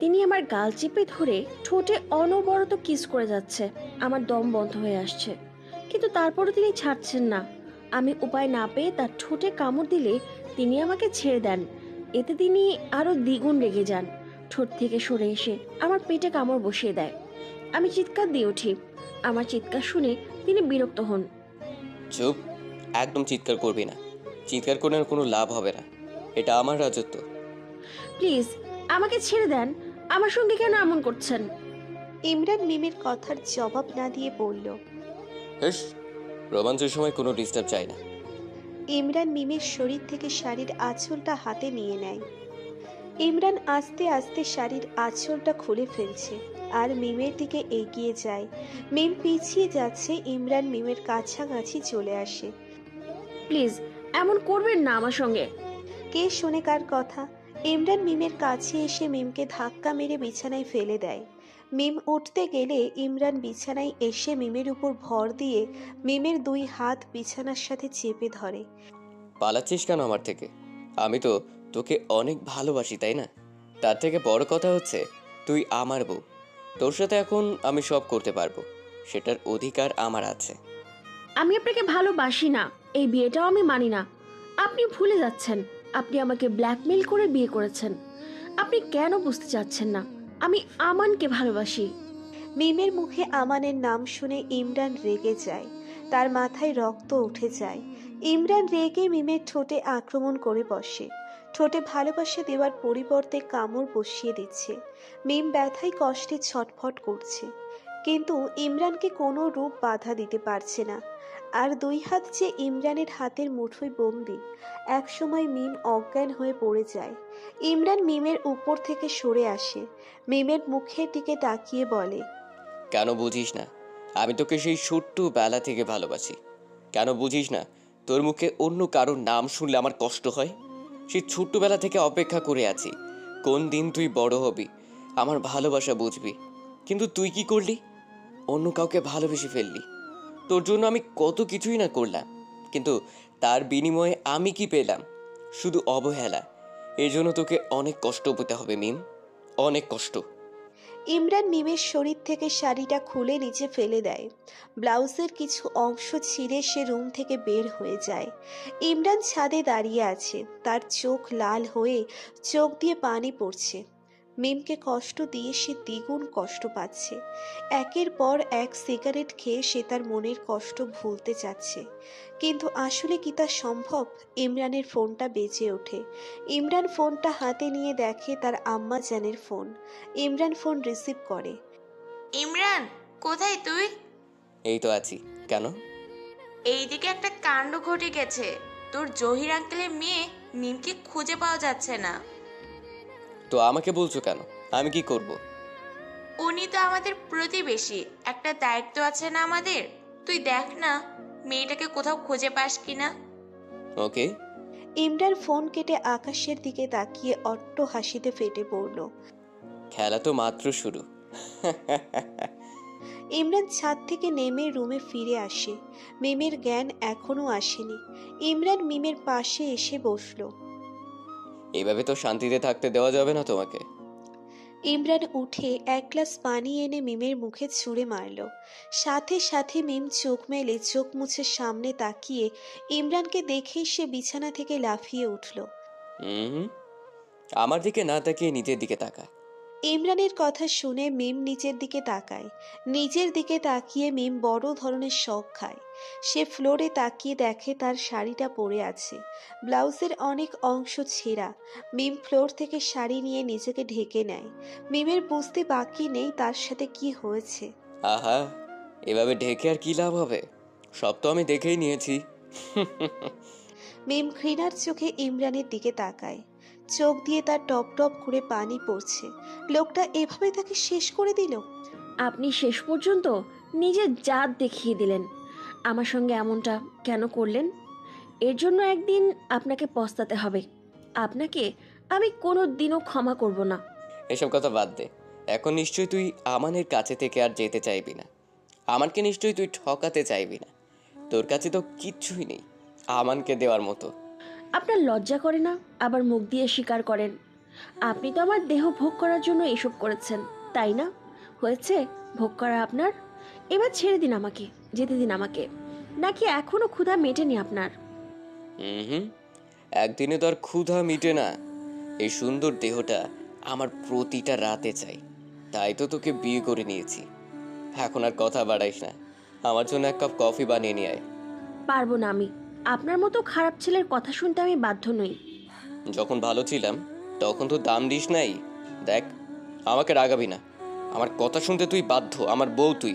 তিনি আমার গাল চেপে ধরে ঠোঁটে অনবরত কিস করে যাচ্ছে। আমার দম বন্ধ হয়ে আসছে, কিন্তু তারপরও তিনি ছাড়ছেন না। আমি উপায় না পেয়ে তার ঠোঁটে কামড় দিলে তিনি আমাকে ছেড়ে দেন। এতে তিনি আরো দ্বিগুণ রেগে যান। ঠোঁট থেকে সরে এসে আমার পেটে কামড় বসিয়ে দেয়। আমি চিৎকার দিয়ে উঠি। আমার চিৎকার শুনে তিনি বিরক্ত হন। চুপ, একদম চিৎকার করবি না। চিৎকার করে কোনো লাভ হবে না, এটা আমার রাজত্ব। প্লিজ আমাকে ছেড়ে দেন। আমার সঙ্গে কেন এমন করছেন? ইমরান মিমের কথার জবাব না দিয়ে বলল। হেস, রোমাঞ্চের সময় কোনো ডিস্টার্ব চাই না। ইমরান মিমের শরীর থেকে শাড়ির আঁচলটা হাতে নিয়ে নেয়। ইমরান আস্তে আস্তে শাড়ির আঁচলটা খুলে ফেলছে আর মিমের দিকে এগিয়ে যায়। মিম পিছিয়ে যাচ্ছে, ইমরান মিমের কাছাকাছি চলে আসে। প্লিজ এমন করবেন না আমার সঙ্গে। কে শোনে কার কথা? ইমরান মিমের কাছে এসে মিমকে ধাক্কা মেরে বিছানায় ফেলে দেয়। মিম উঠতে গেলে ইমরান বিছানায় এসে মিমের উপর ভর দিয়ে মিমের দুই হাত বিছানার সাথে চেপে ধরে। পালাচ্ছিস কেন আমার থেকে? আমি তো তোকে অনেক ভালোবাসি, তাই না? তার থেকে বড় কথা হচ্ছে তুই আমার বউ। তোর সাথে এখন আমি সব করতে পারবো, সেটার অধিকার আমার আছে। আমি আপনাকে ভালোবাসি না, এই বিয়েটাও আমি মানি না। আপনি ভুলে যাচ্ছেন, আপনি আমাকে ব্ল্যাকমেল করে বিয়ে করেছেন। আপনি কেন বুঝতে চাচ্ছেন না? আমি আমানকে ভালোবাসি। মিমের মুখে আমানের নাম শুনে ইমরান রেগে যায়, তার মাথায় রক্ত উঠে যায়। ইমরান রেগে মিমের ঠোঁটে আক্রমণ করে বসে। ঠোঁটে ভালোবাসা দেওয়ার পরিবর্তে কামড় বসিয়ে দিচ্ছে। মিম ব্যথায় কষ্টে ছটফট করছে, কিন্তু ইমরানকে কোনো রূপ বাধা দিতে পারছে না। আর দুই হাত যে ইমরানের হাতের মুঠোয় বন্দি। একসময় মিম অজ্ঞান হয়ে পড়ে যায়। ইমরান মিমের উপর থেকে সরে আসে, মিমের মুখের দিকে তাকিয়ে বলে। কেন বুঝিস না? আমি তোকে সেই ছোট্ট বেলা থেকে ভালোবাসি। কেন বুঝিস না তোর মুখে অন্য কারোর নাম শুনলে আমার কষ্ট হয়? সেই ছোট্টবেলা থেকে অপেক্ষা করে আছি কোন দিন তুই বড় হবি, আমার ভালোবাসা বুঝবি। কিন্তু তুই কি করলি? অন্য কাউকে ভালোবেসে ফেললি। তোর জন্য আমি কত কিছুই না করলাম, কিন্তু তার বিনিময়ে আমি কি পেলাম? শুধু অবহেলা। এর জন্য তোকে অনেক কষ্ট পেতে হবে মিম, অনেক কষ্ট। ইমরান মিমের শরীর থেকে শাড়িটা খুলে নিচে ফেলে দেয়। ব্লাউজের কিছু অংশ ছিঁড়ে সে রুম থেকে বের হয়ে যায়। ইমরান ছাদে দাঁড়িয়ে আছে, তার চোখ লাল হয়ে চোখ দিয়ে পানি পড়ছে। মিমকে কষ্ট দিয়ে সে দ্বিগুণ কষ্ট পাচ্ছে। একের পর এক সিগারেট খেয়ে সে তার মনের কষ্ট ভুলতে চাচ্ছে, কিন্তু আসলে কি তা সম্ভব? ইমরানের ফোনটা বেজে ওঠে। ইমরান ফোনটা হাতে নিয়ে দেখে তার আম্মা জানের ফোন। ইমরান ফোন রিসিভ করে। ইমরান, কোথায় তুই? এই তো আছি। কেন? এইদিকে একটা কাণ্ড ঘটে গেছে। তোর জহির আঙ্কেলের মেয়ে মিমকে খুঁজে পাওয়া যাচ্ছে না। তো আমাকে বলছো কেন? আমি কি করব? উনি তো আমাদের প্রতিবেশী, একটা দায়িত্ব আছে না আমাদের? তুই দেখ না মেয়েটাকে কোথাও খুঁজে পাস কিনা। ওকে। ইমরান ফোন কেটে আকাশের দিকে তাকিয়ে অট্ট হাসিতে ফেটে পড়ল। খেলা তো মাত্র শুরু। ইমরান ছাদ থেকে নেমে রুমে ফিরে আসে। মিমের জ্ঞান এখনো আসেনি। ইমরান মিমের পাশে এসে বসল। এইভাবে তো শান্তিতে থাকতে দেওয়া যাবে না তোমাকে। ইমরান উঠে এক গ্লাস পানি এনে মিমের মুখে ছুঁড়ে মারল। সাথে সাথে মিম চোখ মেলে চোখ মুছে সামনে তাকিয়ে ইমরানকে দেখেই সে বিছানা থেকে লাফিয়ে উঠল। হুম, আমার দিকে না তাকিয়ে নিজের দিকে তাকা। ইমরানের কথা শুনে মিম নিচের দিকে তাকায়। নিজের দিকে তাকিয়ে মিম বড় ধরনের শক খায়। সে ফ্লোরে তাকিয়ে দেখে তার শাড়িটা পরে আছে, ব্লাউজের অনেক অংশ ছেঁড়া। মিম ফ্লোর থেকে শাড়ি নিয়ে নিজেকে ঢেকে নেয়। মিমের বুঝতে বাকি নেই তার সাথে কি হয়েছে। আহা, এভাবে ঢেকে আর কি লাভ হবে? সব তো আমি দেখেই নিয়েছি। মিম ঘৃণার চোখে ইমরানের দিকে তাকায়। চোখ দিয়ে তার টপ টপ করে পানি পড়ছে। লোকটা এভাবে তাকে শেষ করে দিল। আপনি শেষ পর্যন্ত নিজের জাত দেখিয়ে দিলেন। আমার সঙ্গে এমনটা কেন করলেন? এর জন্য একদিন আপনাকে পস্তাতে হবে। আপনাকে আমি কোনো দিনও ক্ষমা করব না। এসব কথা বাদ দে। এখন নিশ্চয়ই তুই আমানের কাছে থেকে আর যেতে চাইবি না। আমানকে নিশ্চয়ই তুই ঠকাতে চাইবি না। তোর কাছে তো কিচ্ছুই নেই আমানকে দেওয়ার মতো। আপনার লজ্জা করে না? আবার মুখ দিয়ে স্বীকার করেন। আপনি তো আমার দেহ ভোগ করার জন্য এসব করেছেন, তাই না? হয়েছে ভোগ করা আপনার? এবার ছেড়ে দিন আমাকে, যেতে দিন আমাকে। নাকি এখনো ক্ষুধা মেটেনি আপনার? হুম, একদিনে তো আর ক্ষুধা মিটে না। এই সুন্দর দেহটা আমার প্রতিটা রাতে চাই, তাই তো তোকে বিয়ে করে নিয়েছি। এখন আর কথা বাড়াইস না, আমার জন্য এক কাপ কফি বানিয়ে নিয়ে আয়। পারবো না আমি। আপনার মতো খারাপ ছেলের কথা শুনতে আমি বাধ্য নই। যখন ভালো ছিলাম তখন তো দাম দিস নাই। দেখ, আমাকে রাগাবি না, আমার কথা শুনতে তুই বাধ্য, আমার বউ তুই।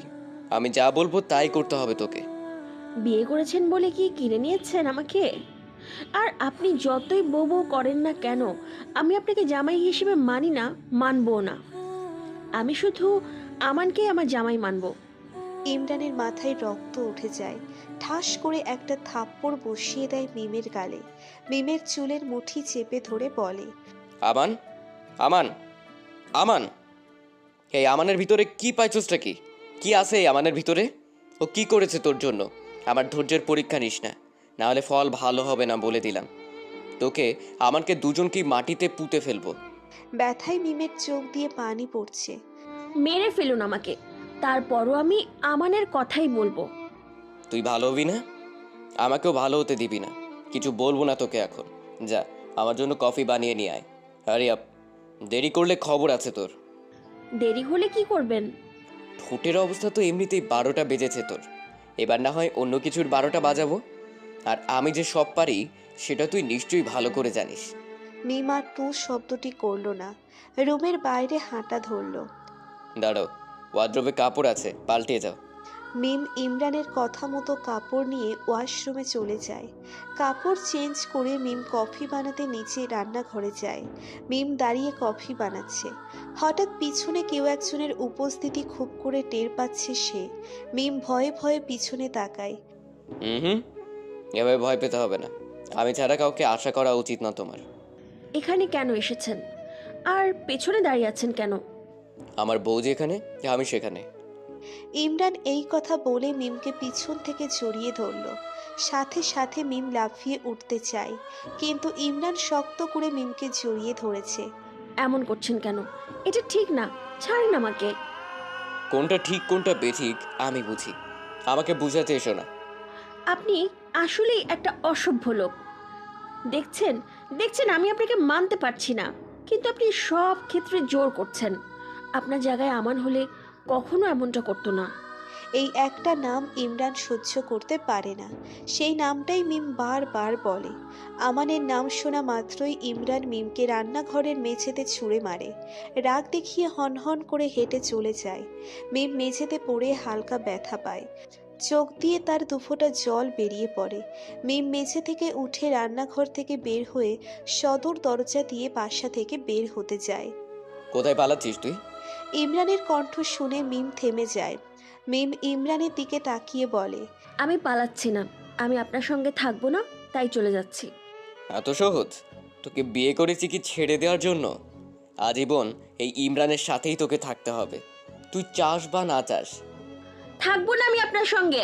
আমি যা বলবো তাই করতে হবে তোকে। বিয়ে করেছেন বলে কি কিনে নিয়েছেন আমাকে? আর আপনি যতই বউ বউ করেন না কেন, আমি আপনাকে জামাই হিসেবে মানি না, মানবো না। আমি শুধু আমানকেই আমার জামাই মানবো। ইমরানের মাথায় রক্ত উঠে যায়। ঠাস করে একটা থাপ্পড় বসিয়ে দেয় মিমের গালে। মিমের চুলের মুঠি চেপে ধরে বলে, আমান, আমান, আমান, এই আমানের ভিতরে কি পাইছসটা? কি কি আছে এই আমানের ভিতরে? ও কি করেছে তোর জন্য? আমার ধৈর্যের পরীক্ষা নিস না, না হলে ফল ভালো হবে না বলে দিলাম। তোকে আমানকে দুজনকেই মাটিতে পুঁতে ফেলবো। ব্যথায় মিমের চোখ দিয়ে পানি পড়ছে। মেরে ফেলুন আমাকে, তারপরও আমি আমানের কথাই বলবো। তুই ভালো হবি না, আমাকেও ভালো হতে দিবি না। কিছু বলবো না তোকে এখন। যা, আমার জন্য কফি বানিয়ে নিয়ে আয়। হারি আপ, দেরি করলে খবর আছে তোর। দেরি হলে কি করবেন? ঠোঁটের অবস্থা তো এমনিতেই 12টা বেজেছে তোর, এবার না হয় অন্য কিছুর 12টা বাজাবো। আর আমি যে সব পারি সেটা তুই নিশ্চয়ই ভালো করে জানিস। মিম আর টু শব্দটি করল না, রুমের বাইরে হাঁটা ধরল। দাঁড়াও, ওয়ার্ড্রোবে কাপড় আছে, পাল্টে যাও। মিম ইমরানের কথা মতো কাপড় নিয়ে ওয়াশরুমে চলে যায়। কাপড় চেঞ্জ করে মিম কফি বানাতে নিচে রান্নাঘরে যায়। মিম দাঁড়িয়ে কফি বানাচ্ছে। হঠাৎ পিছনে কেউ একজনের উপস্থিতি খুব করে টের পাচ্ছে সে। মিম ভয়ে ভয়ে পিছনে তাকায়। হুম, এভাবে ভয় পেতে হবে না, আমি ছাড়া কাউকে আশা করা উচিত না তোমার। এখানে কেন এসেছেন? আর পেছনে দাঁড়িয়ে আছেন কেন? আমার বউ যেখানে আমি সেখানে। ইমরান এই কথা বলে মিমকে পিছন থেকে জড়িয়ে ধরল। সাথে সাথে মিম লাফিয়ে উঠতে চায়, কিন্তু ইমরান শক্ত করে মিমকে জড়িয়ে ধরেছে। এমন করছেন কেন? এটা ঠিক না, ছাড়েন আমাকে। কোনটা ঠিক কোনটা বেঠিক আমি বুঝি, আমাকে বুঝাতে এসো না। আপনি আসলেই একটা অসভ্য লোক। দেখছেন, দেখছেন আমি আপনাকে মানতে পারছি না, কিন্তু আপনি সব ক্ষেত্রে জোর করছেন। আপনার জায়গায় আমান হলে কখনো এমনটা করতো না। এই একটা নাম ইমরান সহ্য করতে পারে না, সেই নামটাই মিম বারবার বলে। আমানের নাম শোনা মাত্রই ইমরান মিমকে রান্নাঘরের মেঝেতে ছুঁড়ে মারে। রাগ দেখিয়ে হনহন করে হেঁটে চলে যায়। মিম মেঝেতে পড়ে হালকা ব্যথা পায়। চোখ দিয়ে তার দুফোঁটা জল বেরিয়ে পড়ে। মিম মেঝে থেকে উঠে রান্নাঘর থেকে বের হয়ে সদর দরজা দিয়ে বাসা থেকে বের হতে যায়। কোথায় পালাচ্ছিস তুই? ইমরানের কণ্ঠ শুনে মিম থেমে যায়। মিম ইমরানের দিকে তাকিয়ে বলে, আমি পালাচ্ছি না, আমি আপনার সঙ্গে থাকবো না, তাই চলে যাচ্ছি। এত সহজ? তোকে বিয়ে করেছি কি ছেড়ে দেওয়ার জন্য? আজীবন এই ইমরানের সাথেই তোকে থাকতে হবে, তুই চাস বা না চাস। থাকবো না আমি আপনার সঙ্গে।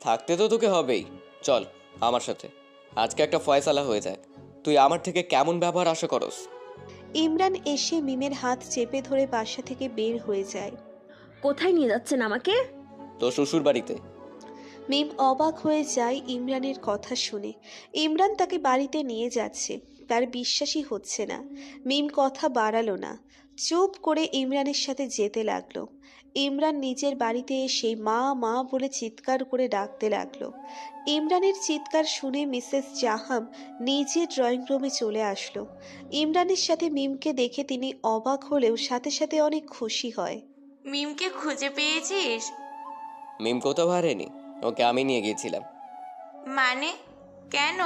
থাকতে তো তোকে হবেই। চল আমার সাথে, আজকে একটা ফয়সালা হয়ে যায়। তুই আমার থেকে কেমন ব্যবহার আশা করস? ইমরান এসে মিমের হাত চেপে ধরে বাসা থেকে বের হয়ে যায়। কোথায় নিয়ে যাচ্ছেন আমাকে? তোর শ্বশুর বাড়িতে। মিম অবাক হয়ে যায় ইমরানের কথা শুনে। ইমরান তাকে বাড়িতে নিয়ে যাচ্ছে, তার বিশ্বাসই হচ্ছে না। মিম কথা বাড়ালো না, চুপ করে ইমরানের সাথে যেতে লাগলো। ইমরান নিজের বাড়িতে এসে মা মা বলে চিৎকার করে ডাকতে লাগলো। ইমরানের চিৎকার শুনে মিসেস জাহাম নিজে ড্রয়িং রুমে চলে আসলো। ইমরানের সাথে মিমকে দেখে তিনি অবাক হলেও সাথে সাথে অনেক খুশি হয়। মিমকে খুঁজে পেয়েছিস? মিম কোথাও হারেনি, ওকে আমি নিয়ে গিয়েছিলাম। মানে কেন?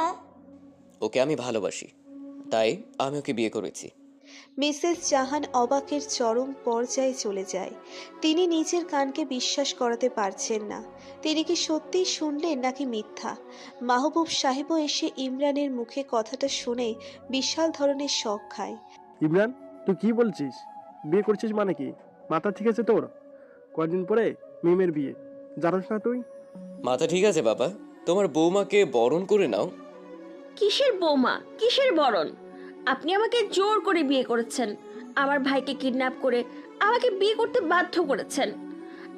ওকে আমি ভালোবাসি, তাই আমি ওকে বিয়ে করেছি। মিসেস জাহান অবাকের চরম পর্যায়ে চলে যায়। তিনি নিজের কানকে বিশ্বাস করাতে পারছেন না। তিনি কি সত্যিই শুনলেন নাকি মিথ্যা? মাহবুব সাহেবও এসে ইমরানের মুখে কথাটা শুনে বিশাল ধরনের শক খায়। ইমরান, তুই কি বলছিস? বিয়ে করছিস মানে কি? মাথা ঠিক আছে তোর? কয়দিন পরে মিমের বিয়ে, জানোস না তুই? মাথা ঠিক আছে বাবা, তোমার বৌমাকে বরণ করে নাও। কিসের বৌমা, কিসের বরণ? আপনি আমাকে জোর করে বিয়ে করেছেন, আমার ভাইকে কিডন্যাপ করে আমাকে বিয়ে করতে বাধ্য করেছেন।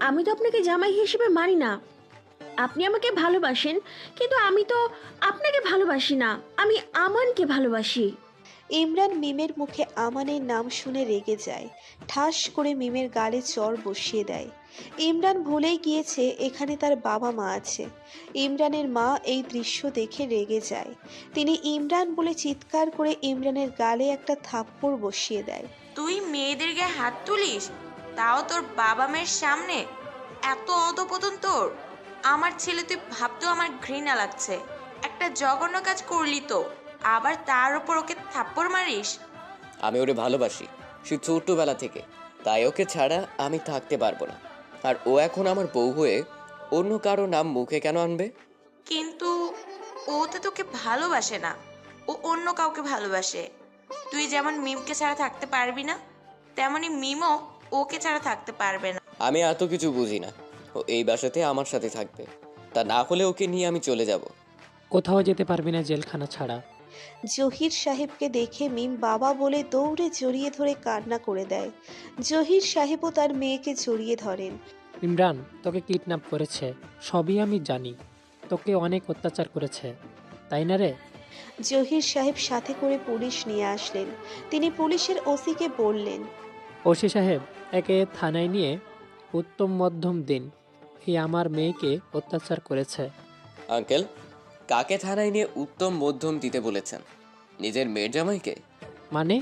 আমি তো আপনাকে জামাই হিসেবে মানি না। আপনি আমাকে ভালোবাসেন, কিন্তু আমি তো আপনাকে ভালোবাসি না, আমি আমানকে ভালোবাসি। ইমরান মিমের মুখে আমানের নাম শুনে রেগে যায়। ঠাস করে মিমের গালে চড় বসিয়ে দেয়। ইমরান ভুলেই গিয়েছে এখানে তার বাবা মা আছে। ইমরানের মা এই দৃশ্য দেখে রেগে যায়। তিনি ইমরান বলে চিৎকার করে ইমরানের গালে একটা থাপ্পড় বসিয়ে দেয়। তুই মেয়েদের গায়ে হাত তুলিস, তাও তোর বাবা মায়ের সামনে? এত অধপতন তোর! আমার ছেলে তুই ভাবতেও আমার ঘৃণা লাগছে। একটা জঘন্য কাজ করলি তো, আবার তার উপর ওকে থাপ্পড় মারিস? আমি ওরে ভালোবাসি সে ছোট্টবেলা থেকে, তাই ওকে ছাড়া আমি থাকতে পারবো না। আর ও এখন আমার বউ হয়ে অন্য কারো নাম মুখে কেন আনবে? কিন্তু ও তো তোকে ভালোবাসে না, ও অন্য কাউকে ভালোবাসে। তুই যেমন মিমকে ছাড়া থাকতে পারবি না, তেমনি মিমও ওকে ছাড়া থাকতে পারবে না। আমি এত কিছু বুঝি না। ও এই বাসাতে আমার সাথে থাকবে, তা না হলে ওকে নিয়ে আমি চলে যাব। কোথাও যেতে পারবি না জেলখানা ছাড়া। জহির সাহেবকে দেখে মিম বাবা বলে দৌড়ে জড়িয়ে ধরে কান্না করে দেয়। জহির সাহেবও তার মেয়েকে জড়িয়ে ধরেন। ইমরান তোকে কিডন্যাপ করেছে, সবই আমি জানি। তোকে অনেক অত্যাচার করেছে, তাই না রে? জহির সাহেব সাথে করে পুলিশ নিয়ে আসলেন। তিনি পুলিশের ওসিকে বললেন, ওসি সাহেব, একে থানায় নিয়ে উত্তম মধ্যম দিন। এই আমার মেয়েকে অত্যাচার করেছে। আঙ্কেল, কাকে থানায় নিয়ে উত্তম মধ্যম দিতে বলেছেন? নিজের মেয়ের জামাইকে? মানে?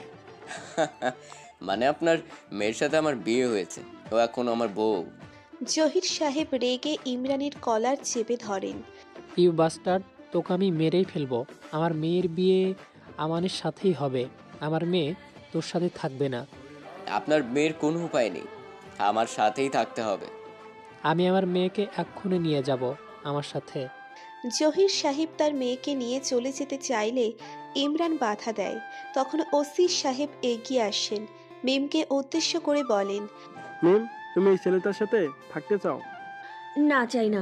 মানে আপনার মেয়ের সাথে আমার বিয়ে হয়েছে, ও এখন আমার বউ। জহির সাহেব রেগে ইমরানের কলার চেপে ধরেন। ইউ বাস্টার্ড, তোকে আমি মেরেই ফেলবো। আমার মেয়ের বিয়ে আমানের সাথেই হবে। আমার মেয়ে তোর সাথে থাকবে না। আপনার মেয়ের কোনো উপায় নেই, আমার সাথেই থাকতে হবে। আমি আমার মেয়েকে এক্ষুনি নিয়ে যাব আমার সাথে। জহির সাহেব তার মেয়েকে নিয়ে চলে যেতে চাইলে ইমরান বাধা দেয়। তখন ওসি সাহেব এগিয়ে আসেন, মিমকে উদ্দেশ্য করে বলেন, মিম, তুমি এই ছেলেটার সাথে থাকতে চাও? না, চাই না।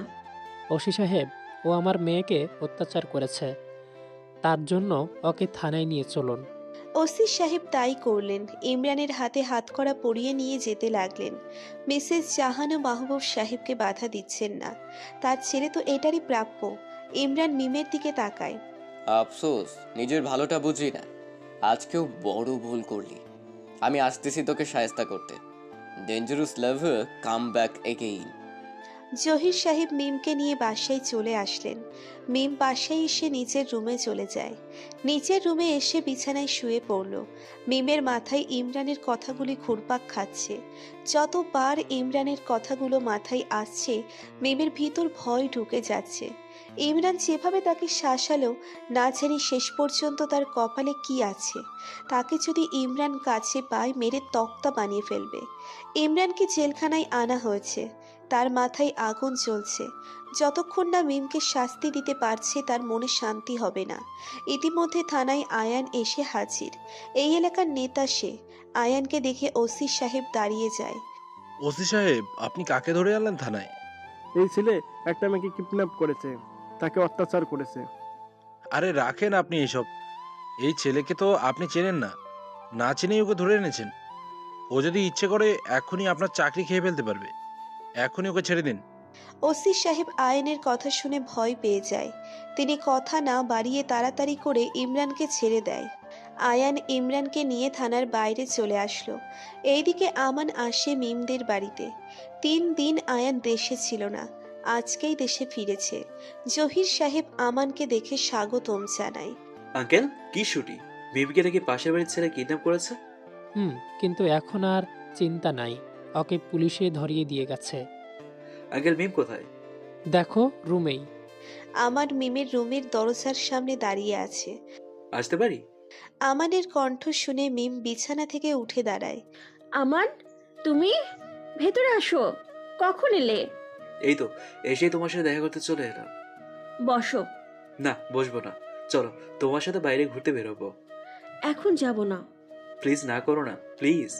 ওসি সাহেব, ও আমার মেয়েকে অত্যাচার করেছে, তার জন্য ওকে থানায় নিয়ে চলুন। ওসি সাহেব তাই করলেন। ইমরানের হাতে হাতকড়া পরিয়ে নিয়ে যেতে লাগলেন। মিসেস জাহান ও মাহবুব সাহেবকে বাধা দিচ্ছেন না, তার ছেলে তো এটারই প্রাপ্য। ইমরান মিমের দিকে তাকায়। আফসোস, নিজের ভালোটা বুঝি না। আজকেও বড় ভুল করলি। আমি আসতেছি তোকে শায়েস্তা করতে। ডেঞ্জারাস লাভার কাম ব্যাক এগেইন। জহির সাহেব মিমকে নিয়ে বাসায় চলে আসলেন। মিম বাসায় এসে নিচের রুমে চলে যায়। নিচের রুমে এসে বিছানায় শুয়ে পড়ল। মিমের মাথায় ইমরানের কথাগুলি ঘুরপাক খাচ্ছে। যতবার ইমরানের কথাগুলো মাথায় আসছে, মিমের ভিতর ভয় ঢুকে যাচ্ছে। ইমরান যেভাবে তাকে শাসালো, না জানি শেষ পর্যন্ত তার কপালে কি আছে। তাকে যদি ইমরান কাছে পায়, মেরে তক্তা বানিয়ে ফেলবে। ইমরানকে জেলখানায় আনা হয়েছে। তার মাথায় আগুন জ্বলছে। যতক্ষণ না মিমকে শাস্তি দিতে পারছে, তার মনে শান্তি হবে না। ইতিমধ্যে থানায় আয়ান এসে হাজির। এই এলাকার নেতা সে। আয়ানকে দেখে ওসি সাহেব দাঁড়িয়ে যায়। ওসি সাহেব, আপনি কাকে ধরে আনলেন থানায়? এই ছেলে একটা মেয়েকে কিডন্যাপ করেছে, তাকে অত্যাচার করেছে। আরে রাখেন আপনি এসব। এই ছেলেকে তো আপনি চেনেন না, না চিনেই ওকে ধরে এনেছেন। ও যদি ইচ্ছে করে এখনই আপনার চাকরি খেয়ে ফেলতে পারবে। এখনই ওকে ছেড়ে দিন। ওসি সাহেব আয়ানের কথা শুনে ভয় পেয়ে যায়। তিনি কথা না বাড়িয়ে তাড়াতাড়ি করে ইমরানকে ছেড়ে দেয়। আয়ান ইমরানকে নিয়ে থানার বাইরে চলে আসলো। এইদিকে আমান আসে মিমদের বাড়িতে। 3 দিন আয়ান দেশে ছিল না, আজকেই দেশে ফিরেছে। জহির সাহেব আমানকে দেখে স্বাগতম জানায়। আঙ্কেল, কি ছুটি? বিবিকে নাকি পাশের বাড়ির ছেলে কিডন্যাপ করেছে। কিন্তু এখন আর চিন্তা নাই, ওকে পুলিশে ধরিয়ে দিয়ে গেছে। আঙ্কেল, মিম কোথায়? দেখো, রুমেই। আমান মিমের রুমের দরজার সামনে দাঁড়িয়ে আছে। আসতে পারি? আমানের কণ্ঠ শুনে মিম বিছানা থেকে উঠে দাঁড়ায়। আমান, তুমি ভেতরে আসো। কখন এলে? এই তো এসেই তোমার সাথে দেখা করতে চলে এলাম। বসো। না, বসবো না। চলো, তোমার সাথে বাইরে ঘুরতে বেরোবো। এখন যাব না। প্লিজ না করো না, প্লিজ।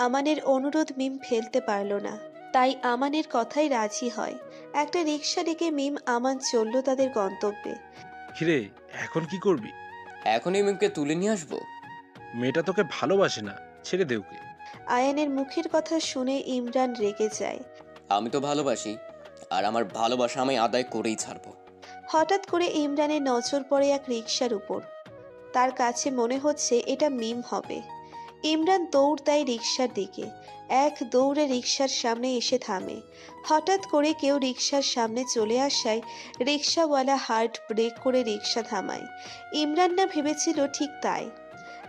আমানের অনুরোধ মিম ফেলতে পারল না, তাই আমানের কথাই রাজি হয়। একটা রিক্সা ডেকে মিম আমান চলল তাদের গন্তব্যে। কিরে, এখন কি করবি? এখনই মিমকে তুলে নিয়ে আসবো। মেয়েটা তোকে ভালোবাসে না, ছেড়ে দে ওকে। আয়ানের মুখের কথা শুনে ইমরান রেগে যায়। আমি তো ভালোবাসি, আর আমার ভালোবাসা আমি আদায় করেই ছাড়বো। হঠাৎ করে ইমরানের নজর পড়ে এক রিকশার উপর। তার কাছে মনে হচ্ছে এটা মিম হবে। ইমরান দৌড় দেয় রিকশার দিকে। এক দৌড়ে রিকশার সামনে এসে থামে। হঠাৎ করে কেউ রিকশার সামনে চলে আসায় রিকশাওয়ালা হার্ড ব্রেক করে রিকশা থামায়। ইমরান না ভেবেছিল ঠিক তাই।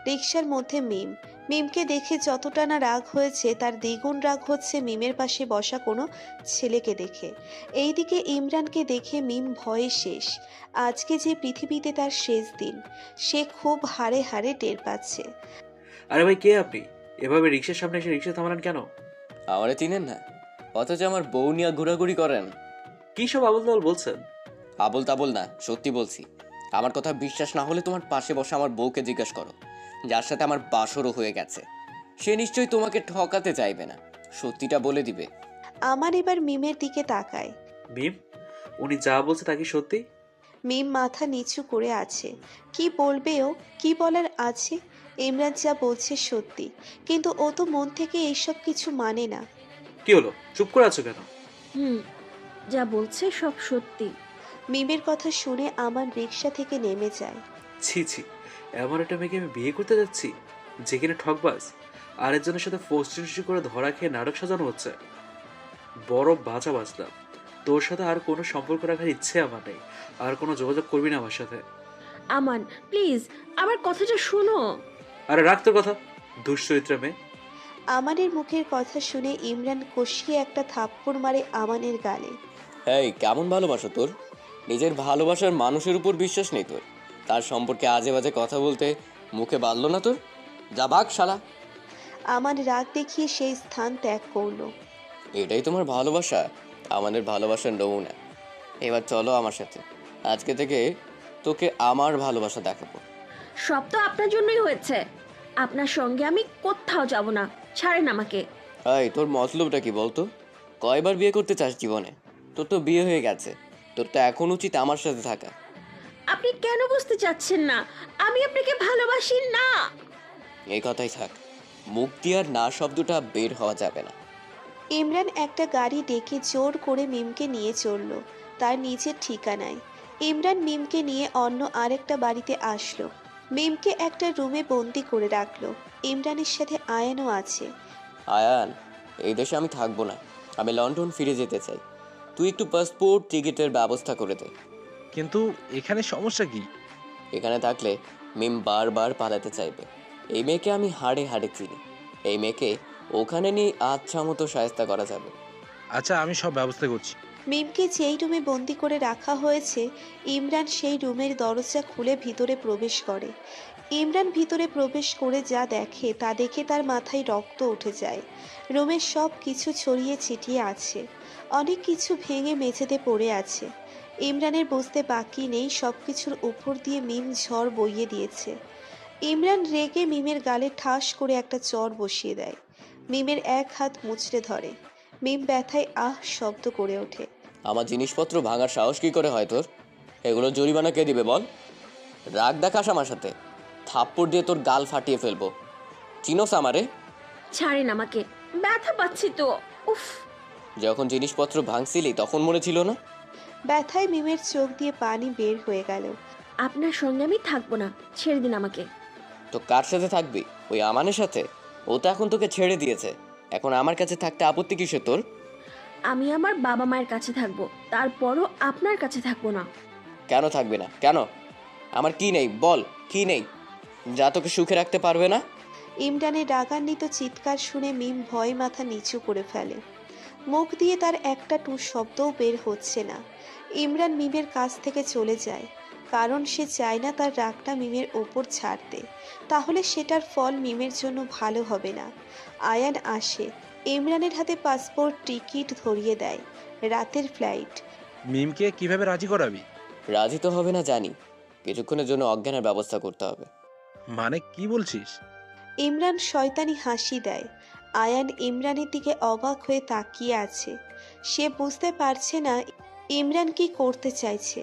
রিকশার মধ্যে মিম। মিমকে দেখে যতটা না রাগ হয়েছে তার দ্বিগুণ রাগ হচ্ছে মিমের পাশে বসা কোনো ছেলেকে দেখে। এইদিকে ইমরানকে দেখে মিম ভয়ে শেষ। আজকে যে পৃথিবীতে তার শেষ দিন, সে খুব হাড়ে হাড়ে টের পাচ্ছে। আরে ভাই, কে আপনি? এভাবে রিক্সার সামনে এসে রিক্সা থামালেন কেন? আমারে চিনেন না, অথচ আমার বউ নিয়ে ঘোরাঘুরি করেন। কি সব আবল তাবল বলছেন? আবল তাবল না, সত্যি বলছি। আমার কথা বিশ্বাস না হলে তোমার পাশে বসে আমার বউকে জিজ্ঞেস করো, যার সাথে আমার বাসরও হয়ে গেছে। সে নিশ্চয়ই তোমাকে ঠকাতে চাইবে না, সত্যিটা বলে দিবে। আমার এবার মিমের দিকে তাকায়। মিম, উনি যা বলছে তা কি সত্যি? মিম মাথা নিচু করে আছে। কি বলবে ও, কি বলার আছে? ইমরান যা বলছে সত্যি, কিন্তু ও তো মন থেকে এইসব কিছু মানে না। কি হলো, চুপ করে আছো কেন? হুম, যা বলছে সব সত্যি। মিমের কথা শুনে আমার রিকশা থেকে নেমে যায়। ছি ছি, এমন একটা মেয়েকে আমি বিয়ে করতে যাচ্ছি যেখানে ঠকবাজ আরেকজনের সাথে ফোস্টি করে ধরা খেয়ে নাটক সাজানো হচ্ছে। বড় বাঁচা বাঁচলাম। তোর সাথে আর কোনো সম্পর্ক রাখার ইচ্ছে আমার নেই। আর কোনো যোগাযোগ করবি না আমার সাথে। আমান, প্লিজ আমার কথাটা শোনো। আরে রাখ তোর কথা, দুশ্চরিত্রা মেয়ে। আমানের মুখের কথা শুনে ইমরান কষিয়ে একটা থাপ্পড় মারে আমানের গালে। এই কেমন ভালোবাসা তোর? নিজের ভালোবাসার মানুষের উপর বিশ্বাস নেই তোর? তার সম্পর্কে আজে বাজে কথা বলতে মুখে বাঁধলো না তোর? যা ভাগ শালা। আমান রাগ দেখিয়ে সেই স্থান ত্যাগ করলো। এটাই তোমার ভালোবাসা? আমাদের ভালোবাসার নমুনা। এবার চলো আমার সাথে, আজকে থেকে তোকে আমার ভালোবাসা দেখাবো। সব তো আপনার জন্যই হয়েছে। আপনার সঙ্গে আমি কোথাও যাব না, ছাড়েন আমাকে। এই তোর মতলবটা কি বলতো? কয়বার বিয়ে করতে চাস জীবনে? তোর তো বিয়ে হয়ে গেছে, তোর তো এখন উচিত আমার সাথে থাকা। আপনি কেন বুঝতে চাচ্ছেন না? আমি আপনাকে ভালোবাসি না। এই কথাই থাক, মুখ দিয়ে আর না শব্দটা বের হওয়া যাবে না। ইমরান একটা গাড়ি ডেকে জোর করে মিমকে নিয়ে চলল তার নিজের ঠিকানায়। ইমরান মিমকে নিয়ে অন্য আরেকটা বাড়িতে আসলো। মিমকে একটা রুমে বন্দি করে রাখলো। ইমরানের সাথে আয়ানও আছে। আয়ান, এই দেশে আমি থাকবো না, আমি লন্ডন ফিরে যেতে চাই। তুই একটু পাসপোর্ট টিকিটের ব্যবস্থা করে দে। কিন্তু এখানে সমস্যা কি? এখানে থাকলে মিম বারবার পালাতে চাইবে। এই মেয়েকে আমি হাড়ে হাড়ে চিনি। এই মেয়েকে ওখানে নিয়ে আচ্ছা মতো শায়েস্তা করা যাবে। আচ্ছা, আমি সব ব্যবস্থা করছি। মিমকে যেই রুমে বন্দি করে রাখা হয়েছে, ইমরান সেই রুমের দরজা খুলে ভিতরে প্রবেশ করে। ইমরান ভিতরে প্রবেশ করে যা দেখে তা দেখে তার মাথায় রক্ত উঠে যায়। রুমের সব কিছু ছড়িয়ে ছিটিয়ে আছে। অনেক কিছু ভেঙে মেঝেতে পড়ে আছে। ইমরানের বুঝতে বাকি নেই সব কিছুর উপর দিয়ে মিম ঝড় বইয়ে দিয়েছে। ইমরান রেগে মিমের গালে ঠাস করে একটা চড় বসিয়ে দেয়। মিমের এক হাত মুচড়ে ধরে। মিম ব্যথায় আহ শব্দ করে ওঠে। আমার জিনিসপত্র ভাঙার সাহস কি করে হয় তোর? এগুলো জরিমানা কে দিবে বল? রাগ দেখাস আমার সাথে, থাপ্পড় দিয়ে তোর গাল ফাটিয়ে ফেলবো। চিনোস আমারে? ছাড়েন আমাকে, ব্যথা পাচ্ছি তো। উফ। যখন জিনিসপত্র ভাঙছিলি তখন মনে ছিল না? ব্যথায় মিমের চোখ দিয়ে পানি বের হয়ে গেল। আপনার সঙ্গে আমি থাকবো না, ছেড়ে দিন আমাকে। তো কার সাথে থাকবি? ওই আমানের সাথে? ও তো এখন তোকে ছেড়ে দিয়েছে, এখন আমার কাছে থাকতে আপত্তি কিসে তোর? আমি আমার বাবা মায়ের কাছে থাকবো, তারপরও আপনার কাছে থাকবো না। কেন থাকবে না? কেন? আমার কি নেই বল, কি নেই যা তোকে সুখে রাখতে পারবে না? ইমরানের রাগান্বিত চিৎকার শুনে মিম ভয় মাথা নিচু করে ফেলে। মুখ দিয়ে তার একটা টু শব্দও বের হচ্ছে না। ইমরান মিমের কাছ থেকে চলে যায়, কারণ সে চায় না তার রাগটা মিমের ওপর ছাড়তে। তাহলে সেটার ফল মিমের জন্য ভালো হবে না। আয়ান আসে, ইমরানের হাতে পাসপোর্ট টিকিট ধরিয়ে দেয়। রাতের ফ্লাইট। মিমকে কিভাবে রাজি করাবি? রাজি তো হবে না জানি, কিছুক্ষণের জন্য অজ্ঞানের ব্যবস্থা করতে হবে। মানে কি বলছিস? ইমরান শয়তানি হাসি দেয়। আয়ান ইমরানের দিকে অবাক হয়ে তাকিয়ে আছে। সে বুঝতে পারছে না ইমরান কি করতে চাইছে।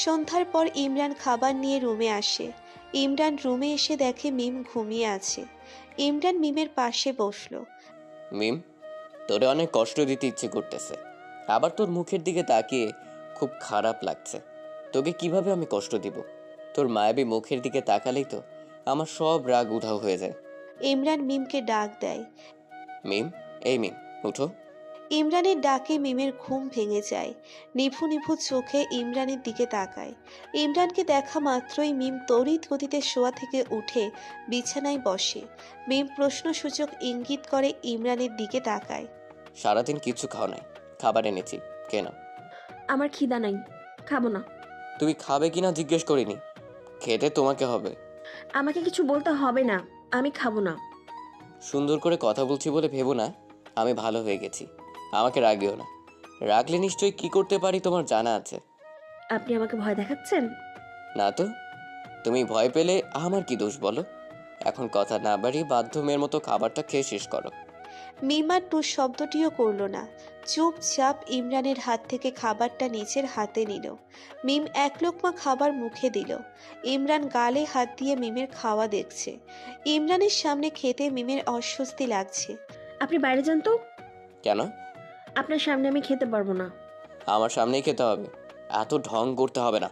সন্ধ্যার পর ইমরান খাবার নিয়ে রুমে আসে। ইমরান রুমে এসে দেখে মিম ঘুমিয়ে আছে। ইমরান মিমের পাশে বসলো। মিম, তোরে অনেক কষ্ট দিতে ইচ্ছে করতেছে, আবার তোর মুখের দিকে তাকিয়ে খুব খারাপ লাগছে। তোকে কিভাবে আমি কষ্ট দিব? তোর মায়াবী মুখের দিকে তাকালেই তো আমার সব রাগ উধাও হয়ে যায়। ইমরান মিমকে ডাক দেয়। মিম, এই মিম, উঠো। ইমরানের ডাকে মিমের ঘুম ভেঙে যায়। নিভু নিভু চোখে ইমরানের দিকে তাকায়। ইমরানকে দেখা মাত্রই মিম তড়িৎ গতিতে শোয়া থেকে উঠে বিছানায় বসে। মিম প্রশ্নসূচক ইঙ্গিত করে ইমরানের দিকে তাকায়। সারাদিন কিছু খাও নাই, খাবার এনেছি, কেন? আমার খিদা নাই, খাবো না। তুমি খাবে কিনা জিজ্ঞেস করিনি, খেতে তোমাকে হবে। আমাকে কিছু বলতে হবে না, আমি খাবো না। সুন্দর করে কথা বলছি বলে ভেবো না আমি ভালো হয়ে গেছি। আমাকে রাগিও না, রাগলে নিশ্চয়ই কি করতে পারি তোমার জানা আছে। আপনি আমাকে ভয় দেখাচ্ছেন? না তো, তুমি ভয় পেলে আমার কি দোষ বলো? এখন কথা না বাড়িয়ে বাধ্য মেয়ের মতো খাবারটা খেয়ে শেষ করো। মিম আর টু শব্দটিও করল না, চুপচাপ ইমরানের হাত থেকে খাবারটা নিজের হাতে নিল। মিম এক লোকমা খাবার মুখে দিল। ইমরান গালে হাত দিয়ে মিমের খাওয়া দেখছে। ইমরানের সামনে খেতে মিমের অস্বস্তি লাগছে। আপনি বাইরে যান তো। কেন? আপনার সামনে আমি খেতে পারবো না। আমার সামনেই খেতে হবে, এত ঢং করতে হবে না।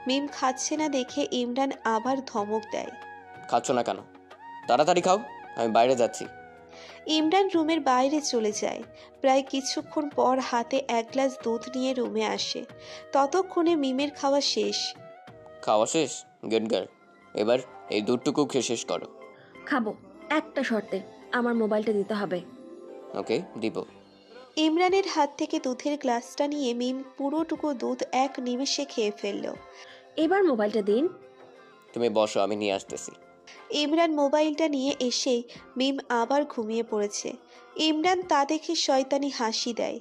মিম খাচ্ছে না দেখে ইমরান আবার ধমক দেয়। খাচ্ছ না কেন? তাড়াতাড়ি খাও, আমি বাইরে যাচ্ছি। ইমরান রুমের বাইরে চলে যায়। প্রায় কিছুক্ষণ পর হাতে এক গ্লাস দুধ নিয়ে রুমে আসে। ততক্ষণে মিমের খাওয়া শেষ। খাওয়া শেষ? গুড গার্ল, এবার এই দুধটুকু খেয়ে শেষ করো। খাবো, একটা শর্তে, আমার মোবাইলটা দিতে হবে। ওকে, দিব। ইমরানের হাত থেকে দুধের গ্লাসটা নিয়ে মিম পুরোটুকু দুধ এক নিমেষে খেয়ে ফেলল। এবার মোবাইলটা দিন। তুমি বসো, আমি নিয়ে আসতেছি। ইমরান মোবাইলটা নিয়ে এসেই মিম আবার ঘুমিয়ে পড়েছে। ইমরান তা দেখে শয়তানি হাসি দেয়।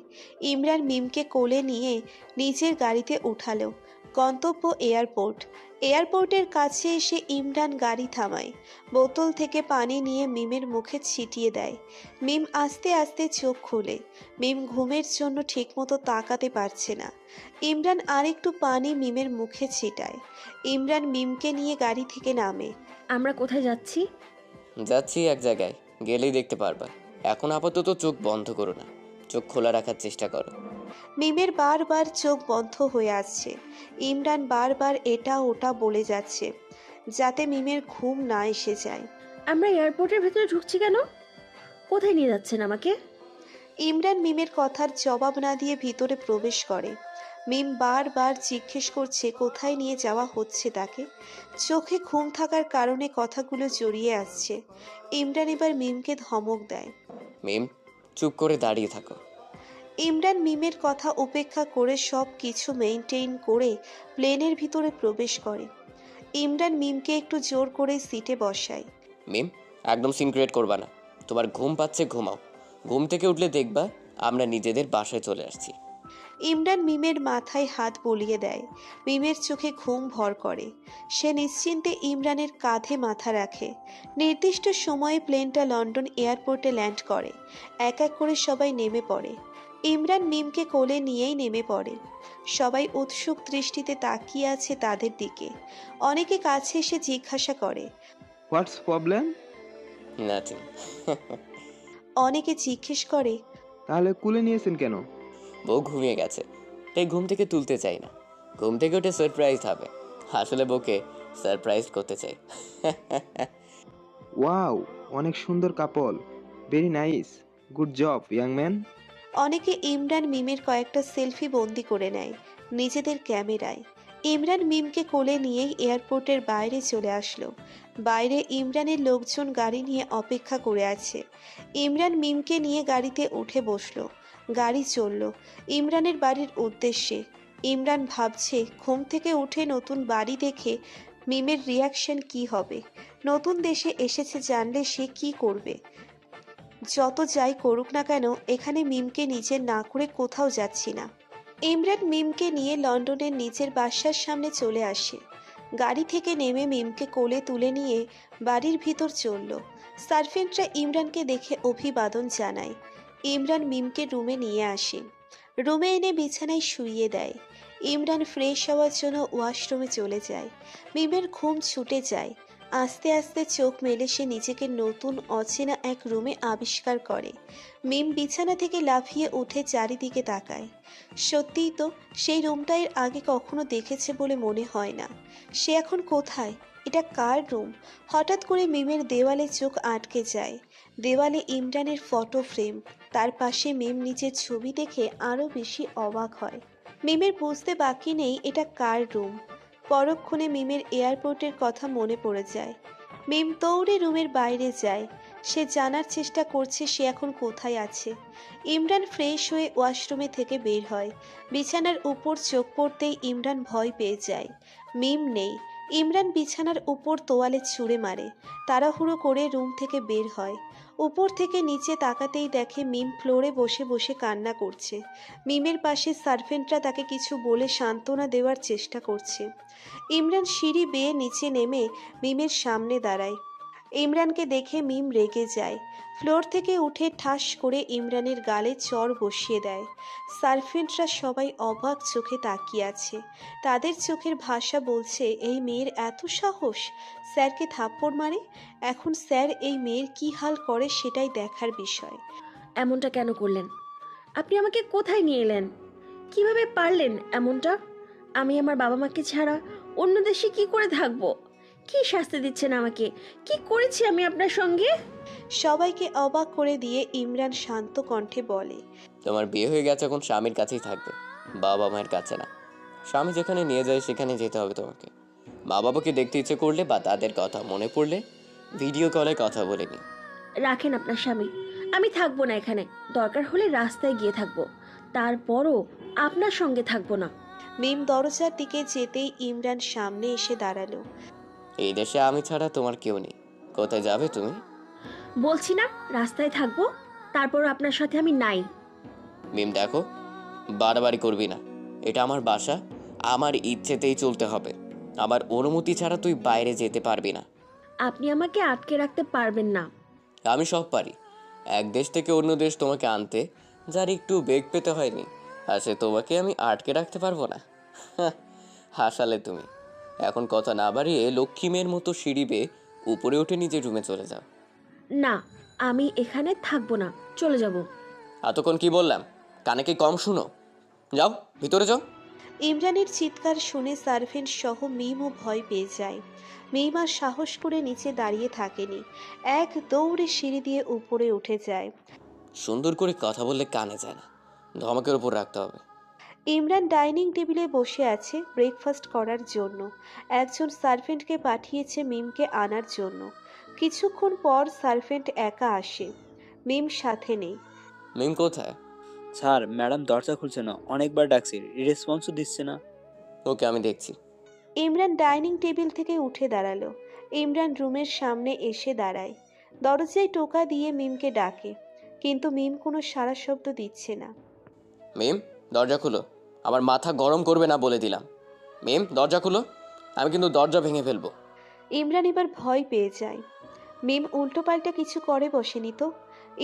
ইমরান মিমকে কোলে নিয়ে নিজের গাড়িতে উঠালো। গন্তব্য এয়ারপোর্ট। এয়ারপোর্টের কাছে এসে ইমরান গাড়ি থামায়। বোতল থেকে পানি নিয়ে মিমের মুখে ছিটিয়ে দেয়। মিম আস্তে আস্তে চোখ খোলে। মিম ঘুমের জন্য ঠিকমতো তাকাতে পারছে না। ইমরান আরেকটু পানি মিমের মুখে ছিটায়। ইমরান মিমকে নিয়ে গাড়ি থেকে নামে। আমরা কোথায় যাচ্ছি? যাচ্ছি এক জায়গায়, গেলেই দেখতে পারবা। এখন আপাতত চোখ বন্ধ করো না, চোখ খোলা রাখার চেষ্টা করো। মিমের বারবার চোখ বন্ধ হয়ে আসছে। ইমরান বারবার এটা ওটা বলে যাচ্ছে যাতে মিমের ঘুম না এসে যায়। আমরা এয়ারপোর্টের ভেতরে ঢুকছি কেন? কোথায় নিয়ে যাচ্ছেন আমাকে? ইমরান মিমের কথার জবাব না দিয়ে ভিতরে প্রবেশ করে। মিম বারবার জিজ্ঞেস করছে কোথায় নিয়ে যাওয়া হচ্ছে তাকে। চোখে ঘুম থাকার কারণে কথাগুলো জড়িয়ে আসছে। ইমরান এবার মিমকে ধমক দেয়। মিম, চুপ করে দাঁড়িয়ে থাকো। ইমরান মিমের কথা উপেক্ষা করে সব কিছু মেইনটেইন করে প্লেনের ভিতরে প্রবেশ করে। ইমরান মিমকে একটু জোর করে সিটে বসায়। মিম, একদম সিন ক্রিয়েট করবা না। তোমার ঘুম পাচ্ছে, ঘুমাও। ঘুম থেকে উঠলে দেখবা আমরা নিজেদের বাসায় চলে আসছি। ইমরান মিমের মাথায় হাত বুলিয়ে দেয়। মিমের চোখে ঘুম ভর করে। সে নিশ্চিন্তে ইমরানের কাঁধে মাথা রাখে। নির্দিষ্ট সময়ে প্লেনটা লন্ডন এয়ারপোর্টে ল্যান্ড করে। এক এক করে সবাই নেমে পড়ে। ইমরান মিমকে কোলে নিয়েই নেমে পড়ে। সবাই উৎসুক দৃষ্টিতে তাকিয়ে আছে তাদের দিকে। অনেকে কাছে এসে জিজ্ঞাসা করে। হোয়াটস প্রবলেম? নাথিং। অনেকে জিজ্ঞেস করে, তাহলে কুলে নিয়েছেন কেন? বউ ঘুমিয়ে গেছে, তাই ঘুম থেকে তুলতে চাই না। ঘুম থেকে উঠে সারপ্রাইজ হবে। আসলে বউকে সারপ্রাইজ করতে চাই। ওয়াও, অনেক সুন্দর couple, very nice, good job young man. অনেকে ইমরান মিমের কয়েকটা সেলফি বন্দি করে নেয় নিজেদের ক্যামেরায়। ইমরান মিমকে কোলে নিয়েই এয়ারপোর্টের বাইরে চলে আসলো। বাইরে ইমরানের লোকজন গাড়ি নিয়ে অপেক্ষা করে আছে। ইমরান মিমকে নিয়ে গাড়িতে উঠে বসলো। গাড়ি চলল ইমরানের বাড়ির উদ্দেশ্যে। ইমরান ভাবছে ঘুম থেকে উঠে নতুন বাড়ি দেখে মিমের রিয়াকশন কি হবে। নতুন দেশে এসেছে জানলে সে কি করবে। যত যাই করুক না কেন এখানে মিমকে নিজের না করে কোথাও যাচ্ছি না। ইমরান মিমকে নিয়ে লন্ডনের নিজের বাসার সামনে চলে আসে। গাড়ি থেকে নেমে মিমকে কোলে তুলে নিয়ে বাড়ির ভিতর চলল। সার্ভেন্টরা ইমরানকে দেখে অভিবাদন জানায়। ইমরান মিমকে রুমে নিয়ে আসে। রুমে এনে বিছানায় শুইয়ে দেয়। ইমরান ফ্রেশ হওয়ার জন্য ওয়াশরুমে চলে যায়। মিমের ঘুম ছুটে যায়। আস্তে আস্তে চোখ মেলে সে নিজেকে নতুন অচেনা এক রুমে আবিষ্কার করে। মিম বিছানা থেকে লাফিয়ে উঠে চারিদিকে তাকায়। সত্যিই তো, সেই রুমটা এর আগে কখনো দেখেছে বলে মনে হয় না। সে এখন কোথায়? এটা কার রুম? হঠাৎ করে মিমের দেওয়ালে চোখ আটকে যায়। দেওয়ালে ইমরানের ফটো ফ্রেম, তার পাশে মিম নিজের ছবি দেখে আরও বেশি অবাক হয়। মিমের বুঝতে বাকি নেই এটা কার রুম। পরক্ষণে মিমের এয়ারপোর্টের কথা মনে পড়ে যায়। মিম দৌড়ে রুমের বাইরে যায়। সে জানার চেষ্টা করছে সে এখন কোথায় আছে। ইমরান ফ্রেশ হয়ে ওয়াশরুমে থেকে বের হয়। বিছানার উপর চোখ পড়তেই ইমরান ভয় পেয়ে যায়। মিম নেই। ইমরান বিছানার উপর তোয়ালে ছুঁড়ে মারে। তাড়াহুড়ো করে রুম থেকে বের হয়। উপর থেকে নিচে তাকাতেই দেখে মিম ফ্লোরে বসে বসে কান্না করছে। মিমের পাশে সার্ভেন্টরা তাকে কিছু বলে সান্ত্বনা দেওয়ার চেষ্টা করছে। ইমরান সিঁড়ি বেয়ে নিচে নেমে মিমের সামনে দাঁড়ায়। ইমরানকে দেখে মিম রেগে যায়। ফ্লোর থেকে উঠে ঠাস করে ইমরানের গালে চড় বসিয়ে দেয়। সার্ভেন্টরা সবাই অবাক চোখে তাকিয়ে আছে। তাদের চোখের ভাষা বলছে এই মেয়ের এত সাহস, স্যারকে থাপ্পড় মারে। এখন স্যার এই মেয়ের কি হাল করে সেটাই দেখার বিষয়। এমনটা কেন করলেন? আপনি আমাকে কোথায় নিয়ে এলেন? কিভাবে পারলেন এমনটা? আমি আমার বাবা মাকে ছাড়া অন্য দেশে কি করে থাকবো? কি শাস্তি দিচ্ছেন আমাকে? কি করেছি আমি আপনার সঙ্গে? সবাইকে অবাক করে দিয়ে ইমরান শান্ত কণ্ঠে বলে, তোমার বিয়ে হয়ে গেছে, এখন স্বামীর কাছেই থাকবে, বাবা মায়ের কাছে না। স্বামী যেখানে নিয়ে যায় সেখানে যেতে হবে তোমাকে। মা বাবাকে দেখতে ইচ্ছে করলে বা তাদের কথা মনে পড়লে ভিডিও কলে কথা বলে নি। রাখেন আপনার স্বামী, আমি থাকবো না এখানে। দরকার হলে রাস্তায় গিয়ে থাকবো, তারপরও আপনার সঙ্গে থাকবো না। মিম দরজার দিকে যেতেই ইমরান সামনে এসে দাঁড়ালো। এই দেশে আমি ছাড়া তোমার কেউ নেই, কোথায় যাবে তুমি? বলছি না রাস্তায় থাকবো, তারপরও আপনার সাথে আমি নাই। মিম দেখো, বাড়াবাড়ি করবি না। এটা আমার বাসা, আমার ইচ্ছেতেই চলতে হবে। আমার অনুমতি ছাড়া তুই বাইরে যেতে পারবি না। আপনি আমাকে আটকে রাখতে পারবেন না। আমি সব পারি। এক দেশ থেকে অন্য দেশ তোমাকে আনতে যার একটু বেগ পেতে হয়নি, আর সে তোমাকে আমি আটকে রাখতে পারবো না? হাসালে তুমি। এখন কথা না বাড়িয়ে লক্ষ্মী মেয়ের মতো সিঁড়ি বেয়ে উপরে উঠে নিজের রুমে চলে যাও। না, আমি এখানে থাকবো না, চলে যাব। এতক্ষণ কি বললাম? কানে কি কম শুনো? যাও ভিতরে যাও। ইমরানের চিৎকার শুনে সার্ভেন্ট সহ মিমও ভয় পেয়ে যায়। মিম আর সাহস করে নিচে দাঁড়িয়ে থাকেনি, এক দৌড়ে সিঁড়ি দিয়ে উপরে উঠে যায়। সুন্দর করে কথা বললে কানে যায় না, ধমকের উপর রাখতে হবে। ইমরান ডাইনিং টেবিলে বসে আছে ব্রেকফাস্ট করার জন্য। একজন সার্ভেন্টকে পাঠিয়েছে মিমকে আনার জন্য। কিছুক্ষণ পর সার্ভেন্ট একা আসে, মিম সাথে নেই। মিম কোথায়? স্যার, ম্যাডাম দরজা খুলছে না, অনেকবার ডাকছি, রেসপন্সও দিচ্ছে না। ওকে আমি দেখছি। ইমরান ডাইনিং টেবিল থেকে উঠে দাঁড়ালো। ইমরান রুমের সামনে এসে দাঁড়ায়। দরজায় টোকা দিয়ে মিমকে ডাকে, কিন্তু মিম কোনো সাড়া শব্দ দিচ্ছে না। মিম দরজা খুলো, আমার মাথা গরম করবে না বলে দিলাম। মিম দরজা খুলো, আমি কিন্তু দরজা ভেঙে ফেলবো। ইমরান এবার ভয় পেয়ে যায়। মিম উল্টোপাল্টা কিছু করে বসেনি তো।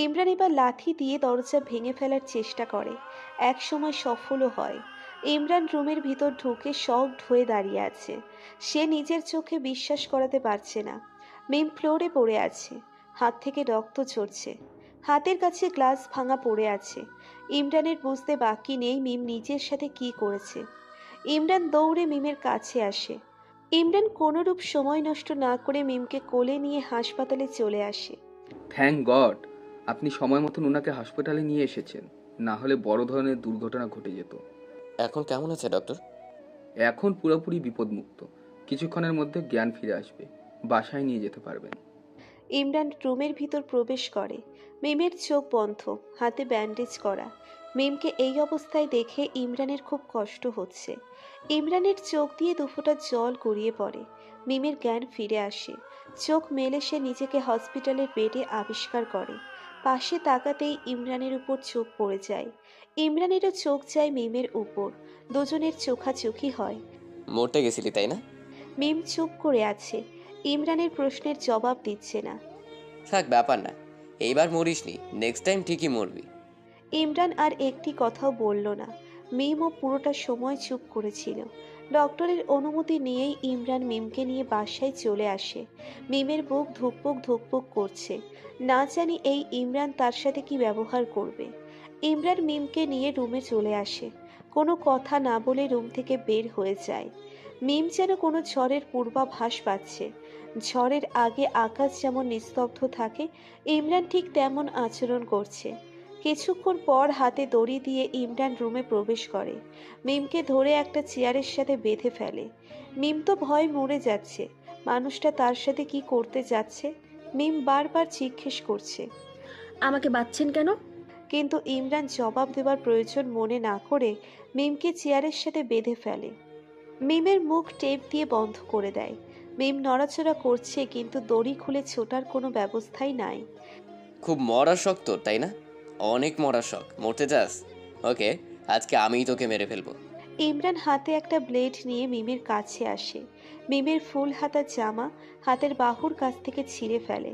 ইমরান এবার লাঠি দিয়ে দরজা ভেঙে ফেলার চেষ্টা করে, এক সময় সফলও হয়। ইমরান রুমের ভিতর ঢুকে শকড হয়ে দাঁড়িয়ে আছে। সে নিজের চোখে বিশ্বাস করাতে পারছে না। মিম ফ্লোরে পড়ে আছে, হাত থেকে রক্ত ঝরছে। হাতের কাছে গ্লাস ভাঙা পড়ে আছে। ইমরানের বুঝতে বাকি নেই মিম নিজের সাথে কি করেছে। ইমরান দৌড়ে মিমের কাছে আসে। ইমরান কোনোরূপ সময় নষ্ট না করে মিমকে কোলে নিয়ে হাসপাতালে চলে আসে। থ্যাংক গড আপনি সময় মতন ওনাকে হাসপাতালে নিয়ে এসেছেন, না হলে বড় ধরনের দুর্ঘটনা ঘটে যেত। এখন কেমন আছে ডক্টর? এখন পুরোপুরি বিপদমুক্ত, কিছুক্ষণের মধ্যে জ্ঞান ফিরে আসবে, বাসায় নিয়ে যেতে পারবেন। ইমরান রুমের ভিতর প্রবেশ করে। মিমের চোখ বন্ধ, হাতে ব্যান্ডেজ করা। মিমকে এই অবস্থায় দেখে ইমরানের খুব কষ্ট হচ্ছে। ইমরানের চোখ দিয়ে দুফোঁটা জল গড়িয়ে পড়ে। মিমের জ্ঞান ফিরে আসে। চোখ মেলে সে নিজেকে হসপিটালের বেডে আবিষ্কার করে। পাশে তাকাতেই ইমরানের উপর চোখ পড়ে যায়। ইমরানেরও চোখ যায় মিমের উপর। দুজনের চোখাচোখি হয়। মরতে গেছিলি তাই না? মিম চুপ করে আছে, ইমরানের প্রশ্নের জবাব দিচ্ছে না। থাক, ব্যাপার না, এইবার মরিসনি, নেক্সট টাইম ঠিকই মরবি। ইমরান আর একটি কথাও বলল না। মিমও পুরোটা সময় চুপ করেছিল। ডক্টরের অনুমতি নিয়েই ইমরান মিমকে নিয়ে বাসায় চলে আসে। মিমের বুক ধুকপুক ধুকপুক করছে, না জানি এই ইমরান তার সাথে কি ব্যবহার করবে। ইমরান মিমকে নিয়ে রুমে চলে আসে, কোনো কথা না বলে রুম থেকে বের হয়ে যায়। মিম যেন কোনো ঝড়ের পূর্বাভাস পাচ্ছে। ঝড়ের আগে আকাশ যেমন নিস্তব্ধ থাকে, ইমরান ঠিক তেমন আচরণ করছে। কিছুক্ষণ পর হাতে দড়ি দিয়ে ইমরান রুমে প্রবেশ করে, মিমকে ধরে একটা চেয়ারের সাথে বেঁধে ফেলে। মিম তো ভয় মরে যাচ্ছে, মানুষটা তার সাথে কি করতে যাচ্ছে। মিম বারবার জিজ্ঞেস করছে, আমাকে বাঁধছেন কেন? কিন্তু ইমরান জবাব দেওয়ার প্রয়োজন মনে না করে মিমকে চেয়ারের সাথে বেঁধে ফেলে। মিমের মুখ টেপ দিয়ে বন্ধ করে দেয়। মিম নড়াচড়া করছে, কিন্তু দড়ি খুলে ছোটার কোনো ব্যবস্থাই নাই। খুব মরার শখ তোর, তাই না? অনেক মরার শখ, মরতে চাস? ওকে, আজকে আমিই তোকে মেরে ফেলবো। ইমরান হাতে একটা ব্লেড নিয়ে মিমের কাছে আসে। মিমের ফুল হাতা জামা হাতের বাহুর কাছ থেকে ছিঁড়ে ফেলে।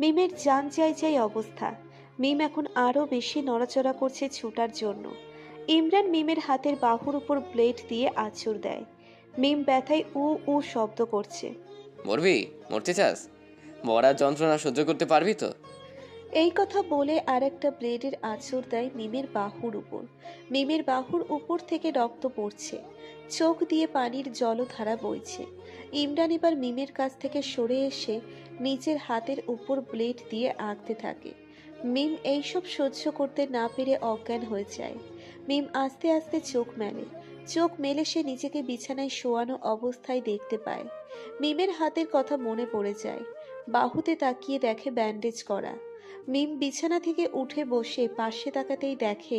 মিমের জান যাই যাই অবস্থা। মিম এখন আরও বেশি নড়াচড়া করছে ছুটার জন্য। ইমরান মিমের হাতের বাহুর উপর ব্লেড দিয়ে আঁচড় দেয়। মিম ব্যথায় উ উ শব্দ করছে। মরবি? মরতে চাস? মরার যন্ত্রণা সহ্য করতে পারবি তো? এই কথা বলে আর একটা ব্লেডের আঁচড় দেয় মিমের বাহুর উপর। মিমের বাহুর উপর থেকে রক্ত পড়ছে, চোখ দিয়ে পানির জলধারা বইছে। ইমরান এবার মিমের কাছ থেকে সরে এসে নিজের হাতের উপর ব্লেড দিয়ে আঁকতে থাকে। মিম এইসব সহ্য করতে না পেরে অজ্ঞান হয়ে যায়। মিম আস্তে আস্তে চোখ মেলে। চোখ মেলে সে নিজেকে বিছানায় শোয়ানো অবস্থায় দেখতে পায়। মিমের হাতের কথা মনে পড়ে যায়। বাহুতে তাকিয়ে দেখে ব্যান্ডেজ করা। মিম বিছানা থেকে উঠে বসে পাশে তাকাতেই দেখে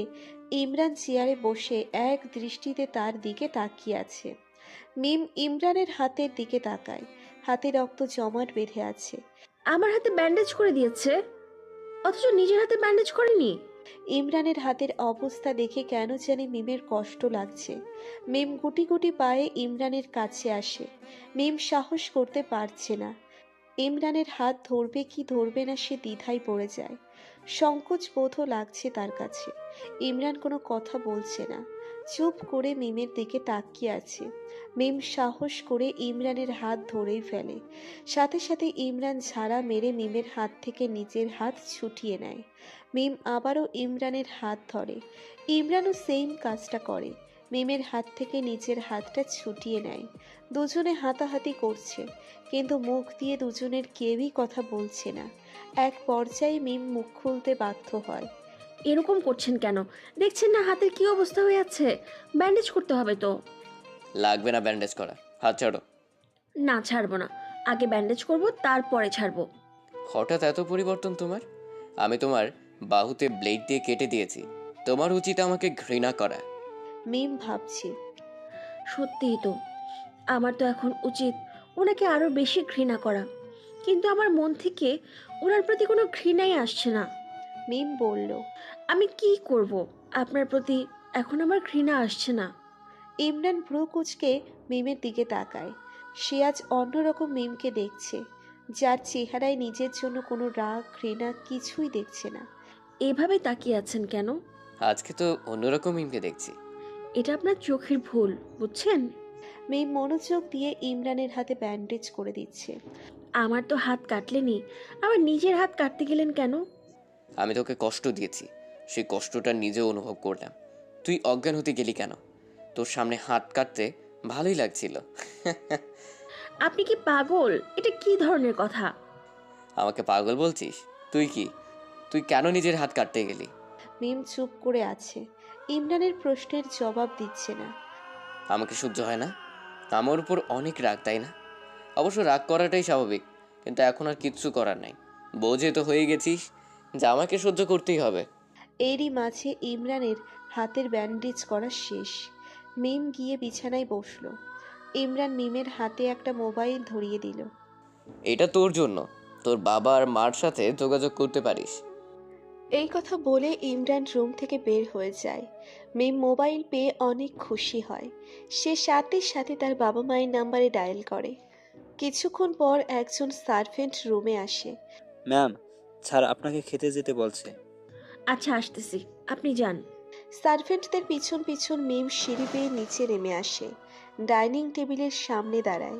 ইমরান চেয়ারে বসে এক দৃষ্টিতে তার দিকে তাকিয়ে আছে। মিম ইমরানের হাতের দিকে তাকায়, হাতে রক্ত জমাট বেঁধে আছে। আমার হাতে ব্যান্ডেজ করে দিয়েছে, অথচ নিজের হাতে ব্যান্ডেজ করেনি। ইমরানের হাতের অবস্থা দেখে কেন জানি মিমের কষ্ট লাগছে। মিম গুটি গুটি পায়ে ইমরানের কাছে আসে। মিম সাহস করতে পারছে না। ইমরানের হাত ধরবে কি ধরবে না সে দ্বিধায় পড়ে যায়। সংকোচ বোধও লাগছে তার কাছে। ইমরান কোনো কথা বলছে না, চুপ করে মিমের দিকে তাকিয়ে আছে। মিম সাহস করে ইমরানের হাত ধরেই ফেলে। সাথে সাথে ইমরান ঝাড়া মেরে মিমের হাত থেকে নিজের হাত ছুটিয়ে নেয়। মিম আবারও ইমরানের হাত ধরে। ইমরানও সেম কাজটা করে, মিমের হাত থেকে নিজের হাতটা ছুটিয়ে নেয়। দুজনে হাতাহাতি করছে, কিন্তু মুখ দিয়ে দুজনের কেউই কথা বলছে না। এক পর্যায়ে মিম মুখ খুলতে বাধ্য হয়। এরকম করছেন কেন? দেখছেন না হাতের কি অবস্থা হয়ে আছে? ব্যান্ডেজ করতে হবে তো। লাগবে না ব্যান্ডেজ করা, হাত ছাড়ো। না, ছাড়বো না। আগে ব্যান্ডেজ করব, তারপরে ছাড়বো। হঠাৎ এত পরিবর্তন তোমার? আমি তোমার বাহুতে ব্লেড দিয়ে কেটে দিয়েছি, তোমার উচিত আমাকে ঘৃণা করা। মিম ভাবছে, সত্যিই তো, আমার তো এখন উচিত ওনাকে আরো বেশি ঘৃণা করা, কিন্তু আমার মন থেকে ওনার প্রতি কোনো ঘৃণাই আসছে না। মিম বলল। আমি কি করব? আপনার প্রতি এখন আমার ঘৃণা আসছে না। ইমরান ভ্রু কুঁচকে মিমের দিকে তাকায়। সে আজ অন্যরকম মিমকে দেখছে, যার চেহারায় নিজের জন্য কোনো রাগ ঘৃণা কিছুই দেখছে না। এভাবে তাকিয়ে আছেন কেন? আজকে তো অন্যরকম মিমকে দেখছি। এটা আপনার চোখের ভুল, বুঝছেন? মিম মনোযোগ দিয়ে ইমরানের হাতে ব্যান্ডেজ করে দিচ্ছে। আমার তো হাত কাটলেনি, আবার নিজের হাত কাটতে গেলেন কেন? আমি তোকে কষ্ট দিয়েছি, সেই কষ্টটা নিজে অনুভব করলাম। তুই অজ্ঞান হতে গেলি কেন? তোর সামনে হাত কাটতে ভালোই লাগছিল। আপনি কি পাগল? এটা কি ধরনের কথা? আমাকে পাগল বলছিস? তুই কি, তুই কেন নিজের হাত কাটতে গেলি? মিম চুপ করে আছে, ইমরানের প্রশ্নের জবাব দিচ্ছে না। আমাকে সহ্য হয় না? আমার উপর অনেক রাগ, তাই না? অবশ্য রাগ করাটাই স্বাভাবিক, কিন্তু এখন আর কিচ্ছু করার নাই। বোঝে তো হয়ে গেছিস যে আমাকে সহ্য করতেই হবে। এরই মাঝে ইমরানের হাতের ব্যান্ডেজ করা শেষ। মিম গিয়ে বিছানায় বসলো। ইমরান মিমের হাতে একটা মোবাইল ধরিয়ে দিল। এটা তোর জন্য, তোর বাবা আর মার সাথে যোগাযোগ করতে পারিস। এই কথা বলে ইমরান রুম থেকে বের হয়ে যায়। মিম মোবাইল পেয়ে অনেক খুশি হয়। সে সাথে সাথে তার বাবা মায়ের নাম্বারে ডায়াল করে। কিছুক্ষণ পর একজন সার্ভেন্ট রুমে আসে। ম্যাম, স্যার আপনাকে খেতে যেতে বলছে। আচ্ছা, আসতেছি, আপনি যান। সার্ভেন্টদের পিছন পিছন মিম সিঁড়ি বেয়ে নিচে নেমে আসে, ডাইনিং টেবিলের সামনে দাঁড়ায়।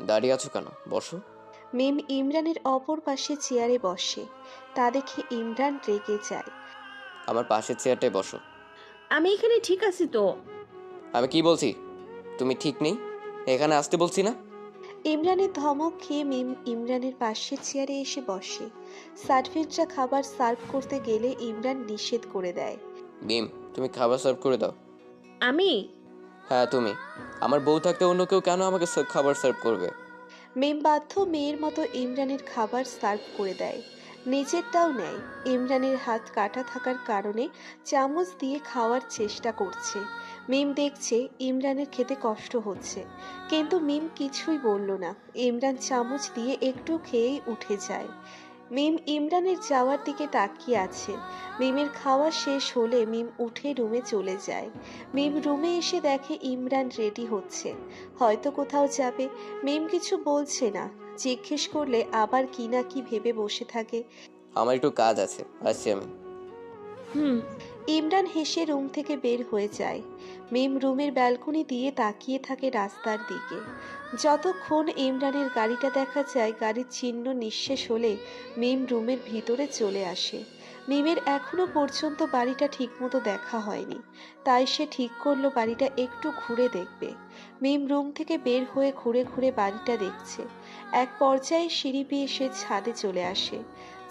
দাঁড়িয়ে আছো কেন, বসো। মিম ইমরানের অপর পাশে চেয়ারে বসে। তা দেখে ইমরান রেগে যায়। আমার পাশের চেয়ারটায় বসো। আমি এখানে ঠিক আছি তো। আমি কি বলছি? তুমি ঠিক নেই, এখানে আসতে বলছি না? ইমরানের ধমক খেয়ে মিম ইমরানের পাশের চেয়ারে এসে বসে। সার্ভেন্টরা খাবার সার্ভ করতে গেলে ইমরান নিষেধ করে দেয়। মিম, তুমি খাবার সার্ভ করে দাও। আমি? হ্যাঁ তুমি। আমার বউ থাকতে অন্য কেউ কেন আমাকে খাবার সার্ভ করবে? মিম বাধ্য মেয়ের মতো ইমরানের খাবার সার্ভ করে দেয়, নিজেরটাও নেয়। ইমরানের হাত কাটা থাকার কারণে চামচ দিয়ে খাওয়ার চেষ্টা করছে। মিম দেখছে ইমরানের খেতে কষ্ট হচ্ছে, কিন্তু মিম কিছুই বলল না। ইমরান চামচ দিয়ে একটু খেয়েই উঠে যায়। মিম ইমরানের যাওয়ার দিকে তাকিয়ে আছে। মিমের খাওয়া শেষ হলে মিম উঠে রুমে চলে যায়। মিম রুমে এসে দেখে ইমরান রেডি হচ্ছে, হয়তো কোথাও যাবে। মিম কিছু বলছে না, জিজ্ঞেস করলে আবার কি না কি ভেবে বসে থাকে। আমার একটু কাজ আছে, আসছি আমি। হুম। ইমরান হেসে রুম থেকে বের হয়ে যায়। মিম রুমের ব্যালকনি দিয়ে তাকিয়ে থাকে রাস্তার দিকে। যতক্ষণ ইমরানের গাড়িটা দেখা যায়, গাড়ির চিহ্ন নিঃশেষ হলে মিম রুমের ভিতরে চলে আসে। মিমের এখনো পর্যন্ত বাড়িটা ঠিকমতো দেখা হয়নি, তাই সে ঠিক করলো বাড়িটা একটু ঘুরে দেখবে। মিম রুম থেকে বের হয়ে ঘুরে ঘুরে বাড়িটা দেখছে। এক পর্যায়ে সিঁড়ি বেয়ে সে ছাদে চলে আসে।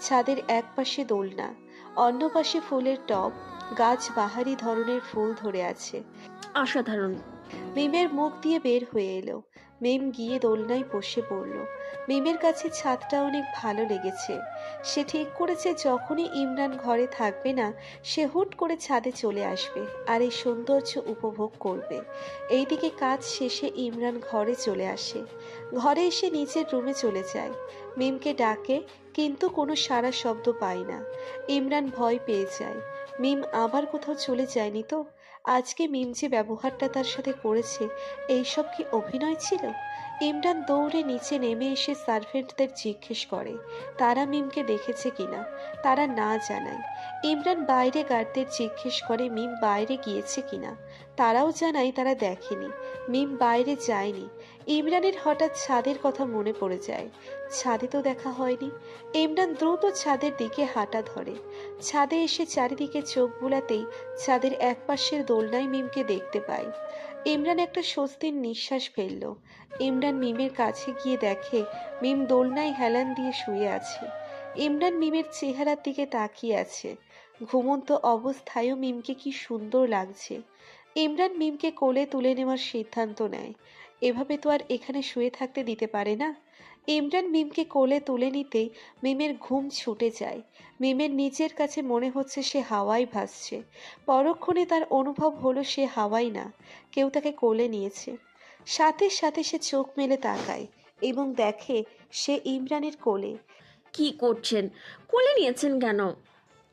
ছাদের এক পাশে দোলনা, অন্য পাশে ফুলের টব, গাছ বাহারি ধরনের ফুল ধরে আছে। অসাধারণ। মিমের মুখ দিয়ে বের হয়ে এলো। মিম গিয়ে দোলনায় বসে পড়ল। মিমের কাছে ছাদটা অনেক ভালো লেগেছে। সে ঠিক করেছে যখনই ইমরান ঘরে থাকবে না, সে হুট করে ছাদে চলে আসবে আর এই সৌন্দর্য উপভোগ করবে। এইদিকে কাজ শেষে ইমরান ঘরে চলে আসে। ঘরে এসে নিচের রুমে চলে যায়। মিমকে ডাকে, কিন্তু কোনো সাড়া শব্দ পায় না। ইমরান ভয় পেয়ে যায়। মিম আবার কোথাও চলে যায়নি তো? আজকে মিম যে ব্যবহারটা তার সাথে করেছে, এইসব কি অভিনয় ছিল? ইমরান দৌড়ে নিচে নেমে এসে সার্ভেন্টদের জিজ্ঞেস করে তারা মিমকে দেখেছে কিনা। তারা না জানায়। ইমরান বাইরে গার্ডদের জিজ্ঞেস করে মিম বাইরে গিয়েছে কিনা। তারাও জানায় তারা দেখেনি, মিম বাইরে যায়নি। ইমরানের হঠাৎ ছাদের কথা মনে পড়ে যায়। ছাদে তো দেখা হয়নি। ইমরান দ্রুত ছাদের দিকে হাঁটা ধরে। ছাদে এসে চারিদিকে চোখ বুলাতেই ছাদের এক পাশের দোলনায় মিমকে দেখতে পায়। ইমরান একটা স্বস্তির নিঃশ্বাস ফেলল। ইমরান মিমের কাছে গিয়ে দেখে মিম দোলনায় হেলান দিয়ে শুয়ে আছে। ইমরান মিমের চেহারার দিকে তাকিয়ে আছে। ঘুমন্ত অবস্থায়ও মিমকে কি সুন্দর লাগছে। ইমরান মিমকে কোলে তুলে নেওয়ার সিদ্ধান্ত নেয়। এভাবে তো আর এখানে শুয়ে থাকতে দিতে পারে না। ইমরান মিমকে কোলে তুলে নিতেই মিমের ঘুম ছুটে যায়। মিমের নিজের কাছে মনে হচ্ছে সে হাওয়ায় ভাসছে। পরক্ষণে তার অনুভব হলো সে হাওয়ায় না, কেউ তাকে কোলে নিয়েছে। সাথে সাথে সে চোখ মেলে তাকায় এবং দেখে সে ইমরানের কোলে। কি করছেন? কোলে নিয়েছেন কেন?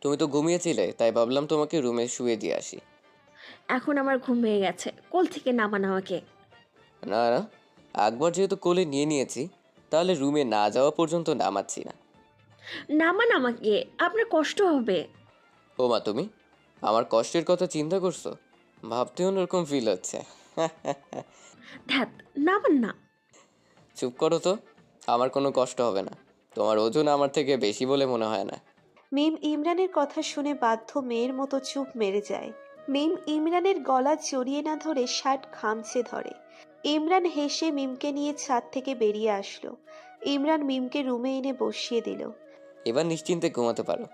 তুমি তো ঘুমিয়েছিলে, তাই ভাবলাম তোমাকে রুমে শুয়ে দিয়ে আসি। এখন আমার ঘুম ভেঙে গেছে, কোল থেকে নামান আমাকে। না না, একবার যেহেতু কোলে নিয়ে নিয়েছি, তাহলে রুমে না যাওয়া পর্যন্ত নামাচ্ছি না। নামান আমাকে, আপনার কষ্ট হবে। ও মা, তুমি আমার কষ্টের কথা চিন্তা করছো? ভাবতে অন্যরকম ফিল হচ্ছে। ধ্যাত, নামান না। চুপ করো তো, আমার কোনো কষ্ট হবে না। তোমার ওজন আমার থেকে বেশি বলে মনে হয় না। মিম ইমরানের কথা শুনে বাধ্য মেয়ের মতো চুপ মেরে যায়। মিম ইমরানের গলা জড়িয়ে না ধরে শার্ট খামচে ধরে। ইমরান হেসে মিমকে নিয়ে ছাদ থেকে বেরিয়ে আসলো। ইমরান মিমকে রুমে এনে বসিয়ে দিল। এবার নিশ্চিন্তে ঘুমাতে পারো।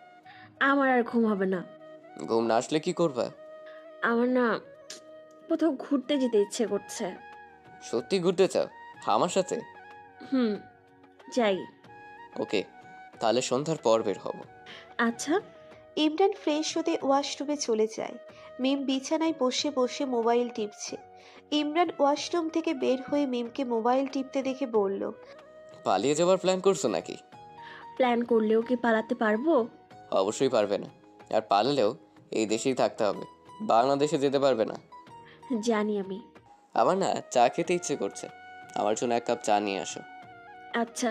আমার আর ঘুম হবে না। ঘুম না আসলে কি করবা? আমার না কোথাও ঘুরতে যেতে ইচ্ছে করছে। সত্যি ঘুরতে চাও আমার সাথে? হুম, যাই। ওকে, তাহলে সন্ধ্যার পর বের হব। আচ্ছা। ইমরান ফ্রেশ হতে ওয়াশরুমে চলে যায়। মিম বিছানায় বসে বসে মোবাইল টিপছে। ইমরান ওয়াশরুম থেকে বের হয়ে মিমকে মোবাইল টিপতে দেখে বলল, পালিয়ে যাওয়ার প্ল্যান করছো নাকি? প্ল্যান করলেও কি পালাতে পারবো? অবশ্যই পারবে না, আর পালালেও এই দেশেই থাকতে হবে, বাংলাদেশে যেতে পারবে না। জানি আমি। আমার না চা খেতে ইচ্ছে করছে, আমার জন্য এক কাপ চা নিয়ে আসো। আচ্ছা।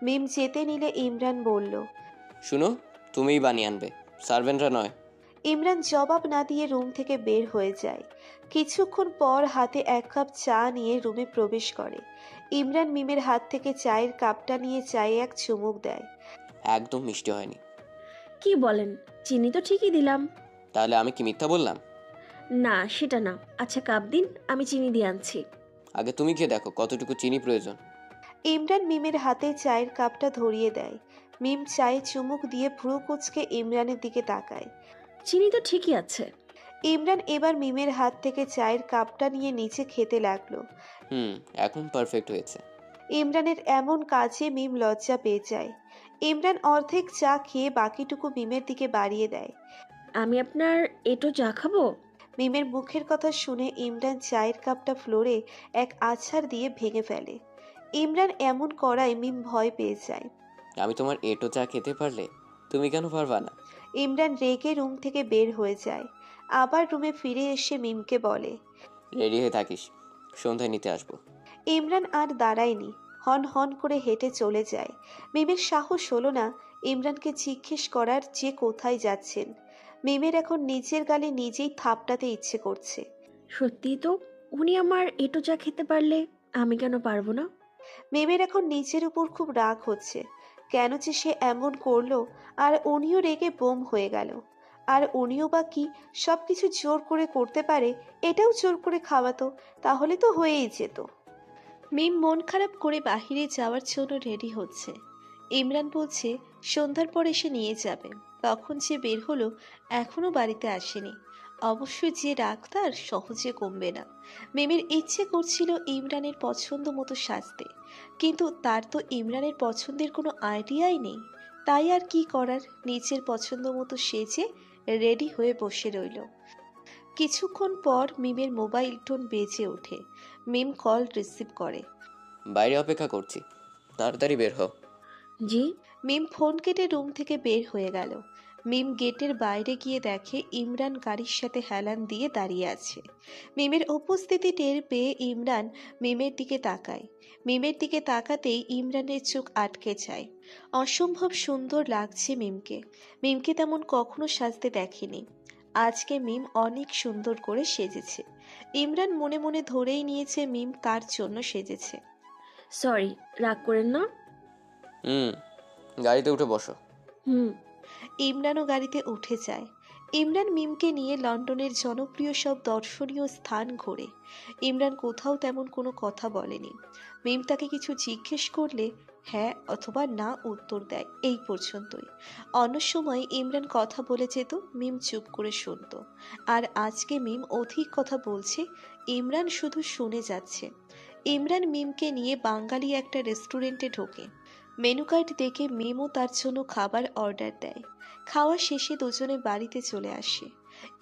মিম যেতে নিলে ইমরান বলল, শুনো, তুমিই বানিয়ে আনবে, সার্ভেন্টরা নয়। ইমরান জবাব না দিয়ে রুম থেকে বের হয়ে যায়। কিছুক্ষণ পর হাতে 1 কাপ চা নিয়ে রুমে প্রবেশ করে। ইমরান মিমের হাত থেকে চায়ের কাপটা নিয়ে চায়ে এক চুমুক দেয়। একদম মিষ্টি হয়নি। কি বলেন? চিনি তো ঠিকই দিলাম। তাহলে আমি কি মিথ্যা বললাম? না, সেটা না। আচ্ছা কাপ দিন, আমি চিনি দিয়ে আনছি। আগে তুমি খেয়ে দেখো কতটুকু চিনি প্রয়োজন। ইমরান মিমের হাতে চায়ের কাপটা ধরিয়ে দেয়। মিম চায়ে চুমুক দিয়ে ভ্রু কুঁচকে ইমরানের দিকে তাকায়। চিনি তো ঠিকই আছে। ইমরান এবার মিমের হাত থেকে চায়ের কাপটা নিয়ে নিচে খেতে লাগলো। এখন পারফেক্ট হয়েছে। ইমরানের এমন কাজে মিম লজ্জা পেয়ে যায়। ইমরান অর্ধেক চা খেয়ে বাকিটুকু মিমের দিকে বাড়িয়ে দেয়। আমি আপনার এটো চা খাবো? মিমের মুখের কথা শুনে ইমরান চায়ের কাপটা ফ্লোরে এক আছাড় দিয়ে ভেঙে ফেলে। ইমরান এমন করায় মিম ভয় পেয়ে যায়। আমি তোমার এটো চা খেতে পারলে তুমি কেন পারবা না? ইমরান রেগে রুম থেকে বের হয়ে যায়। আবার রুমে ফিরে এসে মিমকে বলে, রেডি হয়ে থাকিস, সন্ধ্যায় নিতে আসবো। ইমরান আর দাঁড়ায়নি, হন হন করে হেঁটে চলে যায়। মিমের সাহস হলো না ইমরানকে জিজ্ঞেস করার যে কোথায় যাচ্ছেন। মিমের এখন নিজের গালে নিজেই থাপটাতে ইচ্ছে করছে। সত্যি তো, উনি আমার এটো চা খেতে পারলে আমি কেন পারবো না? মিমের এখন নিজের উপর খুব রাগ হচ্ছে। কেন যে সে এমন করলো, আর উনিও রেগে বোম হয়ে গেল। আর উনিও বা কি সবকিছু জোর করে করতে পারে, এটাও জোর করে খাওয়াতো, তাহলে তো হয়েই যেত। মিম মন খারাপ করে বাহিরে যাওয়ার জন্য রেডি হচ্ছে। ইমরান বলছে সন্ধ্যার পর এসে নিয়ে যাবে। তখন যে বের হলো এখনো বাড়িতে আসেনি। অবশ্য যে রাগ তার সহজে কমবে না। মিমের ইচ্ছে করছিল ইমরানের পছন্দ মতো সাজতে, কিন্তু তার তো ইমরানের পছন্দের কোনো আইডিয়াই নেই। তাই আর কি করার, নিজের পছন্দ মতো সেজে রেডি হয়ে বসে রইল। কিছুক্ষণ পর মিমের মোবাইল টোন বেজে ওঠে। মিম কল রিসিভ করে। বাইরে অপেক্ষা করছি, তাড়াতাড়ি বের হও। জি। মিম ফোন কেটে রুম থেকে বের হয়ে গেল। মিম গেটের বাইরে গিয়ে দেখে ইমরান গাড়ির সাথে হেলান দিয়ে দাঁড়িয়ে আছে। মিমের উপস্থিতি টের পেয়ে ইমরান মিমের দিকে তাকায়। মিমের দিকে তাকাতেই ইমরানের চোখ আটকে যায়। অসম্ভব সুন্দর লাগছে মিমকে। মিমকে তেমন কখনো সাজতে দেখেনি। আজকে মিম অনেক সুন্দর করে সেজেছে। ইমরান মনে মনে ধরেই নিয়েছে মিম তার জন্য সেজেছে। সরি, রাগ করেন না। গাড়িতে উঠে বসো। ইমরানও গাড়িতে উঠে যায়। ইমরান মিমকে নিয়ে লন্ডনের জনপ্রিয় সব দর্শনীয় স্থান ঘোরে। ইমরান কোথাও তেমন কোনো কথা বলেনি। মিম তাকে কিছু জিজ্ঞেস করলে হ্যাঁ অথবা না উত্তর দেয়, এই পর্যন্তই। অন্য সময় ইমরান কথা বলে যেত, মিম চুপ করে শুনত। আর আজকে মিম অধিক কথা বলছে, ইমরান শুধু শুনে যাচ্ছে। ইমরান মিমকে নিয়ে বাঙালি একটা রেস্টুরেন্টে ঢোকে। মেনু কার্ড দেখে মিমও তার জন্য খাবার অর্ডার দেয়। খাওয়া শেষে দুজনে বাড়িতে চলে আসে।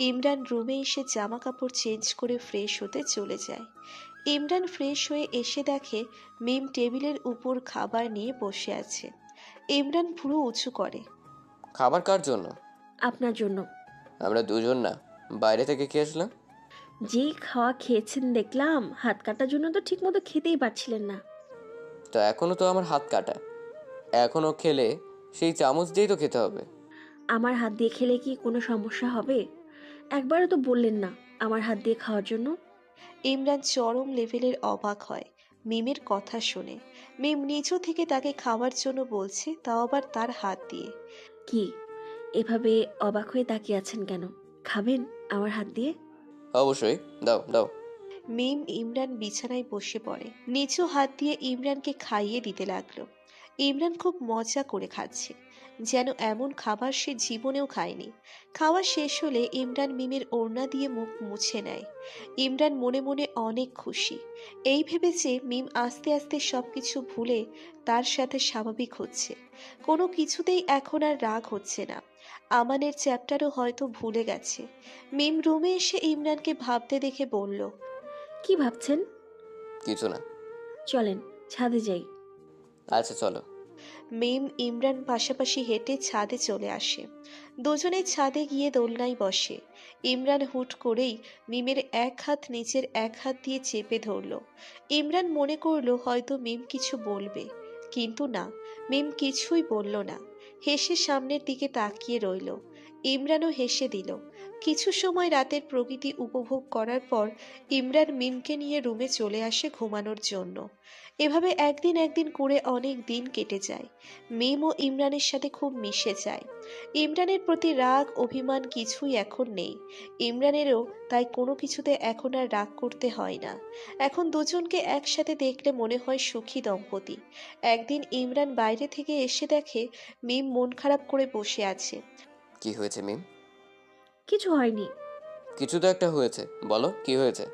ইমরান রুমে এসে জামা কাপড় চেঞ্জ করে ফ্রেশ হতে চলে যায়। ইমরান ফ্রেশ হয়ে এসে দেখে মিম টেবিলের উপর খাবার নিয়ে বসে আছে। ইমরান ভুরু উঁচু করে। খাবার কার জন্য? আপনার জন্য। আমরা দুজন না, বাইরে থেকে কে আসলাম? যেই খাওয়া খেয়েছেন দেখলাম, হাত কাটার জন্য তো ঠিক মতো খেতেই পারছিলেন না। তো এখনো তো আমার হাত কাটা, এখনো খেলে সেই চামচ দিয়েই তো খেতে হবে। আমার হাত দিয়ে খেলে কি কোনো সমস্যা হবে? একবারও তো বললেন না আমার হাত দিয়ে খাওয়ার জন্য। ইমরান চরম লেভেলের অবাক হয় মিমের কথা শুনে। মিম নিচু থেকে তাকে খাওয়ার জন্য বলছে, তাও আবার তার হাত দিয়ে। কি এভাবে অবাক হয়ে তাকিয়ে আছেন কেন? খাবেন আমার হাত দিয়ে? অবশ্যই, দাও দাও। মিম ইমরান বিছানায় বসে পড়ে, নিচু হাত দিয়ে ইমরানকে খাইয়ে দিতে লাগলো। ইমরান খুব মজা করে খাচ্ছে, যেন এমন খাবার সে জীবনেও খায়নি। খাওয়া শেষ হলে ইমরান মিমের ওড়না দিয়ে মুখ মুছে নেয়। ইমরান মনে মনে অনেক খুশি। এই ভেবেছে মিম আস্তে আস্তে সবকিছু ভুলে তার সাথে স্বাভাবিক হচ্ছে। কোনো কিছুতেই এখন আর রাগ হচ্ছে না। আমানের চ্যাপ্টারও হয়তো ভুলে গেছে। মিম রুমে এসে ইমরানকে ভাবতে দেখে বলল, কি ভাবছেন? কিছু না। চলেন ছাদে যাই। আচ্ছা চলো। মিম ইমরান পাশাপাশি হেঁটে ছাদে চলে আসে। দুজনে ছাদে গিয়ে দোলনায় বসে। ইমরান হুট করেই মিমের এক হাত নিচের এক হাত দিয়ে চেপে ধরল। ইমরান মনে করলো হয়তো মিম কিছু বলবে, কিন্তু না, মিম কিছুই বলল না। হেসে সামনের দিকে তাকিয়ে রইল। ইমরানও হেসে দিল। কিছু সময় রাতের প্রকৃতি উপভোগ করার পর ইমরান মিমকে নিয়ে রুমে চলে আসে ঘুমানোর জন্য। এভাবে একদিন একদিন করে অনেক দিন কেটে যায়। মিম ও ইমরানের সাথে খুব মিশে যায়। ইমরানের প্রতি রাগ অভিমান কিছুই এখন নেই। ইমরানেরও তাই কোনো কিছুতে এখন আর রাগ করতে হয় না। এখন দুজনকে একসাথে দেখলে মনে হয় সুখী দম্পতি। একদিন ইমরান বাইরে থেকে এসে দেখে মিম মন খারাপ করে বসে আছে। কি হয়েছে মিম? কিছু হয়নি। কিছু তো একটা হয়েছে, বলো কি হয়েছে?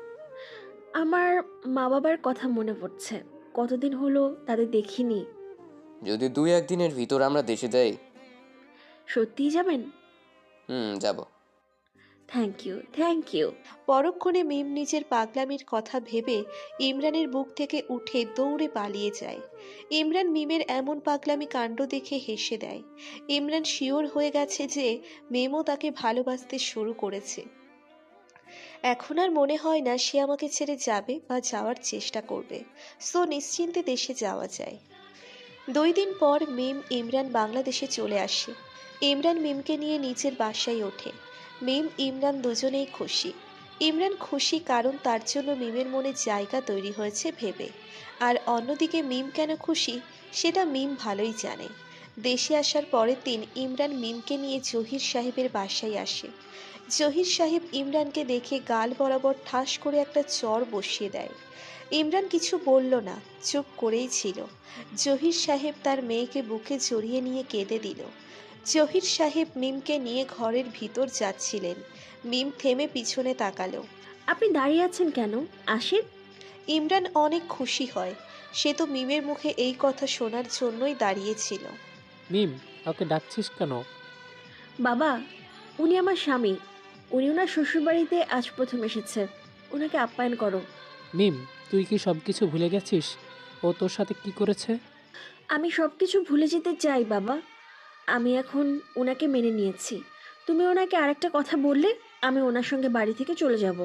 আমার মা বাবার কথা মনে পড়ছে। কতদিন হলো তাদের দেখিনি। যদি 2-1 দিনের ভিতর আমরা দেশে যাই। সত্যিই যাবেন? যাব। Thank you, thank you. পরক্ষণে মিম নিজের পাগলামির কথা ভেবে ইমরানের বুক থেকে উঠে দৌড়ে পালিয়ে যায়। ইমরান মিমের এমন পাগলামি কাণ্ড দেখে হেসে দেয়। ইমরান শিওর হয়ে গেছে যে মিমও তাকে ভালোবাসতে শুরু করেছে। এখন আর মনে হয় না সে আমাকে ছেড়ে যাবে বা যাওয়ার চেষ্টা করবে। সো নিশ্চিন্তে দেশে যাওয়া যায়। 2 দিন পর মিম ইমরান বাংলাদেশে চলে আসে। ইমরান মিমকে নিয়ে নিজের বাসায় ওঠে। মিম ইমরান দুজনেই খুশি। ইমরান খুশি কারণ তার জন্য মিমের মনে জায়গা তৈরি হয়েছে ভেবে। আর অন্যদিকে মিম কেন খুশি সেটা মিম ভালোই জানে। দেশে আসার পরের দিন ইমরান মিমকে নিয়ে জহির সাহেবের বাসায় আসে। জহির সাহেব ইমরানকে দেখে গাল বরাবর ঠাস করে একটা চর বসিয়ে দেয়। ইমরান কিছু বলল না, চুপ করেই ছিল। জহির সাহেব তার মেয়েকে বুকে জড়িয়ে নিয়ে কেঁদে দিল। জহির সাহেব মিমকে নিয়ে ঘরের ভিতর যাচ্ছিলেন। মিম থেমে পিছনে তাকালো। আপনি দাঁড়িয়ে আছেন কেন? আসেন। ইমরান অনেক খুশি হয়। সে তো মিমের মুখে এই কথা শোনার জন্যই দাঁড়িয়েছিল। মিম, ওকে ডাকছিস কেন? বাবা, উনি আমার স্বামী। উনি ওনার শ্বশুরবাড়িতে আজ প্রথম এসেছে। ওনাকে আপ্যায়ন করো। মিম, তুই কি সব কিছু ভুলে গেছিস? ও তোর সাথে কি করেছে? আমি সব কিছু ভুলে যেতে চাই বাবা। আমি এখন ওনাকে মেনে নিয়েছি। তুমি ওনাকে আরেকটা কথা বললে আমি ওনার সঙ্গে বাড়ি থেকে চলে যাব।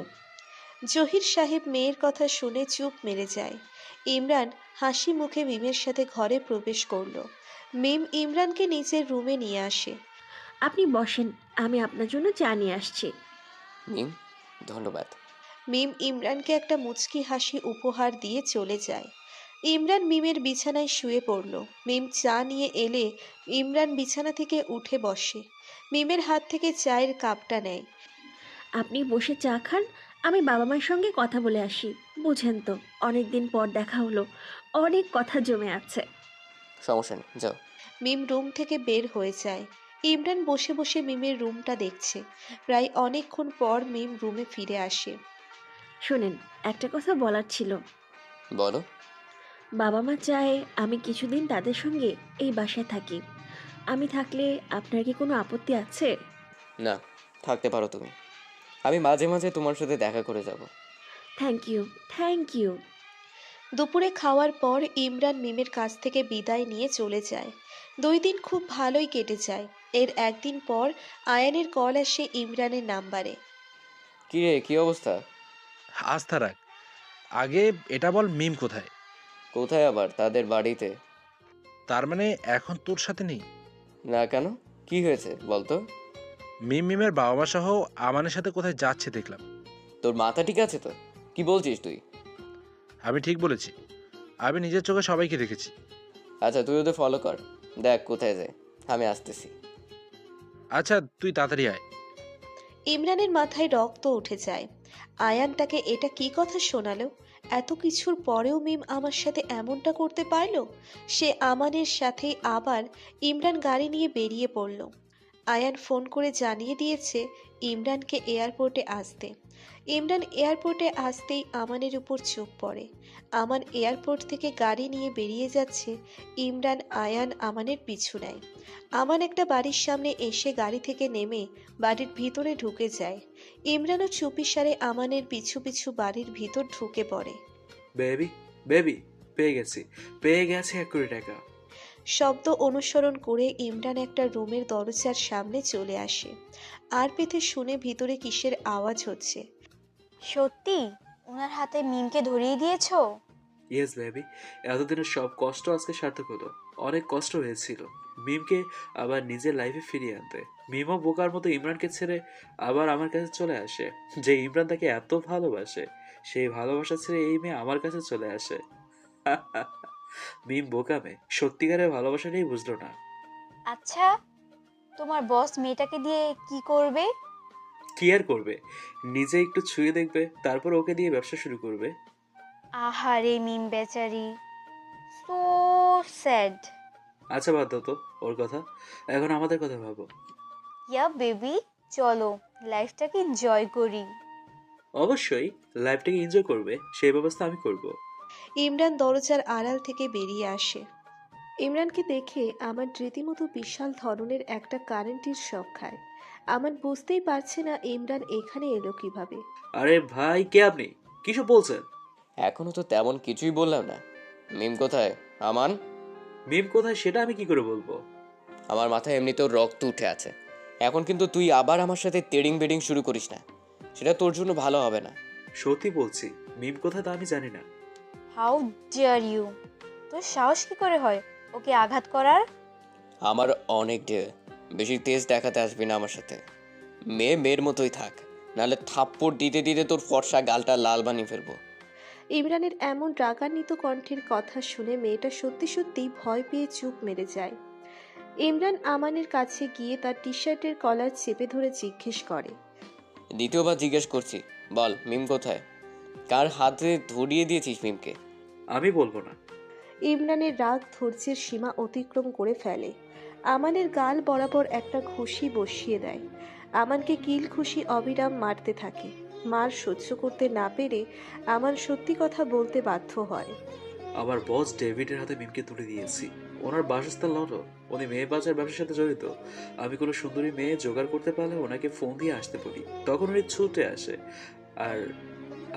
জহির সাহেব মেয়ের কথা শুনে চুপ মেরে যায়। ইমরান হাসি মুখে মিমের সাথে ঘরে প্রবেশ করল। মিম ইমরানকে নিজের রুমে নিয়ে আসে। আপনি বসেন, আমি আপনার জন্য চা নিয়ে আসছি। মিম, ধন্যবাদ। মিম ইমরানকে একটা মুচকি হাসি উপহার দিয়ে চলে যায়। ইমরান মিমের বিছানায় শুয়ে পড়ল। মিম চা নিয়ে এলে ইমরান বিছানা থেকে উঠে বসে। মিমের হাত থেকে চায়ের কাপটা নেয়। আপনি বসে চা খান, আমি বাবা মায়ের সঙ্গে কথা বলে আসি। বুঝেন তো, অনেক দিন পর দেখা হলো, অনেক কথা জমে আছে। সমস্যা নেই, যাও। মিম রুম থেকে বের হয়ে যায়। ইমরান বসে বসে মিমের রুমটা দেখছে। প্রায় অনেকক্ষণ পর মিম রুমে ফিরে আসে। শোনেন, একটা কথা বলার ছিল। বলো। বাবা মা চায় আমি কিছুদিন তাদের সঙ্গে এই বাসায় থাকি। আমি থাকলে আপনার কি কোনো আপত্তি আছে? না, থাকতে পারো তুমি। আমি মাঝে মাঝে তোমার সাথে দেখা করে যাব। Thank you, thank you. দুপুরে খাওয়ার পর ইমরান মিমের কাছ থেকে বিদায় নিয়ে চলে যায়। 2 দিন খুব ভালোই কেটে যায়। এর একদিন পর আয়ানের কল আসে ইমরানের নাম্বারে। কি রে, কি অবস্থা? আস্থা রাখ, আগে এটা বল মিম কোথায়? কোথায় আবার? তাদের বাড়িতে। তার মানে এখন তোর সাথে নেই? না, কেন? কি হয়েছে বলতো? মিমের বাবা মা সহ আমানের সাথে কোথায় যাচ্ছে দেখলাম। তোর মাথা ঠিক আছে তো? কি বলছিস তুই? আমি ঠিক বলেছি, আমি নিজের চোখে সবাইকে দেখেছি। আচ্ছা, তুই ওদের ফলো কর, দেখ কোথায় যায়। আমি আসতেছি। আচ্ছা, তুই তাড়াতাড়ি আয়। ইমরানের মাথায় রক্ত উঠে যায়। আয়ান তাকে এটা কি কথা শোনালো? এত কিছুর পরেও মিম আমার সাথে এমনটা করতে পারলো? সে আমানের সাথে আবার ইমরান গাড়ি নিয়ে বেরিয়ে পড়ল। আয়ান ফোন করে জানিয়ে দিয়েছে ইমরানকে এয়ারপোর্টে আসতে। ইমরান এয়ারপোর্টে আসতেই আমানের উপর চোখ পড়ে। আমান এয়ারপোর্ট থেকে গাড়ি নিয়ে বেরিয়ে যাচ্ছে। ইমরান আয়ান আমানের পিছু নেয়। আমান একটা বাড়ির সামনে এসে গাড়ি থেকে নেমে বাড়ির ভিতরে ঢুকে যায়। ইমরানও চুপিসারে আমানের পিছু পিছু বাড়ির ভিতর ঢুকে পড়ে। বেবি, বেবি, পেয়ে গেছে 1 কোটি টাকা। শব্দ অনুসরণ করে ইমরান একটা রুমের দরজার সামনে চলে আসে। আর পেতে শুনে ভিতরে কিসের আওয়াজ হচ্ছে। সত্যি ওনার হাতে মিমকে ধরিয়ে দিয়েছো? ইয়েস বেবি, এতদিনের সব কষ্ট আজকে সার্থক হলো। অনেক কষ্ট হয়েছিল মিমকে আবার নিজের লাইফে ফিরিয়ে আনতে। মিমও বোকার মতো ইমরানকে ছেড়ে আবার আমার কাছে চলে আসে। যে ইমরান তাকে এত ভালোবাসে, সেই ভালোবাসা ছেড়ে এই মেয়ে আমার কাছে চলে আসে। মিম বোকা মেয়ে, সত্যিকারের ভালোবাসাটাই বুঝলো না। আচ্ছা, তোমার বস মেয়েটাকে দিয়ে কি করবে? কি আর করবে, নিজে একটু ছুঁয়ে দেখবে, তারপর ওকে দিয়ে ব্যবসা শুরু করবে। আহারে মিম বেচারি, সো স্যাড। আচ্ছা বাদ দাও তো ওর কথা, এখন আমাদের কথা ভাবো। ইয়া বেবি, চলো লাইফটাকে এনজয় করি। অবশ্যই, লাইফটাকে এনজয় করবে সেই ব্যবস্থা আমি করব। ইমরান দরজার আড়াল থেকে বেরিয়ে আসে। ইমরানকে দেখে আমার রীতিমতো বিশাল ধরনের একটা কারেন্টের শক খায়। আমার বুঝতেই পারছে না ইমরান এখানে এলো কিভাবে। আরে ভাই, কে আপনি? কিসব বলছেন? এখনো তো তেমন কিছুই বললাম না। মিম কোথায়? আমান? মিম কোথায় সেটা আমি কি করে বলবো? আমার মাথায় এমনিতেও রক্ত উঠে আছে। এখন কিন্তু তুই আবার আমার সাথে তেড়িং বেডিং শুরু করিস না, সেটা তোর জন্য ভালো হবে না। সত্যি বলছি, মিম কোথায় তা আমি জানি না। হাউ ডিয়ার ইউ, তোর সাহস কি করে হয় ওকে আঘাত করার? আমার অনেক ডের, বেশি তেজ দেখাতে আসবি না আমার সাথে। মেয়ে মেয়ের মতোই থাক, নাহলে থাপ্পড় দিতে দিতে তোর ফর্সা গালটা লাল বানিয়ে ফেলবো। ইমরানের এমন রাগান্বিত কণ্ঠের কথা শুনে মেয়েটা সত্যি সত্যিই ভয় পেয়ে চুপ মেরে যায়। ইমরান আমানের কাছে গিয়ে তার টি শার্টের কলার চেপে ধরে জিজ্ঞেস করে, দ্বিতীয়বার জিজ্ঞেস করছি, বল মিম কোথায়? কার হাতে ধরিয়ে দিয়েছিস মিমকে? আমি বলবো না। ইমরানের রাগ ধৈর্যের সীমা অতিক্রম করে ফেলে। আমানের গাল বরাবর একটা ঘুষি বসিয়ে দেয়। আমানকে কিল ঘুষি অবিরাম মারতে থাকে। মার সহ্য করতে না পেরে আমান সত্যি কথা বলতে বাধ্য হয়। আমার বস ডেভিডের হাতে মিমকে তুলে দিয়েছি। ওনার বাসস্থান লন্ডন, উনি মেয়ে বাজার ব্যবসার সাথে জড়িত। আমি কোনো সুন্দরী মেয়ে জোগাড় করতে পারলে ওনাকে ফোন দিয়ে আসতে বলি, তখন উনি ছুটে আসে, আর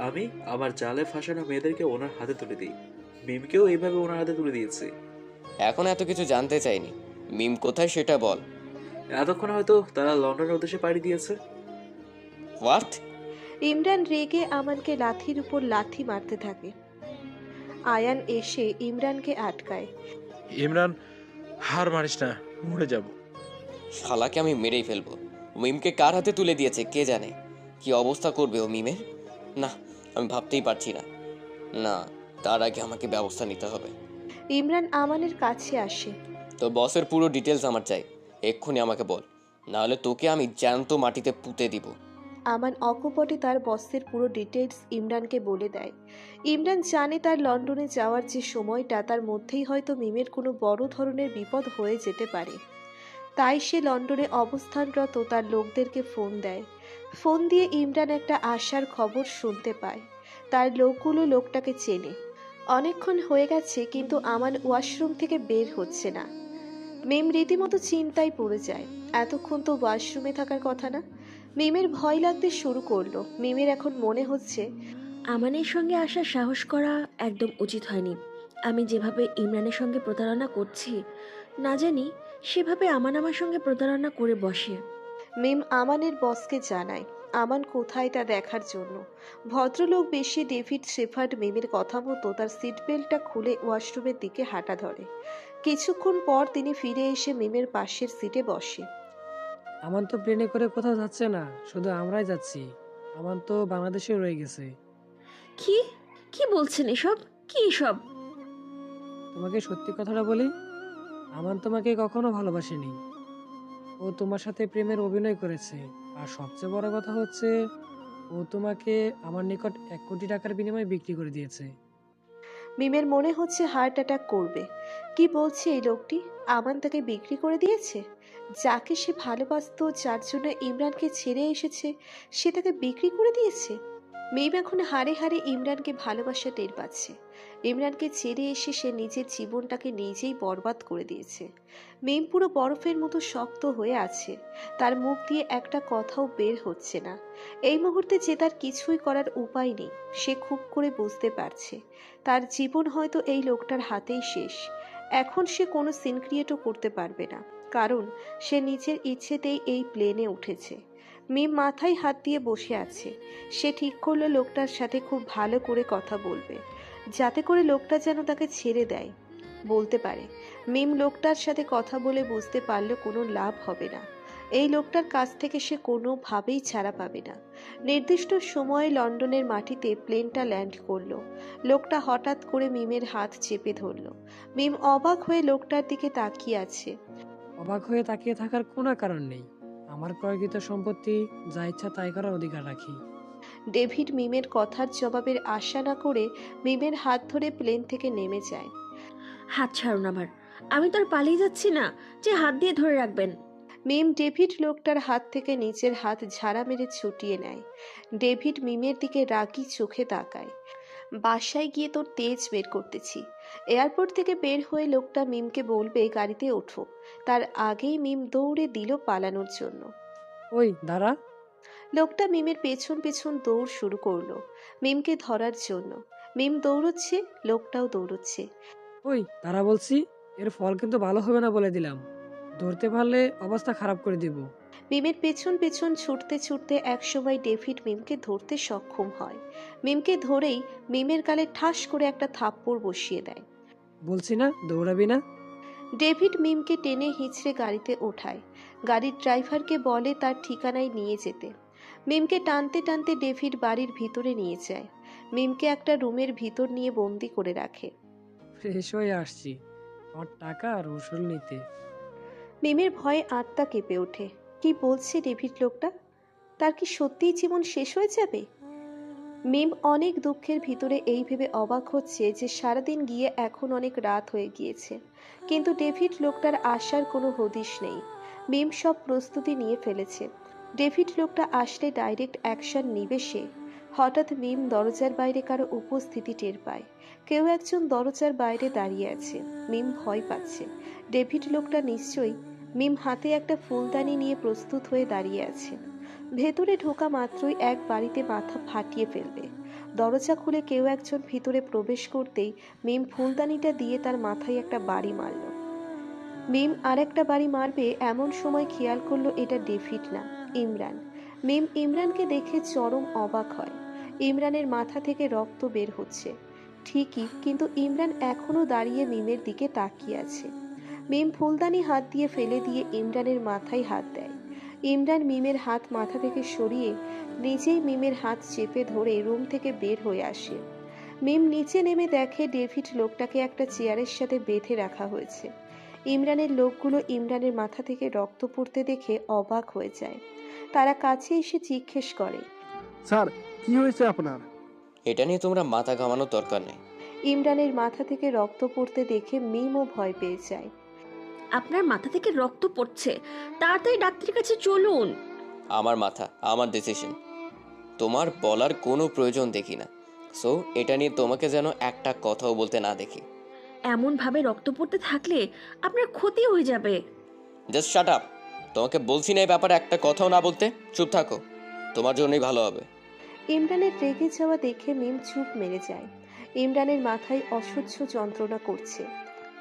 আমি আমার জালে ফাঁসানো মেয়েদেরকে ওনার হাতে তুলে দিই। মিমকেও এইভাবে ওনার হাতে তুলে দিয়েছি। এখন এত কিছু জানতে চাইনি, মিম কোথায় সেটা বল। এতক্ষণ হয়তো তারা লন্ডনের উদ্দেশ্যে পাড়ি দিয়েছে। হোয়াট? ইমরান রেগে আমানকে লাথির উপর লাথি মারতে থাকে। আয়ান এসে ইমরানকে আটকায়। ইমরান, হার মারিস না, মরে যাব। শালাকে আমি মেরেই ফেলবো। মিমকে কার হাতে তুলে দিয়েছে কে জানে, কি অবস্থা করবে ও মিমের। না, আমি ভাবতেই পারছি না। না, তার আগে আমাকে ব্যবস্থা নিতে হবে। ইমরান আমানের কাছে আসে। তো বসের পুরো ডিটেলস আমার চাই, এক্ষুনি আমাকে বল, নাহলে তোকে আমি জ্যান্ত মাটিতে পুঁতে দিব। আমান অকপটে তার বসের পুরো ডিটেলস ইমরানকে বলে দেয়। ইমরান জানে তার লন্ডনে যাওয়ার যে সময়টা, তার মধ্যেই হয়তো মিমের কোনো বড় ধরনের বিপদ হয়ে যেতে পারে। তাই সে লন্ডনে অবস্থানরত তার লোকদেরকে ফোন দেয়। ফোন দিয়ে ইমরান একটা আশার খবর শুনতে পায়। তার লোকগুলো লোকটাকে চেনে। অনেকক্ষণ হয়ে গেছে কিন্তু আমান ওয়াশরুম থেকে বের হচ্ছে না। মিম রীতিমতো চিন্তায় পড়ে যায়। এতক্ষণ তো ওয়াশরুমে থাকার কথা না। মিমের ভয় লাগতে শুরু করলো। মিমের এখন মনে হচ্ছে আমানের সঙ্গে আসার সাহস করা একদম উচিত হয়নি। আমি যেভাবে ইমরানের সঙ্গে প্রতারণা করছি, না জানি সেভাবে আমান আমার সঙ্গে প্রতারণা করে বসে। মিম আমানের বসকে জানায় আমান কোথায় তা দেখার জন্য। ভদ্রলোক বেশি ডেভিড শেফার্ড মিমের কথা মতো তার সিট বেল্টটা খুলে ওয়াশরুমের দিকে হাঁটা ধরে। কিছুক্ষণ পর তিনি ফিরে এসে মিমের পাশের সিটে বসে। আমান তো প্লেনে করে কোথাও যাচ্ছে না, শুধু আমরাই যাচ্ছি। আমান তো বাংলাদেশে রয়ে গেছে। কি কি বলছেন এসব? কি এসব? তোমাকে সত্যি কথাটা বলি, আমান তোমাকে কখনো ভালোবাসেনি। ও তোমার সাথে প্রেমের অভিনয় করেছে। আর সবচেয়ে বড় কথা হচ্ছে, ও তোমাকে আমার নিকট 1 কোটি টাকার বিনিময়ে বিক্রি করে দিয়েছে। মিমের মনে হচ্ছে হার্ট অ্যাটাক করবে। কি বলছে এই লোকটি? আমান তাকে বিক্রি করে দিয়েছে? যাকে সে ভালোবাসতো, যার জন্য ইমরানকে ছেড়ে এসেছে, সে তাকে বিক্রি করে দিয়েছে। মিম এখন হাড়ে হাড়ে ইমরানকে ভালোবাসা টের পাচ্ছে। ইমরানকে ছেড়ে এসে সে নিজের জীবনটাকে নিজেই বরবাদ করে দিয়েছে। মিম পুরো বরফের মতো শক্ত হয়ে আছে। তার মুখ দিয়ে একটা কথাও বের হচ্ছে না। এই মুহূর্তে যে তার কিছুই করার উপায় নেই, সে খুব করে বুঝতে পারছে তার জীবন হয়তো এই লোকটার হাতেই শেষ। এখন সে কোনো সিন ক্রিয়েটও করতে পারবে না, কারণ সে নিজের ইচ্ছেতেই এই প্লেনে উঠেছে। মিম মাথায় হাত দিয়ে বসে আছে। সে ঠিক করলো লোকটার সাথে খুব ভালো করে কথা বলবে, যাতে করে লোকটা যেন তাকে ছেড়ে দেয়। বলতে পারে মিম লোকটার সাথে কথা বলে বুঝতে পারলো কোনো লাভ হবে না। এই লোকটার কাছ থেকে সে কোনোভাবেই ছাড়া পাবে না। নির্দিষ্ট সময়ে লন্ডনের মাটিতে প্লেনটা ল্যান্ড করলো। লোকটা হঠাৎ করে মিমের হাত চেপে ধরলো। মিম অবাক হয়ে লোকটার দিকে তাকিয়ে আছে। অবাক হয়ে তাকিয়ে থাকার কোনো কারণ নেই। আমার ক্রয়কৃত সম্পত্তি যা ইচ্ছা তাই করার অধিকার রাখি। ডেভিড মিমের কথার জবাবের আশা না করে মিমের হাত ধরে প্লেন থেকে নেমে যায়। হাত ছাড়ুন আমার, আমি তো আর পালিয়ে যাচ্ছি না যে হাত দিয়ে ধরে রাখবেন। মিম ডেভিড লোকটার হাত থেকে নিচের হাত ঝাড়া মেরে ছুটিয়ে নেয়। ডেভিড মিমের দিকে রাগি চোখে তাকায়। বাসায় গিয়ে তোর তেজ বের করতেছি। এয়ারপোর্ট থেকে বের হয়ে লোকটা মিমকে বলবে গাড়িতে ওঠো, তার আগেই মিম দৌড়ে দিল পালানোর জন্য। ওই দাঁড়া। লোকটা মিমের পেছন পেছন দৌড় শুরু করলো মিমকে ধরার জন্য। মিম দৌড়চ্ছে, লোকটাও দৌড়চ্ছে। ওই দাঁড়া বলছি, এর ফল কিন্তু ভালো হবে না বলে দিলাম। ধরতে পারলে অবস্থা খারাপ করে দিব। মিমের পেছন পেছন ছুটতে ছুটতে একসময় ডেভিড মিমকে ধরতে সক্ষম হয়। মিমকে ধরেই মিমের গালে ঠাস করে একটা থাপ্পড় বসিয়ে দেয়। বলছি না দৌড়াবি না। ডেভিড মিমকে টেনে হিঁচড়ে গাড়িতে ওঠায়। গাড়ির ড্রাইভারকে বলে তার ঠিকানায় নিয়ে যেতে। মিমকে টানতে টানতে ডেভিড বাড়ির ভিতরে নিয়ে যায়। মিমকে একটা রুমের ভিতর নিয়ে বন্দি করে রাখে। ফ্রেশ হয়ে আসছি আমার টাকা আর ওষুধ নিতে। মিমের ভয়ে আত্মা কেঁপে ওঠে। কি বলছে ডেভিড লোকটা? তার কি সত্যিই জীবন শেষ হয়ে যাবে? মিম অনেক দুঃখের ভিতরে এই ভেবে অবাক হচ্ছে যে সারাদিন গিয়ে এখন অনেক রাত হয়ে গিয়েছে, কিন্তু ডেভিড লোকটার আসার কোনো হদিশ নেই। মিম সব প্রস্তুতি নিয়ে ফেলেছে। ডেভিড লোকটা আসলে ডাইরেক্ট অ্যাকশন নিবে সে। হঠাৎ মিম দরজার বাইরে কারো উপস্থিতি টের পায়। কেউ একজন দরজার বাইরে দাঁড়িয়ে আছে। মিম ভয় পাচ্ছে। ডেভিড লোকটা নিশ্চয়ই। মিম হাতে একটা ফুলদানি নিয়ে প্রস্তুত হয়ে দাঁড়িয়ে আছে। ভেতরে ঢোকা মাত্রই এক বাড়িতে মাথা ফাটিয়ে ফেলবে। দরজা খুলে কেউ একজন ভিতরে প্রবেশ করতেই মিম ফুলদানিটা দিয়ে তার মাথায় একটা বাড়ি মারল। মিম আর একটা বাড়ি মারবে এমন সময় খেয়াল করলো এটা ডেভিড না, ইমরান। মিম ইমরানকে দেখে চরম অবাক হয়। ইমরানের মাথা থেকে রক্ত বের হচ্ছে ঠিকই, কিন্তু ইমরান এখনো দাঁড়িয়ে মিমের দিকে তাকিয়ে আছে। মিম ফুলদানি হাত দিয়ে ফেলে দিয়ে ইমরানের মাথায় হাত দেয়। ইমরান মিমের হাত মাথা থেকে সরিয়ে নিজেই মিমের হাত চেপে ধরে রুম থেকে বের হয়ে আসে। মিম নিচে নেমে দেখে ডেভিড লোকটাকে একটা চেয়ারের সাথে বেঁধে রাখা হয়েছে। ইমরানের লোকগুলো ইমরানের মাথা থেকে রক্ত পড়তে দেখে অবাক হয়ে যায়। তারা কাছে এসে জিজ্ঞেস করে, স্যার কি হয়েছে আপনার? এটা নিয়ে তোমরা মাথা ঘামানোর দরকার নেই। ইমরানের মাথা থেকে রক্ত পড়তে দেখে মিমও ভয় পেয়ে যায়। আপনার মাথা থেকে রক্ত পড়ছে, তাড়াতাড়ি ডাক্তারের কাছে চলুন। আমার মাথা, আমার ডিসিশন, তোমার বলার কোনো প্রয়োজন দেখি না। সো এটা নিয়ে তোমাকে যেন একটা কথাও বলতে না দেখি। এমন ভাবে রক্ত পড়তে থাকলে আপনার ক্ষতি হয়ে যাবে। Just shut up. তোমাকে বলছি না এই ব্যাপারে একটা কথাও না বলতে। চুপ থাকো, তোমার জন্যই ভালো হবে। ইমরানের রেগে যাওয়া দেখে মিম চুপ মেরে যায়। ইমরানের মাথায় অসহ্য যন্ত্রণা করছে,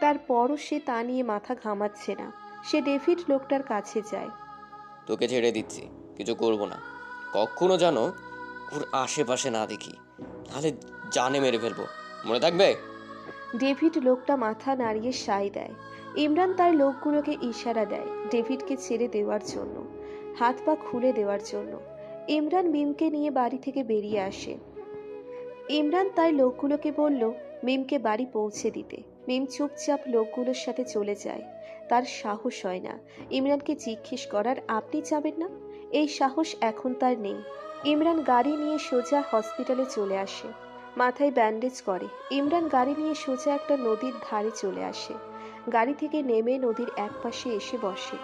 তারপরও সে তা নিয়ে মাথা ঘামাচ্ছে না। সে ডেভিড লোকটার কাছে যায়। তোকে ছেড়ে দিচ্ছি, কিছু করব না। কখনো যেন ওর আশেপাশে না দেখি, তাহলে জানে মেরে ফেলবো, মনে থাকবে? ডেভিড লোকটা মাথা নাড়িয়ে সায় দেয়। ইমরান তার লোকগুলোকে ইশারা দেয় ডেভিডকে ছেড়ে দেওয়ার জন্য, হাত পা খুলে দেওয়ার জন্য। ইমরান মিমকে নিয়ে বাড়ি থেকে বেরিয়ে আসে। ইমরান তার লোকগুলোকে বলল মিমকে বাড়ি পৌঁছে দিতে। মিম চুপচাপ লোকগুলোর সাথে চলে যায়। তার সাহস হয় না ইমরানকে জিজ্ঞেস করার, আপনি যাবেন না? এই সাহস এখন তার নেই। ইমরান গাড়ি নিয়ে সোজা হসপিটালে চলে আসে। মাথায় ব্যান্ডেজ করে। ইমরান গাড়ি নিয়ে সোজা একটা নদীর ধারে চলে আসে। গাড়ি থেকে নেমে নদীর একপাশে এসে বসে।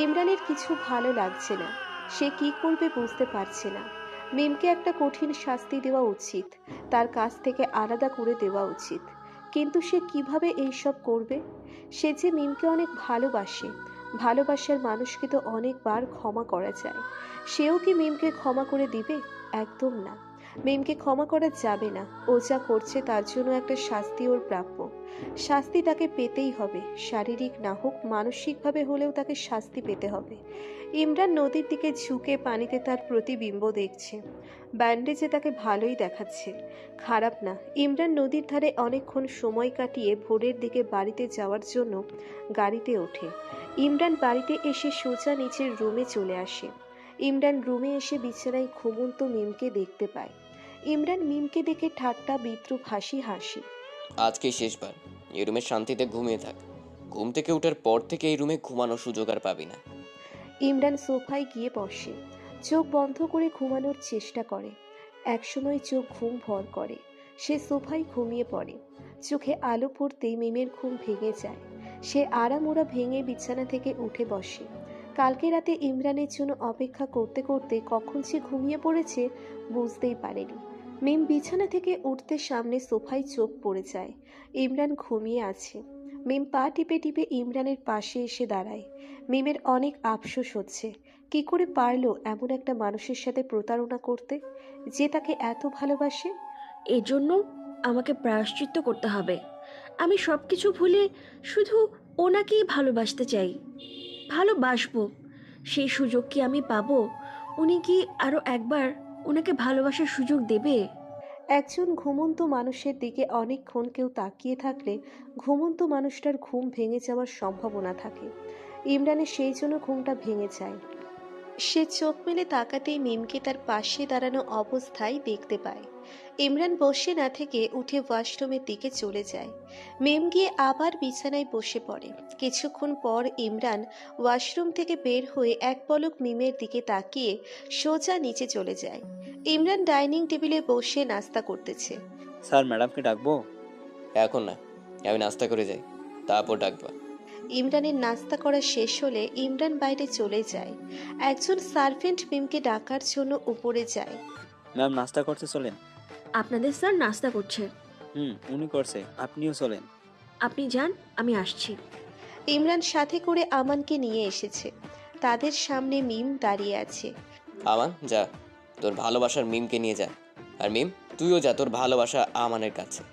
ইমরানের কিছু ভালো লাগছে না। সে কি করবে বুঝতে পারছে না। মিমকে একটা কঠিন শাস্তি দেওয়া উচিত, তার কাছ থেকে আলাদা করে দেওয়া উচিত, কিন্তু সে কিভাবে এইসব করবে? সে যে মিমকে অনেক ভালোবাসে। ভালোবাসার মানুষকে তো অনেকবার ক্ষমা করা যায়। সেও কি মিমকে ক্ষমা করে দিবে? একদম না। মিমকে ক্ষমা করা যাবে না। ও যা করছে তার জন্য একটা শাস্তি ওর প্রাপ্য। শাস্তি তাকে পেতেই হবে, শারীরিক না হোক মানসিকভাবে হলেও তাকে শাস্তি পেতে হবে। ইমরান নদীর দিকে ঝুঁকে পানিতে তার প্রতিবিম্ব দেখছে। ব্যান্ডেজে তাকে ভালোই দেখাচ্ছে, খারাপ না। ইমরান নদীর ধারে অনেকক্ষণ সময় কাটিয়ে ভোরের দিকে বাড়িতে যাওয়ার জন্য গাড়িতে ওঠে। ইমরান বাড়িতে এসে সোজা নিচের রুমে চলে আসে। ইমরান রুমে এসে বিছানায় ঘুমন্ত মিমকে দেখতে পায়। ইমরান মিমকে দেখে ঠাট্টা বিদ্রুপ হাসি হাসি। আজকে শেষবার এই রুমে শান্তিতে ঘুমিয়ে থাক। ঘুম থেকে ওঠার পর থেকে এই রুমে ঘুমানোর সুযোগ আর পাবি না। ইমরান সোফায় গিয়ে বসে, চোখ বন্ধ করে ঘুমানোর চেষ্টা করে। একসময় চোখ ঘুম ভর করে, সে সোফায় ঘুমিয়ে পড়ে। চোখে আলো পড়তেই মিমের ঘুম ভেঙে যায়। সে আড়ামোড়া ভেঙে বিছানা থেকে উঠে বসে। কালকে রাতে ইমরানের জন্য অপেক্ষা করতে করতে কখন সে ঘুমিয়ে পড়েছে বুঝতেই পারেনি। মিম বিছানা থেকে উঠতে সামনে সোফায় চোখ পড়ে যায়। ইমরান ঘুমিয়ে আছে। মিম পা টিপে টিপে ইমরানের পাশে এসে দাঁড়ায়। মিমের অনেক আফসোস হচ্ছে, কি করে পারলো এমন একটা মানুষের সাথে প্রতারণা করতে, যে তাকে এত ভালোবাসে। এজন্য আমাকে প্রায়শ্চিত্ত করতে হবে। আমি সব কিছু ভুলে শুধু ওনাকেই ভালোবাসতে চাই, ভালোবাসবো। সেই সুযোগ কি আমি পাবো? উনি কি আরও একবার ওনাকে ভালোবাসার সুযোগ দেবে? একজন ঘুমন্ত মানুষের দিকে অনেকক্ষণ কেউ তাকিয়ে থাকলে ঘুমন্ত মানুষটার ঘুম ভেঙে যাওয়ার সম্ভাবনা থাকে। ইমরানের সেই জন্য ঘুমটা ভেঙে যায়। সে চোখ মেলে তাকাতেই মিমকে তার পাশে দাঁড়ানো অবস্থায় দেখতে পায়। ইমরান বসে না থেকে উঠে ওয়াশরুমের দিকে চলে যায়। মিম গিয়ে আবার বিছানায় বসে পড়ে। কিছুক্ষণ পর ইমরান ওয়াশরুম থেকে বের হয়ে এক পলক মিমের দিকে তাকিয়ে সোজা নিচে চলে যায়। ইমরান ডাইনিং টেবিলে বসে নাস্তা করতেছে। স্যার ম্যাডামকে ডাকবো? এখন না, আমি নাস্তা করে যাই, তারপর ডাকবা। ইমরানের নাস্তা করা শেষ হলে ইমরান বাইরে চলে যায়। একজন সার্ভেন্ট মিমকে ডাকার জন্য উপরে যায়। ম্যাম নাস্তা করতে চলেন। আপনাদের স্যার নাস্তা করছে। উনি করছে, আপনিও চলেন। আপনি যান, আমি আসছি। ইমরান সাথে করে আমানকে নিয়ে এসেছে। তাদের সামনে মিম দাঁড়িয়ে আছে। আমান যা, তোর ভালোবাসার মিমকে নিয়ে যা। আর মিম তুইও যা তোর ভালোবাসা আমানের কাছে।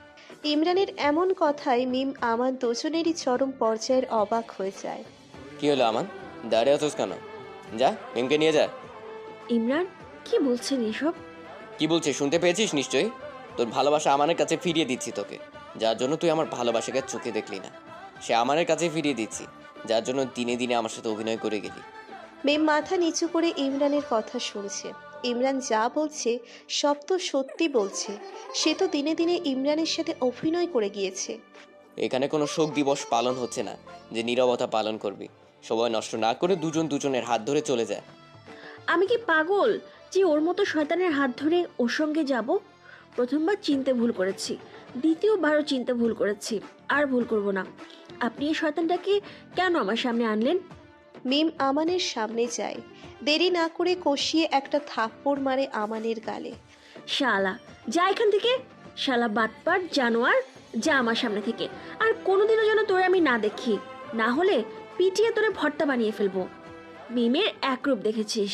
ইমরানের এমন কথায় মিম আমান দুজনেরই চরম পর্যায়ের অবাক হয়ে যায়। কি হলো আমান, দাঁড়িয়ে আছিস কেন? যা মিমকে নিয়ে যা। ইমরান কি বলছেন এসব? কি বলছিস শুনতে পেয়েছিস নিশ্চয়ই? তোর ভালোবাসা আমানের কাছে ফিরিয়ে দিচ্ছি তোকে, যার জন্য তুই আমার ভালোবাসাকে চোখে দেখলি না। সে আমানের কাছে ফিরিয়ে দিচ্ছি, যার জন্য দিনে দিনে আমার সাথে অভিনয় করে গেলি। মিম মাথা নিচু করে ইমরানের কথা শুনছে। ইমরান যা বলছে সব তো সত্যি বলছে। সে তো দিনে দিনে ইমরানের সাথে অভিনয় করে গিয়েছে। এখানে কোনো শোক দিবস পালন হচ্ছে না যে নীরবতা পালন করবি। সময় নষ্ট না করে দুজন দুজনের হাত ধরে চলে যায়। আমি কি পাগল যে ওর মতো শয়তানের হাত ধরে ওর সঙ্গে যাব? প্রথমবার চিনতে ভুল করেছি, দ্বিতীয়বারও চিনতে ভুল করেছি, আর ভুল করব না। আপনি এই শয়তানটাকে কেন আমার সামনে আনলেন? মিম আমানের সামনে যায়। দেরি না করে কষিয়ে একটা থাপ্পড় মারে আমানের গালে। শালা যা এখান থেকে, শালা বাটপার জানোয়ার, যা আমার সামনে থেকে। আর কোনোদিনও যেন তোরে আমি না দেখি, না হলে পিটিয়ে তোরে ভর্তা বানিয়ে ফেলবো। মিমের এক রূপ দেখেছিস,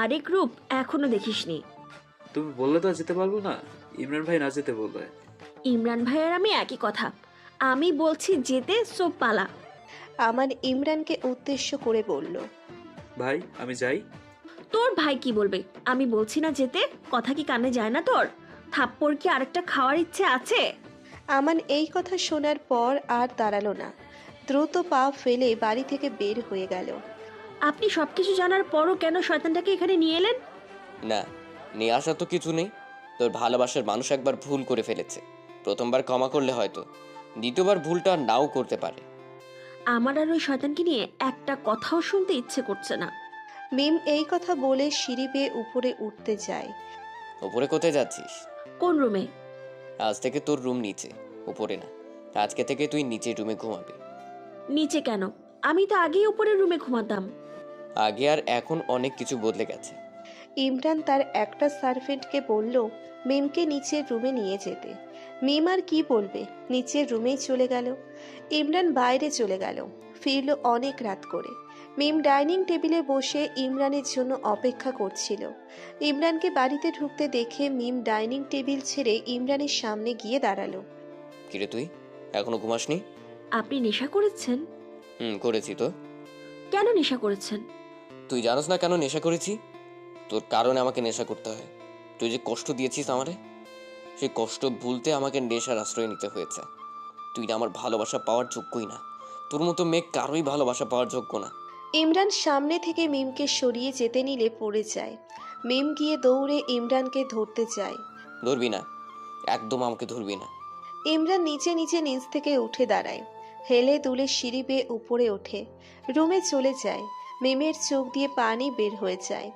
আরেক রূপ এখনো দেখিসনি। তুমি বললে তো আর যেতে পারবো না, ইমরান ভাই না যেতে বলবে। ইমরান ভাই আর আমি একই কথা, আমি বলছি যেতে, সব পালা। আমান ইমরানকে উদ্দেশ্য করে বলল, ভাই আমি যাই। তোর ভাই কি বলবে? আমি বলছি না যেতে, কথা কি কানে যায় না তোর? থাপ্পড় কি আরেকটা খাওয়ার ইচ্ছে আছে? আমান এই কথা শোনার পর আর দাঁড়ালো না, দ্রুত পা ফেলে বাড়ি থেকে বের হয়ে গেল। আপনি সবকিছু জানার পরও কেন শয়তানটাকে এখানে নিয়ে এলেন? না, নিয়ে আসা তো কিছু নেই। তোর ভালোবাসার মানুষ একবার ভুল করে ফেলেছে, প্রথমবার ক্ষমা করলে হয়তো দ্বিতীয়বার ভুলটা নাও করতে পারে। আমার আর ওই শয়তানকে নিয়ে একটা কথাও শুনতে ইচ্ছে করছে না। মিম এই কথা বলে সিঁড়ি বেয়ে উপরে উঠতে যায়। উপরে কোথায় যাচ্ছিস? কোন রুমে? আজ থেকে তোর রুম নিচে, উপরে না। আজকে থেকে তুই নিচের রুমে ঘুমাবি। নিচে কেন? আমি তো আগেই উপরের রুমে ঘুমাতাম। আগে আর এখন অনেক কিছু বদলে গেছে। ইমরান তার একটা সার্ভেন্টকে বলল মিমকে নিচের রুমে নিয়ে যেতে। মিম আর কি বলবে, নিচের রুমেই চলে গেল। ইমরান বাইরে চলে গেল, ফিরল অনেক রাত করে। মিম ডাইনিং টেবিলে বসে ইমরানের জন্য অপেক্ষা করছিল। ইমরানকে বাড়িতে ঢুকতে দেখে মিম ডাইনিং টেবিল ছেড়ে ইমরানের সামনে গিয়ে দাঁড়ালো। কিরে তুই এখনো ঘুমাসনি? আপনি নেশা করেছেন? করেছি তো। কেন নেশা করেছেন? তুই জানোস না কেন নেশা করেছি? তোর কারণে আমাকে নেশা করতে হয়। তুই যে কষ্ট দিয়েছিস আমারে, সেই কষ্ট ভুলতে আমাকে নেশার আশ্রয় নিতে হয়েছে। তুই না আমার ভালোবাসা পাওয়ার যোগ্যই না। তোর মতো মেয়ে কারোই ভালোবাসা পাওয়ার যোগ্য না। ইমরান সামনে থেকে মিমকে সরিয়ে যেতে নিলে পড়ে যায়। মিম গিয়ে দৌড়ে ইমরানকে ধরতে যায়। ধরবি না, একদম আমাকে ধরবি না। ইমরান নিচে নিচে নিচ থেকে উঠে দাঁড়ায়, হেলে দুলে সিঁড়ি বেয়ে উপরে ওঠে, রুমে চলে যায়। মিমের চোখ দিয়ে পানি বের হয়ে যায়।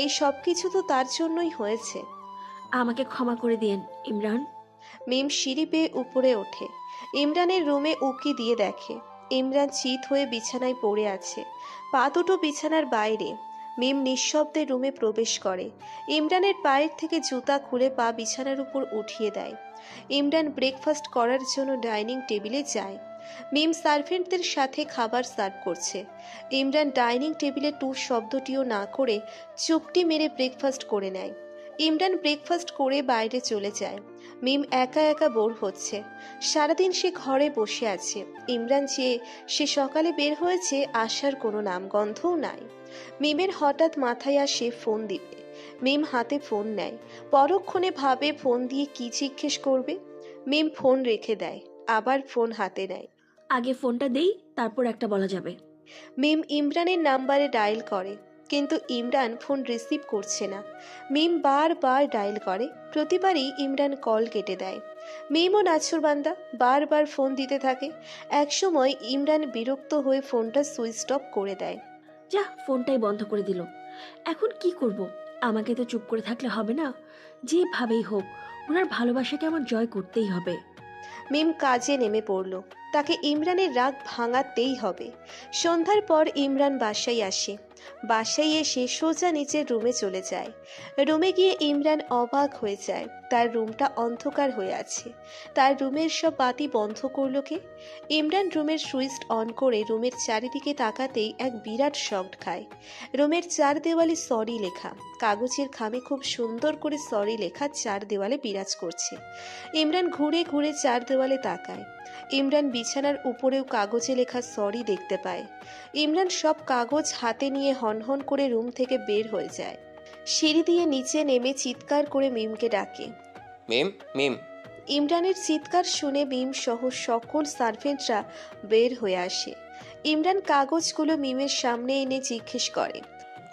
এই সব কিছু তো তার জন্যই হয়েছে। আমাকে ক্ষমা করে দিন ইমরান। মিম সিঁড়ি বেয়ে উপরে ওঠে, ইমরানের রুমে উকি দিয়ে দেখে ইমরান চিত হয়ে বিছানায় পড়ে আছে, পা দুটো বিছানার বাইরে। মিম নিঃশব্দে রুমে প্রবেশ করে, ইমরানের পায়ের থেকে জুতা খুলে পা বিছানার উপর উঠিয়ে দেয়। ইমরান ব্রেকফাস্ট করার জন্য ডাইনিং টেবিলে যায়। মিম সার্ভেন্টদের সাথে খাবার সার্ভ করছে। ইমরান ডাইনিং টেবিলে টু শব্দটিও না করে চুপটি মেরে ব্রেকফাস্ট করে নেয়। ইমরান ব্রেকফাস্ট করে বাইরে চলে যায়। মিম একা একা বোর হচ্ছে। সারাদিন সে ঘরে বসে আছে। ইমরান যে সে সকালে বের হয়েছে আসার কোনো নামগন্ধও নাই। মিমের হঠাৎ মাথায় আসে ফোন দিবে। মিম হাতে ফোন নেয়, পরক্ষণে ভাবে ফোন দিয়ে কি জিজ্ঞেস করবে। মিম ফোন রেখে দেয়, আবার ফোন হাতে নেয়। আগে ফোনটা দেই, তারপর একটা বলা যাবে। মিম ইমরানের নাম্বারে ডায়াল করে, কিন্তু ইমরান ফোন রিসিভ করছে না। মিম বারবার ডায়াল করে, প্রতিবারই ইমরান কল কেটে দেয়। মিমও নাছরবান্দা, বারবার ফোন দিতে থাকে। একসময় ইমরান বিরক্ত হয়ে ফোনটা সুইচ অফ করে দেয়। যা, ফোনটাই বন্ধ করে দিল। এখন কি করব? আমাকে তো চুপ করে থাকলে হবে না। যেভাবেই হোক ওনার ভালোবাসাকে আমার জয় করতেই হবে। মিম কাজে নেমে পড়ল, তাকে ইমরানের রাগ ভাঙাতেই হবে। সন্ধ্যার পর ইমরান বাসায় আসে। বাসায় এসে সোজা নিচের রুমে চলে যায়। রুমে গিয়ে ইমরান অবাক হয়ে যায়, তার রুমটা অন্ধকার হয়ে আছে। তার রুমের সব বাতি বন্ধ করলো কে? ইমরান রুমের সুইচ অন করে রুমের চারিদিকে তাকাতেই এক বিরাট শক খায়। রুমের চার দেওয়ালে সরি লেখা, কাগজের খামে খুব সুন্দর করে সরি লেখা চার দেওয়ালে বিরাজ করছে। ইমরান ঘুরে ঘুরে চার দেওয়ালে তাকায়। ইমরান বিছানার উপরেও কাগজে লেখা সরি দেখতে পায়। ইমরান সব কাগজ হাতে নিয়ে হনহন করে রুম থেকে বের হয়ে যায়। সিঁড়ি দিয়ে নিচে নেমে চিৎকার করে মিমকে ডাকে। মিম, মিম। ইমরানের চিৎকার শুনে মিম সহ সকল সার্ভেন্টরা বের হয়ে আসে। ইমরান কাগজগুলো মিমের সামনে এনে জিজ্ঞেস করে,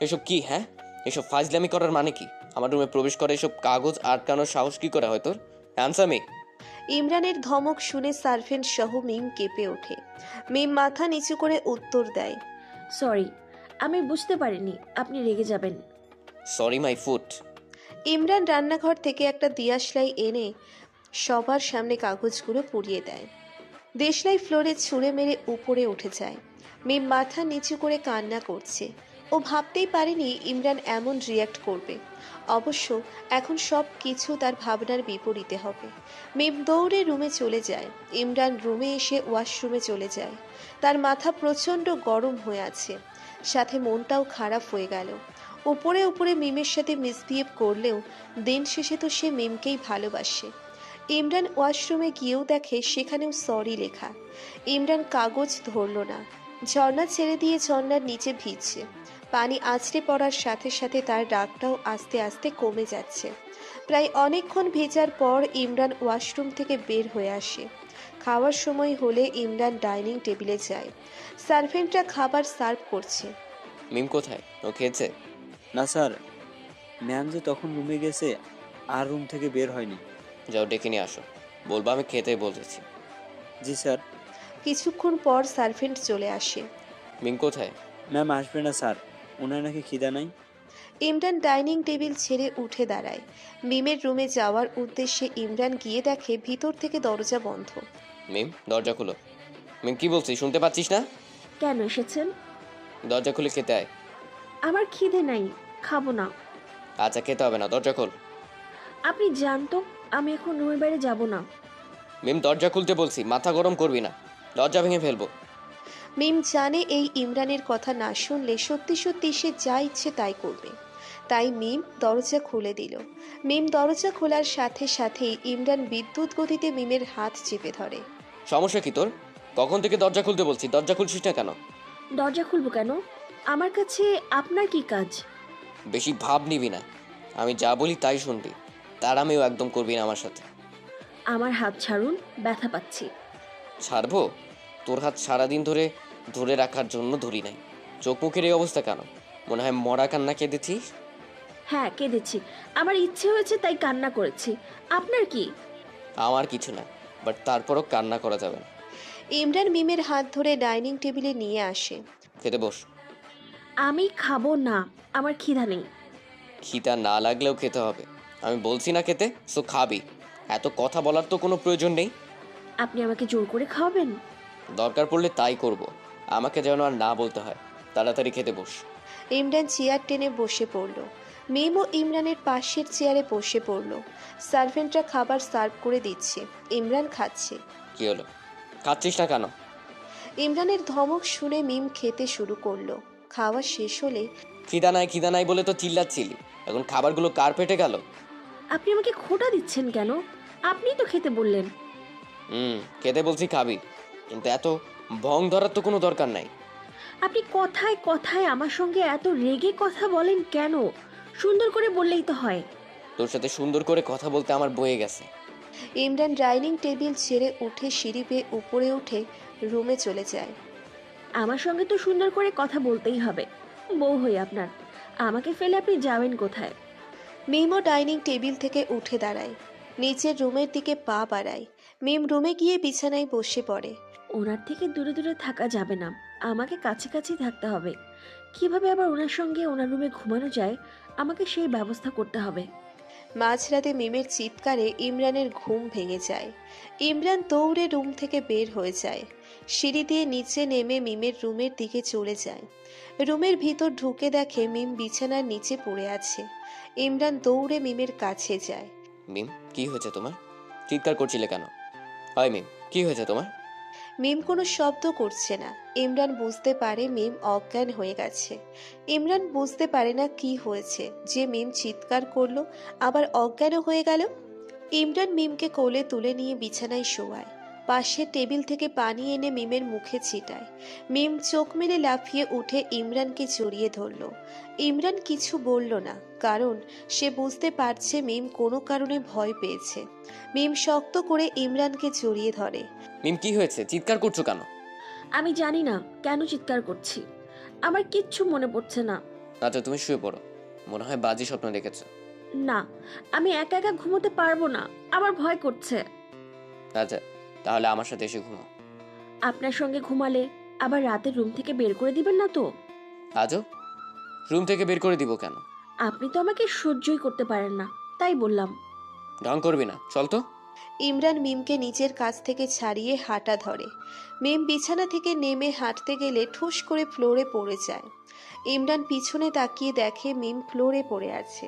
এসব কি? হ্যাঁ, এসব ফাজলামি করার মানে কি? আমার রুমে প্রবেশ করে এসব কাগজ আটকানোর সাহস কি করে হয় তোর? Answer me. ইমরানের ধমক শুনে সার্ভেন্ট সহ মিম কেঁপে ওঠে। মিম মাথা নিচু করে উত্তর দেয়, সরি, আমি বুঝতে পারিনি আপনি রেগে যাবেন। Sorry my foot. ইমরান রান্নাঘর থেকে একটা দিয়াশলাই এনে সবার সামনে কাগজগুলো পুড়িয়ে দেয়। দেশলাই ফ্লোরে ছুঁড়ে মেরে উপরে উঠে যায়। মিম মাথা নিচু করে কান্না করছে। ও ভাবতেই পারেনি ইমরান এমন রিয়্যাক্ট করবে। অবশ্য এখন সব কিছু তার ভাবনার বিপরীতে হবে। মিম দৌড়ে রুমে চলে যায়। ইমরান রুমে এসে ওয়াশরুমে চলে যায়। তার মাথা প্রচণ্ড গরম হয়ে আছে, সাথে মনটাও খারাপ হয়ে গেল। উপরে উপরে মিমের সাথে মিসবিহেভ করলেও দিন শেষে তো সে মিমকেই ভালোবাসে। ইমরান ওয়াশরুমে গিয়েও দেখে সেখানেও সরি লেখা। ইমরান কাগজ ধরল না, ঝর্ণা ছেড়ে দিয়ে ঝর্ণার নিচে ভিজছে। পানি আছড়ে পড়ার সাথে সাথে তার রাগটাও আস্তে আস্তে কমে যাচ্ছে। প্রায় অনেকক্ষণ ভেজার পর ইমরান ওয়াশরুম থেকে বের হয়ে আসে। খাওয়ার সময় হলে ইমরান ডাইনিং টেবিলে যায়। সার্ভেন্টরা খাবার সার্ভ করছে। মিম কোথায়? ও খেয়েছে? না স্যার, ম্যাম যে তখন রুমে গেছে আর রুম থেকে বের হয়নি। যাও ডেকে নিয়ে আসো, বলবো আমি খেতে বলতেছি। জি স্যার। কিছুক্ষণ পর সার্ভেন্ট চলে আসে। মিম কোথায়? ম্যাম আসবে না স্যার, ওনার নাকি খিদা নাই। ইমরান ডাইনিং টেবিল ছেড়ে উঠে দাঁড়ায়। মিমের রুমে যাওয়ার উদ্দেশ্যে ইমরান গিয়ে দেখে ভিতর থেকে দরজা বন্ধ। মিম, দরজা খুলো। মিম, কি বলছিস শুনতে পাচ্ছিস না? কেন এসেছেন? দরজা খুলে খেতে আয়। আমার খিদে নাই, খাবো না। আচ্ছা, খেতে হবে না, দরজা খোল। আপনি জানতো আমি এখন রুমের বাইরে যাব না। মিম, দরজা খুলতে বলছি, মাথা গরম করবি না, দরজা ভেঙে ফেলবো। মিম জানে এই ইমরানের কথা না শুনলে সত্যি সত্যি সে যা ইচ্ছে তাই করবে। তাই মিম দরজা খুলে দিল। মিম দরজা খোলার সাথে সাথেই ইমরান বিদ্যুৎ গতিতে মিমের হাত চেপে ধরে। সমস্যা কি তোর? কখন থেকে দরজা খুলতে বলছি, দরজা খুলছিস না কেন? দরজা খুলবো কেন? আমার কাছে আপনার কি কাজ? বেশি ভাব নিবি না, আমি যা বলি তাই শুনবি, তার আমিও একদম করবি না আমার সাথে। আমার হাত ছাড়ুন, ব্যথা পাচ্ছি। ছাড়বো? তোর হাত সারাদিন ধরে ধরে রাখার জন্য ধরি নাই। চোখ মুখের এই অবস্থা কেন? মনে হয় মরা কান্না কেঁদেছিস? হ্যাঁ, কেঁদেছি। আমার ইচ্ছে হয়েছে তাই কান্না করেছি। আপনার কি? আমার কিছু না, বাট তারপরও কান্না করা যাবে না। ইমরান মিমের হাত ধরে ডাইনিং টেবিলে নিয়ে আসে। খেতে বস। আমি খাবো না, আমার খিদা নেই। খিদা না লাগলেও খেতে হবে। আমি বলছি না খেতে, সো খাবি। এত কথা বলার তো কোনো প্রয়োজন নেই। আপনি আমাকে জোর করে খাওয়াবেন? দরকার পড়লে তাই করব, আমাকে যেন আর না বলতে হয়। তাড়াতাড়ি খেতে বস। ইমরান চেয়ার টেনে বসে পড়ল। মিমও ইমরানের পাশের চেয়ারে বসে পড়ল। সার্ভেন্টরা খাবার সার্ভ করে দিচ্ছে, ইমরান খাচ্ছে। কি হলো, খাচ্ছিস না কেন? ইমরানের ধমক শুনে মিম খেতে শুরু করলো। খাওয়া শেষ হলে খিদা নাই বলে তো চিল্লাচ্ছিলি, এখন খাবারগুলো কার পেটে গেল? আপনি আমাকে খোঁটা দিচ্ছেন কেন? আপনিই তো খেতে বললেন। খেতে বলছি খাবি, কিন্তু এত ভং ধরার তো কোনো দরকার নাই। আপনি কথায় কথায় আমার সঙ্গে এত রেগে কথা বলেন কেন? সুন্দর করে বললেই তো হয়। তোর সাথে সুন্দর করে কথা বলতে আমার বয়ে গেছে। ইমরান ডাইনিং টেবিল ছেড়ে উঠে সিঁড়ি বেয়ে উপরে উঠে রুমে চলে যায়। আমার সঙ্গে তো সুন্দর করে কথা বলতেই হবে, বউ হই আপনার। আমাকে ফেলে আপনি যাবেন কোথায়? মিমও ডাইনিং টেবিল থেকে উঠে দাঁড়ায়, নিচের রুমের দিকে পা বাড়ায়। মিম রুমে গিয়ে বিছানায় বসে পড়ে। ওনার থেকে দূরে দূরে থাকা যাবে না, আমাকে কাছাকাছি থাকতে হবে। কিভাবে আবার ওনার সঙ্গে ওনার রুমে ঘুমানো যায়, আমাকে সেই ব্যবস্থা করতে হবে। মাঝরাতে মিমের চিৎকারে ইমরানের ঘুম ভেঙে যায়। ইমরান দৌড়ে রুম থেকে বের হয়ে যায়। সিঁড়ি দিয়ে নিচে নেমে মিমের রুমের দিকে চলে যায়। রুমের ভিতর ঢুকে দেখে মিম বিছানার নিচে পড়ে আছে। ইমরান দৌড়ে মিমের কাছে যায়। মিম, কি হয়েছে তোমার? চিৎকার করছিলে কেন? হয় মিম, কি হয়েছে তোমার? মিম কোনো শব্দ করছে না। ইমরান বুঝতে পারে মিম অজ্ঞান হয়ে গেছে। ইমরান বুঝতে পারে না কি হয়েছে যে মিম চিৎকার করলো আবার অজ্ঞানও হয়ে গেল। ইমরান মিমকে কোলে তুলে নিয়ে বিছানায় শোয়ায়। পাশের টেবিল থেকে পানি এনে মিমের মুখে ছিটায়। মিম চোখ মেলে লাফিয়ে উঠে ইমরানকে জড়িয়ে ধরল। ইমরান কিছু বলল না, কারণ সে বুঝতে পারছে মিম কোনো কারণে ভয় পেয়েছে। মিম শক্ত করে ইমরানকে জড়িয়ে ধরে। মিম, কি হয়েছে? চিৎকার করছো কেন? আমি জানি না কেন চিৎকার করছি, আমার কিচ্ছু মনে পড়ছে না। আচ্ছা, তুমি শুয়ে পড়ো, মনে হয় বাজে স্বপ্ন দেখেছো। না, আমি একা একা ঘুমোতে পারবো না, আমার ভয় করছে। আচ্ছা, তাহলে আমার সাথে এসে ঘুমাও। আপনার সঙ্গে ঘুমালে আবার রাতে রুম থেকে বের করে দিবেন না তো? আজও রুম থেকে বের করে দিব কেন? আপনি তো আমাকে সহ্যই করতে পারেন না, তাই বললাম। ঢং করবি না, চল তো। ইমরান মিমকে নিজের কাছ থেকে ছাড়িয়ে হাঁটা ধরে। মিম বিছানা থেকে নেমে হাঁটতে গেলে ঠুস করে ফ্লোরে পড়ে যায়। ইমরান পিছনে তাকিয়ে দেখে মিম ফ্লোরে পড়ে আছে।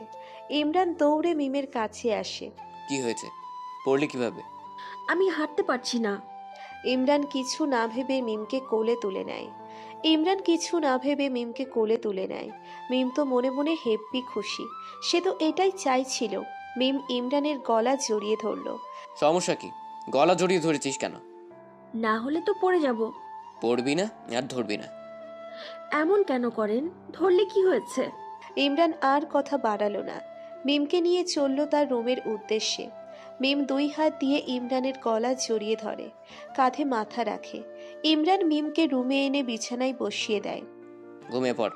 ইমরান দৌড়ে মিমের কাছে আসে। কি হয়েছে? পড়লি কিভাবে? আমি হাঁটতে পারছি না। ইমরান কিছু না ভেবে মিমকে কোলে তুলে নেয়। মিম তো মনে মনে হেব্বি খুশি। সে তো এটাই চাইছিল। মিম ইমরানের গলা জড়িয়ে ধরল। সমস্যা কি? গলা জড়িয়ে ধরেছিস কেন? না হলে তো পড়ে যাব। পড়বি না আর ধরবি না। এমন কেন করেন? ধরলে কি হয়েছে? ইমরান আর কথা বাড়ালো না। মিমকে নিয়ে চলল তার রুমের উদ্দেশ্যে। মিম দুই হাত দিয়ে ইমরানের গলা জড়িয়ে ধরে, কাঁধে মাথা রাখে। ইমরান মিমকে রুমে এনে বিছানায় বসিয়ে দেয়। ঘুমিয়ে পড়,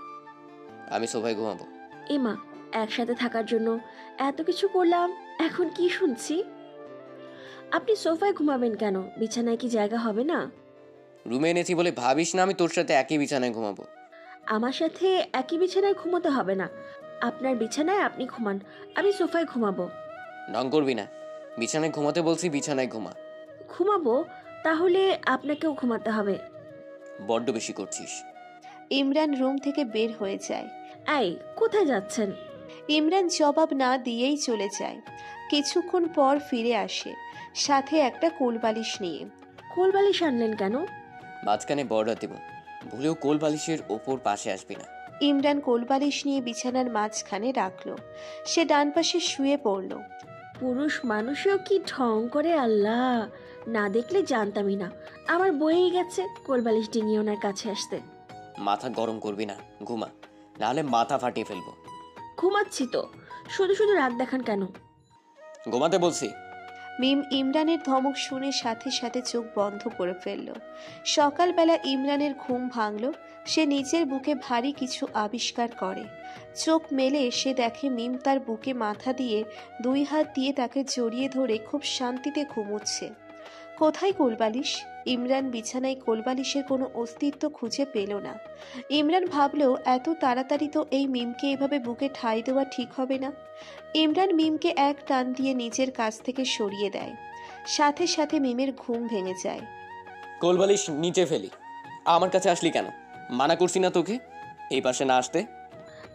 আমি সোফায় ঘুমাবো। এমা, একসাথে থাকার জন্য এত কিছু করলাম, এখন কি শুনছি? আপনি সোফায় ঘুমাবেন কেন? বিছানায় কি জায়গা হবে না? রুমে এনেছি বলে ভাবিস না আমি তোর সাথে একই বিছানায় ঘুমাবো? আমার সাথে একই বিছানায় ঘুমোতে হবে না। আপনার বিছানায় আপনি ঘুমান, আমি সোফায় ঘুমাবো। ঢং করবি না, বিছানায় ঘুমাতে বলছি, বিছানায় ঘুমা। ঘুমাবো, তাহলে আপনাকেও ঘুমাতে হবে। বড্ড বেশি করছিস। ইমরান রুম থেকে বের হয়ে যায়। এই, কোথায় যাচ্ছেন? ইমরান জবাব না দিয়েই চলে যায়। কিছুক্ষণ পর ফিরে আসে, সাথে একটা কোলবালিশ নিয়ে। কোলবালিশ আনলেন কেন? মাঝখানে বর্ডার দেব, ভুলেও কোল বালিশের ওপর পাশে আসবি না। ইমরান কোলবালিশ নিয়ে বিছানার মাঝখানে রাখলো। সে ডান পাশে শুয়ে পড়ল। পুরুষ মানুষও কি ঢং করে আল্লাহ! না দেখলে জানতামই না। আমার বয়েই গেছে কোলবালিশ ডিঙিয়ে ওনার কাছে আসতে। মাথা গরম করবি না, ঘুমা, নাহলে মাথা ফাটিয়ে ফেলবো। ঘুমাচ্ছি তো, শুধু শুধু রাগ দেখান কেন? ঘুমাতে বলছি। মিম ইমরানের ধমক শুনে সাথে সাথে চোখ বন্ধ করে ফেলল। সকালবেলা ইমরানের ঘুম ভাঙল। সে নিজের বুকে ভারী কিছু আবিষ্কার করে। চোখ মেলে সে দেখে মিম তার বুকে মাথা দিয়ে 2 হাত দিয়ে তাকে জড়িয়ে ধরে খুব শান্তিতে ঘুমোচ্ছে। কোথায় কোলবালিশ? ইমরান বিছানায় কোলবালিশের কোনো অস্তিত্ব খুঁজে পেল না। ইমরান ভাবল এত তাড়াতাড়ি তো এই মিমকে এভাবে বুকে ঠাঁই দেওয়া ঠিক হবে না। ইমরান মিমকে এক টান দিয়ে নিজের কাছ থেকে সরিয়ে দেয়। সাথে সাথে মিমের ঘুম ভেঙে যায়। কোলবালিশ নিচে ফেলি। আমার কাছে আসলি কেন? মানা করছি না তোকে এই পাশে না আসতে?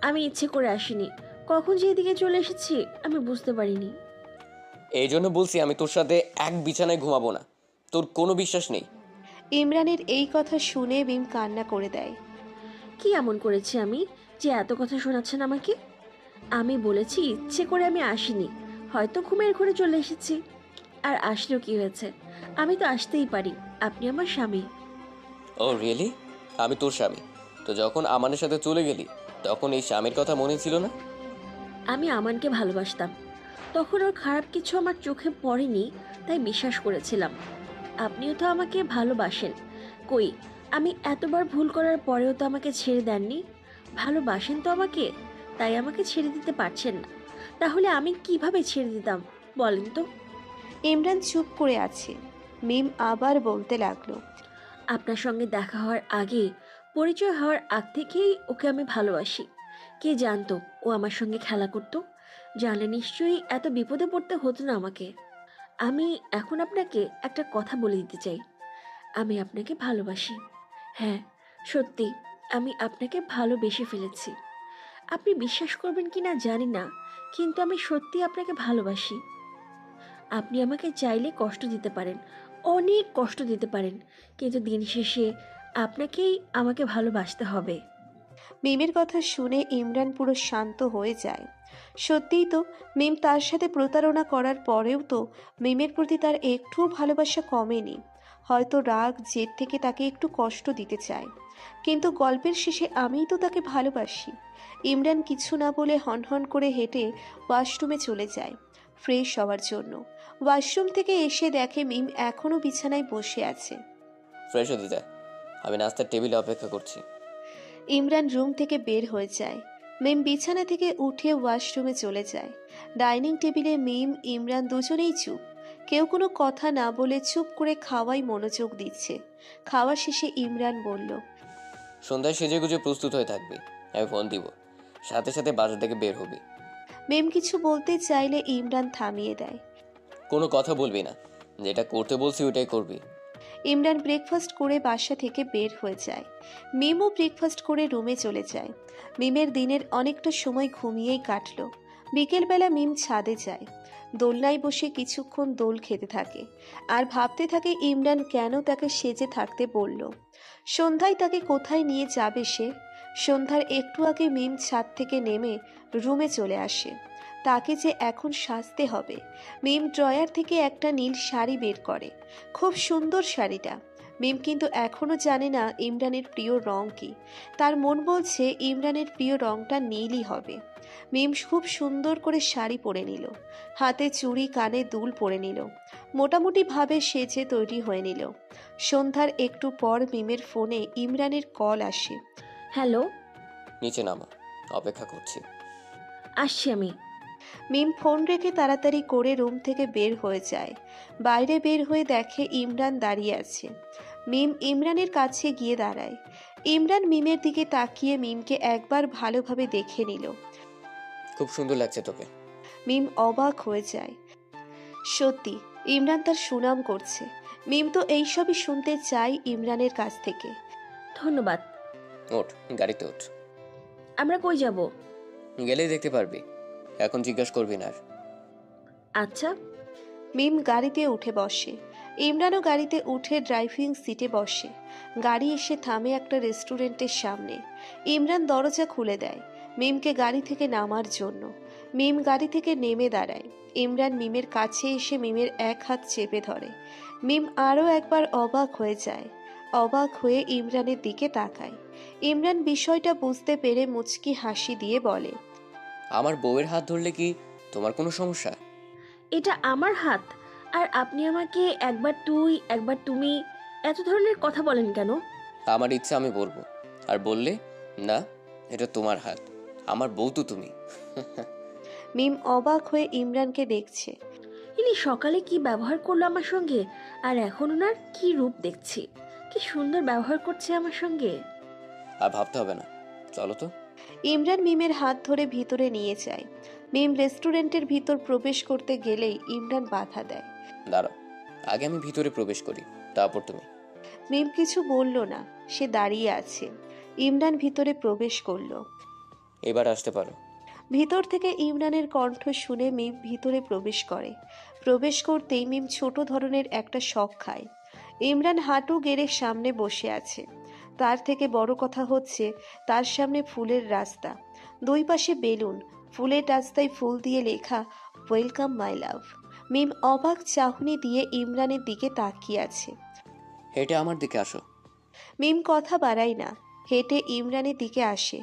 আমি ইচ্ছে করে আসিনি, কখন যে এদিকে চলে এসেছি আমি বুঝতে পারিনি। এই জন্য বলছি আমি তোর সাথে এক বিছানায় ঘুমাবো না। তোর কোনো বিশ্বাস নেই? ইমরানের এই কথা শুনে মিম কান্না করে দেয়। কি এমন করেছি আমি যে এত কথা শোনাচ্ছেন আমাকে? আমি বলেছি ইচ্ছে করে আমি আসিনি, হয়তো ঘুমের ঘরে চলে এসেছি। আর আসলেও কি হয়েছে, আমি তো আসতেই পারি, আপনি আমার স্বামী। ও রিয়েলি? আমি তোর স্বামী? তো যখন আমানের সাথে চলে গেলি তখন এই স্বামীর কথা মনে ছিল না? আমি আমানকে ভালোবাসতাম, তখন ওর খারাপ কিছু আমার চোখে পড়েনি, তাই বিশ্বাস করেছিলাম। আপনিও তো আমাকে ভালোবাসেন। কই, আমি এতবার ভুল করার পরেও তো আমাকে ছেড়ে দেননি। ভালোবাসেন তো আমাকে, তাই আমাকে ছেড়ে দিতে পারছেন না। তাহলে আমি কিভাবে ছেড়ে দিতাম বলেন তো? ইমরান চুপ করে আছে। মিম আবার বলতে লাগলো। আপনার সঙ্গে দেখা হওয়ার আগে, পরিচয় হওয়ার আগ থেকেই ওকে আমি ভালোবাসি। কে জানতো ও আমার সঙ্গে খেলা করতো? জানলে নিশ্চয়ই এত বিপদে পড়তে হতো না আমাকে। আমি এখন আপনাকে একটা কথা বলে দিতে চাই, আমি আপনাকে ভালোবাসি। হ্যাঁ, সত্যি আমি আপনাকে ভালোবেসে ফেলেছি। আপনি বিশ্বাস করবেন কি না জানি না, কিন্তু আমি সত্যি আপনাকে ভালোবাসি। আপনি আমাকে চাইলে কষ্ট দিতে পারেন, অনেক কষ্ট দিতে পারেন, কিন্তু দিন শেষে আপনাকেই আমাকে ভালোবাসতে হবে। মিমের কথা শুনে ইমরান পুরো শান্ত হয়ে যায়। সত্যিই তো, মিম তার সাথে প্রতারণা করার পরেও তো মিমের প্রতি তার একটুও ভালোবাসা কমেনি। হয়তো রাগ জেদ থেকে তাকে একটু কষ্ট দিতে চায়, কিন্তু গল্পের শেষে আমিই তো তাকে ভালোবাসি। ইমরান কিছু না বলে হনহন করে হেঁটে ওয়াশরুমে চলে যায় ফ্রেশ হওয়ার জন্য। ওয়াশরুম থেকে এসে দেখে মিম এখনও বিছানায় বসে আছে। ফ্রেশ হতে যায়, আমি নাস্তার টেবিলে অপেক্ষা করছি। ইমরান রুম থেকে বের হয়ে যায়। মিম বিছানা থেকে উঠে ওয়াশরুমে চলে যায়। ডাইনিং টেবিলে মিম ইমরান দুজনেই চুপ। কেউ কোনো কথা না বলে চুপ করে খাওয়াই মনোযোগ দিচ্ছে। খাওয়া শেষে ইমরান বলল, সন্ধ্যায় সেজেগুজে প্রস্তুত হয়ে থাকবি, আমি ফোন দিব, সাথে সাথে বাজার থেকে বের হবি। মিম কিছু বলতে চাইলে ইমরান থামিয়ে দেয়। কোনো কথা বলবি না, যেটা করতে বলছি ওটাই করবি। ইমরান ব্রেকফাস্ট করে বাসা থেকে বের হয়ে যায়। মিমও ব্রেকফাস্ট করে রুমে চলে যায়। মিমের দিনের অনেকটা সময় ঘুমিয়েই কাটলো। বিকেলবেলা মিম ছাদে যায়। দোলনায় বসে কিছুক্ষণ দোল খেতে থাকে আর ভাবতে থাকে ইমরান কেন তাকে সেজে থাকতে বলল। সন্ধ্যায় তাকে কোথায় নিয়ে যাবে সে? সন্ধ্যার একটু আগে মিম ছাদ থেকে নেমে রুমে চলে আসে। তাকে যে এখন সাজতে হবে। মিম ড্রয়ার থেকে একটা নীল শাড়ি বের করে। খুব সুন্দর শাড়িটা। মিম কিন্তু এখনও জানে না ইমরানের প্রিয় রং কি। তার মন বলছে ইমরানের প্রিয় রংটা নীলই হবে। মিম খুব সুন্দর করে শাড়ি পরে নিল, হাতে চুড়ি, কানে দুল পরে নিল, মোটামুটি ভাবে সেজে তৈরি হয়ে নিল। সন্ধ্যার একটু পর মিমের ফোনে ইমরানের কল আসে। হ্যালো। নিচে নামো, অপেক্ষা করছি। আসছি আমি। মিম ফোন রেখে তাড়াতাড়ি করে রুম থেকে বের হয়ে যায়। বাইরে বের হয়ে দেখে ইমরান দাঁড়িয়ে আছে। মিম ইমরানের কাছে গিয়ে দাঁড়ায়। ইমরান মিমের দিকে তাকিয়ে মিমকে একবার ভালোভাবে দেখে নিল। খুব সুন্দর লাগছে তোকে। মিম অবাক হয়ে যায়। সত্যি ইমরান তার সুনাম করছে। মিম তো এইসবই শুনতে চায় ইমরানের কাছ থেকে। ধন্যবাদ। ওঠ, গাড়িতে ওঠ। আমরা কই যাব? গেলেই দেখতে পারবি, এখন জিজ্ঞাসা করবি না আর। আচ্ছা। মিম গাড়িতে উঠে বসে। ইমরানও গাড়িতে উঠে ড্রাইভিং সিটে বসে। গাড়ি এসে থামে একটা রেস্টুরেন্টের সামনে। ইমরান দরজা খুলে দেয় মিমকে গাড়ি থেকে নামার জন্য। মিম গাড়ি থেকে নেমে দাঁড়ায়। ইমরান মিমের কাছে এসে মিমের এক হাত চেপে ধরে। মিম আরও একবার অবাক হয়ে যায়। অবাক হয়ে ইমরানের দিকে তাকায়। ইমরান বিষয়টা বুঝতে পেরে মুচকি হাসি দিয়ে বলে, আমার বউয়ের হাত ধরলে কি তোমার কোনো সমস্যা? এটা আমার হাত, আর আপনি আমাকে একবার তুই একবার তুমি এত ধরনের কথা বলেন কেন? আমার ইচ্ছা আমি বলবো, আর বললে না, এটা তোমার হাত, আমার বউ তো তুমি। মিম অবাক হয়ে ইমরানকে দেখছে। ইনি সকালে কি ব্যবহার করলো আমার সঙ্গে, আর এখন ওনার কি রূপ দেখছি, কি সুন্দর ব্যবহার করছে আমার সঙ্গে। আর ভাবতে হবে না, চলো তো। ইমরান মিমের হাত ধরে ভিতরে নিয়ে যায়। মিম রেস্টুরেন্টের ভিতর প্রবেশ করতে গেলেই ইমরান বাধা দেয়। দাঁড়াও, আগে আমি ভিতরে প্রবেশ করি, তারপর তুমি। মিম কিছু বলল না, সে দাঁড়িয়ে আছে। ইমরান ভিতরে প্রবেশ করলো। এবার আসতে পারো। ভিতর থেকে ইমরানের কণ্ঠ শুনে মিম ভিতরে প্রবেশ করে। প্রবেশ করতেই মিম ছোট ধরনের একটা শক খায়। ইমরান হাঁটু গেড়ে সামনে বসে আছে। তার থেকে বড় কথা হচ্ছে তার সামনে ফুলের রাস্তা, দুই পাশে বেলুন, ফুলের রাস্তায় ফুল দিয়ে লেখা ওয়েলকাম মাই লাভ। মিম অবাক চাহনি দিয়ে ইমরানের দিকে তাকিয়ে আছে। হেঁটে আমার দিকে আসো। মিম কথা বাড়ায় না, হেঁটে ইমরানের দিকে আসে।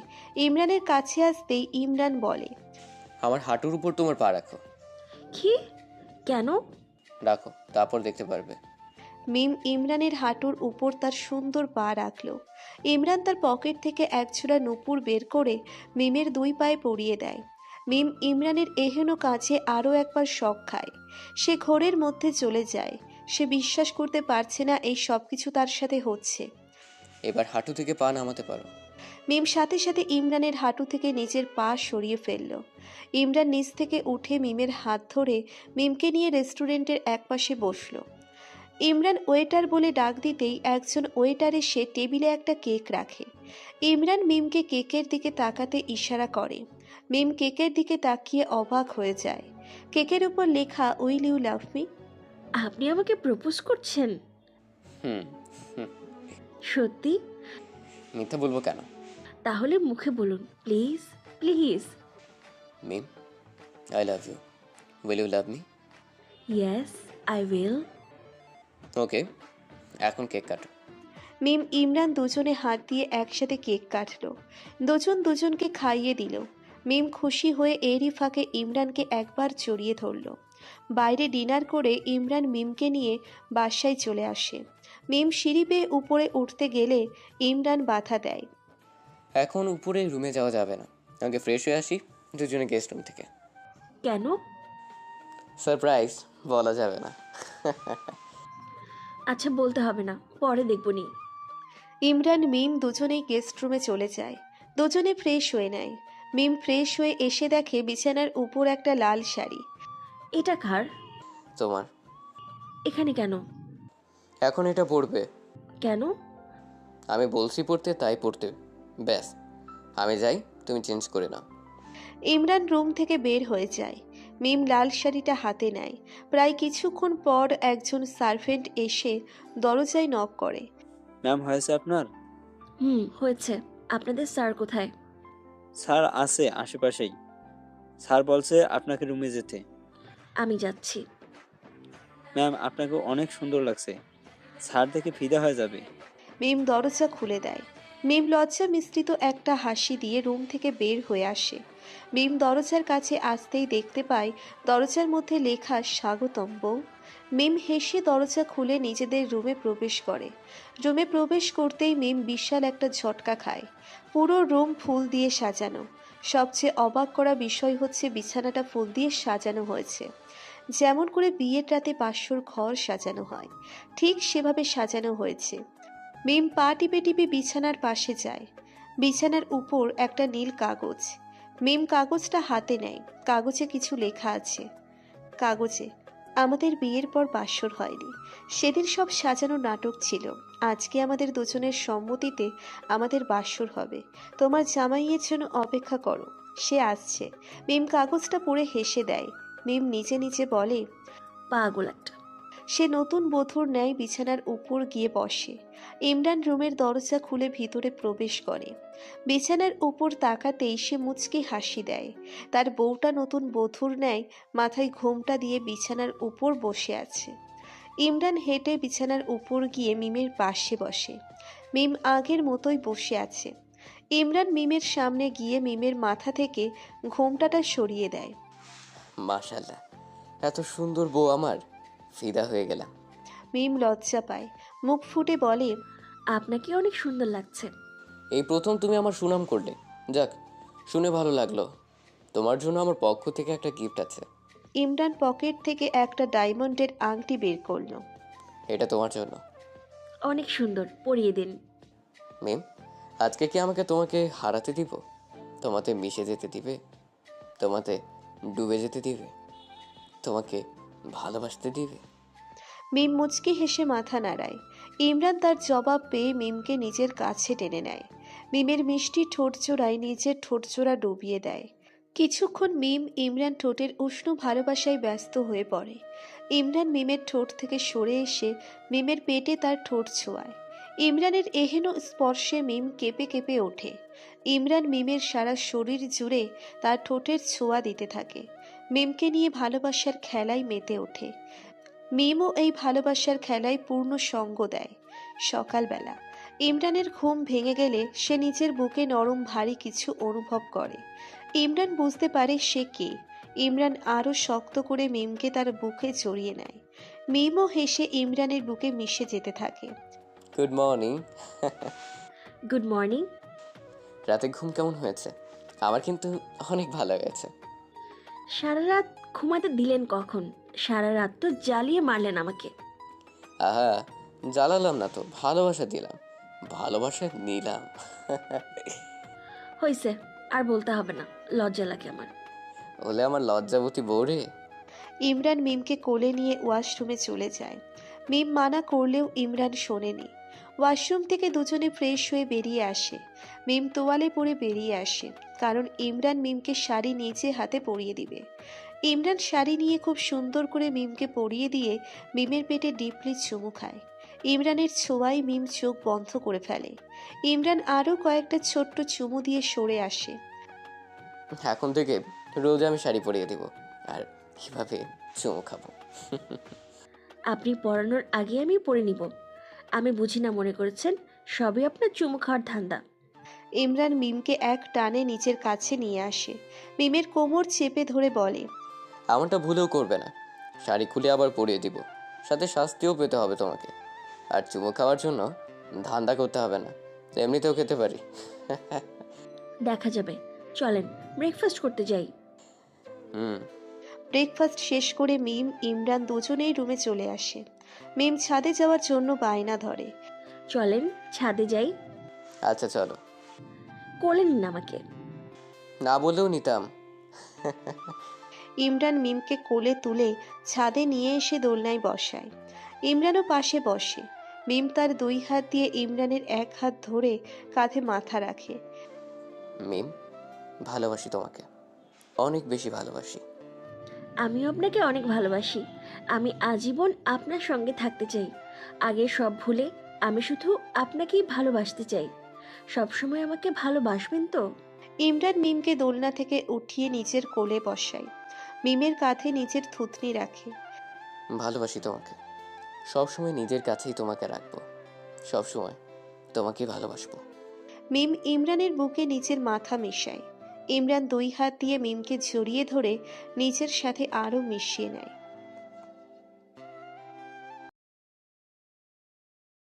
ইমরানের কাছে আসতেই ইমরান বলে, আমার হাঁটুর উপর তোমার পা রাখো। কি? কেন? রাখো, তারপর দেখতে পারবে। মিম ইমরানের হাঁটুর উপর তার সুন্দর পা রাখলো। ইমরান তার পকেট থেকে একজোড়া নূপুর বের করে মিমের দুই পায়ে পরিয়ে দেয়। মিম ইমরানের এহেন কাছে আরও একবার শক খায়। সে ঘোরের মধ্যে চলে যায়। সে বিশ্বাস করতে পারছে না এই সব কিছু তার সাথে হচ্ছে। এবার হাঁটু থেকে পা নামাতে পারো। মিম সাথে সাথে ইমরানের হাঁটু থেকে নিজের পা সরিয়ে ফেলল। ইমরান নিচ থেকে উঠে মিমের হাত ধরে মিমকে নিয়ে রেস্টুরেন্টের একপাশে বসল। ইমরান ওয়েটার বলে ডাক দিতেই একজন ওয়েটার এসে টেবিলে একটা কেক রাখে। ইমরান মিমকে কেকের দিকে তাকাতে ইশারা করে। মিম কেকের দিকে তাকিয়ে অবাক হয়ে যায়। কেকের উপর লেখা উইল ইউ লাভ মি। আপনি আমাকে প্রপোজ করছেন? হুম হুম। সত্যি? মিথ্যা বলবো কেন? তাহলে মুখে বলুন please, please. Mim, I love you, will you love me? Yes, I will. Okay, এখন কেক কাটো। মিম ইমরান দুজনে হাত দিয়ে একসাথে কেক কাটলো। দুজন দুজনকে খাইয়ে দিল। মিম খুশি হয়ে এরই ফাঁকে ইমরানকে একবার জড়িয়ে ধরল। বাইরে ডিনার করে ইমরান মিমকে নিয়ে বাসায় চলে আসে। মিম সিঁড়ি বেয়ে উপরে উঠতে গেলে ইমরান বাধা দেয়। এখন উপরে রুমে যাওয়া যাবে না, আগে ফ্রেশ হয়ে আসি দুজনে গেস্ট রুম থেকে। কেন? সারপ্রাইজ, বলা যাবে না। আচ্ছা, বলতে হবে না, পরে দেখবনি। ইমরান মিম দুজনেই গেস্ট রুমে চলে যায়। দুজনে ফ্রেশ হয়ে নেয়। মিম ফ্রেশ হয়ে এসে দেখে বিছানার উপর একটা লাল শাড়ি। এটা কার? তোমার। এখানে কেন? এখন এটা পড়বে। কেন? আমি বলছি পড়তে, তাই পড়তে। ব্যাস, আমি যাই, তুমি চেঞ্জ করে নাও। ইমরান রুম থেকে বের হয়ে যায়। মিম লাল শাড়িটা হাতে নেয়। প্রায় কিছুক্ষণ পর একজন সার্ভেন্ট এসে দরজায় নক করে। ম্যাম, হয়েছে আপনার? হয়েছে। আপনাদের স্যার কোথায়? স্যার আছে আশেপাশেই। স্যার বলছে আপনাকে রুমে যেতে। আমি যাচ্ছি। ম্যাম, আপনাকে অনেক সুন্দর লাগছে, স্যার দেখে ফিদা হয়ে যাবে। মিম দরজা খুলে দেয়। মিম লজ্জা মিশ্রিত একটা হাসি দিয়ে রুম থেকে বের হয়ে আসে। মিম দরজার কাছে আসতেই দেখতে পায় দরজার মধ্যে লেখা স্বাগতম বউ। মিম হেসে দরজা খুলে নিজেদের রুমে প্রবেশ করে। রুমে প্রবেশ করতেই মিম বিশাল একটা ঝটকা খায়। পুরো রুম ফুল দিয়ে সাজানো। সবচেয়ে অবাক করা বিষয় হচ্ছে বিছানাটা ফুল দিয়ে সাজানো হয়েছে। যেমন করে বিয়ের রাতে বাসর ঘর সাজানো হয়, ঠিক সেভাবে সাজানো হয়েছে। মিম পা টিপে টিপে বিছানার পাশে যায়। বিছানার উপর একটা নীল কাগজ। মিম কাগজটা হাতে নেয়। কাগজে কিছু লেখা আছে। কাগজে, আমাদের বিয়ের পর বাসর হয়নি, সেদিন সব সাজানো নাটক ছিল। আজকে আমাদের দুজনের সম্মতিতে আমাদের বাসর হবে। তোমার জামাইয়ের জন্য অপেক্ষা করো, সে আসছে। মিম কাগজটা পড়ে হেসে দেয়। মিম নিজে নিজে বলে, পাগল একটা। সে নতুন বধূর ন্যায় বিছানার উপর গিয়ে বসে। ইমরান রুমের দরজা খুলে ভিতরে প্রবেশ করে। বিছানার উপর তাকাতেই সে মুচকি হাসি দেয়। তার বউটা নতুন বধূর ন্যায় মাথায় ঘোমটা দিয়ে বিছানার উপর বসে আছে। ইমরান হেঁটে বিছানার উপর গিয়ে মিমের পাশে বসে। মিম আগের মতোই বসে আছে। ইমরান মিমের সামনে গিয়ে মিমের মাথা থেকে ঘোমটাটা সরিয়ে দেয়। মাশাল্লাহ, এত সুন্দর বউ আমার, ফিদা হয়ে গেলাম। মিম লজ্জা পায়, মুখ ফুটে বলে, আপনাকে অনেক সুন্দর লাগছে। এই প্রথম তুমি আমার সুনাম করলে। যাক, শুনে ভালো লাগলো। তোমার জন্য আমার পক্ষ থেকে একটা গিফট আছে। ইমরান পকেট থেকে একটা ডায়মন্ডের আংটি বের করলো। এটা তোমার জন্য। অনেক সুন্দর, পরিয়ে দিন। মিম, আজকে কি তোমাকে হারাতে দিব? তোমাতে মিশে যেতে দিবে? তোমাতে ডুবে যেতে দিবে? তোমাকে ভালোবাসতে দিবে? মিম মুচকি হেসে মাথা নাড়ায়। ইমরান তার জবাব পেয়ে মিমকে নিজের কাছে টেনে নেয়। মিমের মিষ্টি ঠোঁটজোড়ায় নিজের ঠোঁটজোড়া ডুবিয়ে দেয়। কিছুক্ষণ মিম ইমরান ঠোঁটের উষ্ণ ভালোবাসায় ব্যস্ত হয়ে পড়ে। ইমরান মিমের ঠোঁট থেকে সরে এসে মিমের পেটে তার ঠোঁট ছোঁয়ায়। ইমরানের এহেন স্পর্শে মিম কেঁপে কেঁপে ওঠে। ইমরান মিমের সারা শরীর জুড়ে তার ঠোঁটের ছোঁয়া দিতে থাকে। মিমকে নিয়ে ভালোবাসার খেলায় মেতে ওঠে। মিমও এই ভালোবাসার খেলায় পূর্ণ সঙ্গ দেয়। সকালবেলা ইমরানের ঘুম ভেঙে গেলে সে নিজের বুকে নরম ভারী কিছু অনুভব করে। ইমরান বুঝতে পারে সে কে। ইমরান আরও শক্ত করে মিমকে তার বুকে জড়িয়ে নেয়। মিমও হেসে ইমরানের বুকে মিশে যেতে থাকে। Good morning. Good morning. রাতে ঘুম কেমন হয়েছে? আমার কিন্তু অনেক ভালো গেছে। সারা রাত ঘুমাতে দিলেন কখন? সারা রাত তো জ্বালিয়ে মারলেন আমাকে। আহা, জ্বালালাম না তো, ভালোবাসা দিলাম, ভালোবাসা নিলাম। হয়েছে, আর বলতে হবে না, লজ্জা লাগে আমার। বলে আমার লজ্জাবতী বউরে। ইমরান মিমকে কোলে নিয়ে ওয়াশরুমে চলে যায়। মিম মানা করলেও ইমরান শোনেনি। ওয়াশরুম থেকে দুজনে ফ্রেশ হয়ে বেরিয়ে আসে। মিম তোয়ালে পরে বেরিয়ে আসে, কারণ ইমরান মিমকে শাড়ি নিজে হাতে পরিয়ে দিবে। ইমরান শাড়ি নিয়ে খুব সুন্দর করে মিমকে পরিয়ে দিয়ে মিমের পেটে ডিপলি চুমু খায়। ইমরানের ছোঁয়ায় মিম চোখ বন্ধ করে ফেলে। ইমরান আরও কয়েকটা ছোট্ট চুমু দিয়ে সরে আসে। এখন থেকে রোজ আমি শাড়ি পরিয়ে দিব, আর কিভাবে চুমু খাবো। আপনি পড়ানোর আগে আমি পড়ে নিব। আমি বুঝি না মনে করেছেন সবই আপনার চুমু খাওয়ার ধান্দা। ইমরান মিমকে এক টানে নিচের কাছে নিয়ে আসে। মিমের কোমর চেপে ধরে বলে, এমনটা ভুলেও করবে না। শাড়ি খুলে আবার পরিয়ে দিব, সাথে শাস্তিও পেতে হবে তোমাকে। আর চুমু খাওয়ার জন্য ধান্দা করতে হবে না, এমনিতেও খেতে পারি। দেখা যাবে, চলেন ব্রেকফাস্ট করতে যাই। ব্রেকফাস্ট শেষ করে মিম ইমরান দুজনেই রুমে চলে আসে। মিম ছাদে যাওয়ার জন্য বায়না ধরে। চলেন ছাদে যাই। আচ্ছা চলো। কোলে নিন আমাকে। না বললেও নিতাম। ইমরান মিমকে কোলে তুলে ছাদে নিয়ে এসে দোলনায় বসায়। ইমরানও পাশে বসে। মিম তার দুই হাত দিয়ে ইমরানের এক হাত ধরে কাঁধে মাথা রাখে। মিম, ভালোবাসি তোমাকে, অনেক বেশি ভালোবাসি। আমিও আপনাকে অনেক ভালোবাসি। আমি আজীবন আপনার সঙ্গে থাকতে চাই। আগের সব ভুলে আমি শুধু আপনাকেই ভালোবাসতে চাই। সবসময় আমাকে ভালোবাসবেন তো? ইমরান মিমকে দোলনা থেকে উঠিয়ে নিজের কোলে বসায়। মিমের কাঁধে নিজের থুতনি রাখে। ভালোবাসি তোমাকে, সবসময় নিজের কাছেই তোমাকে রাখবো, সবসময় তোমাকে ভালোবাসবো। মিম ইমরানের বুকে নিজের মাথা মিশায়। ইমরান দুই হাত দিয়ে মিমকে জড়িয়ে ধরে নিজের সাথে আরও মিশিয়ে নেয়।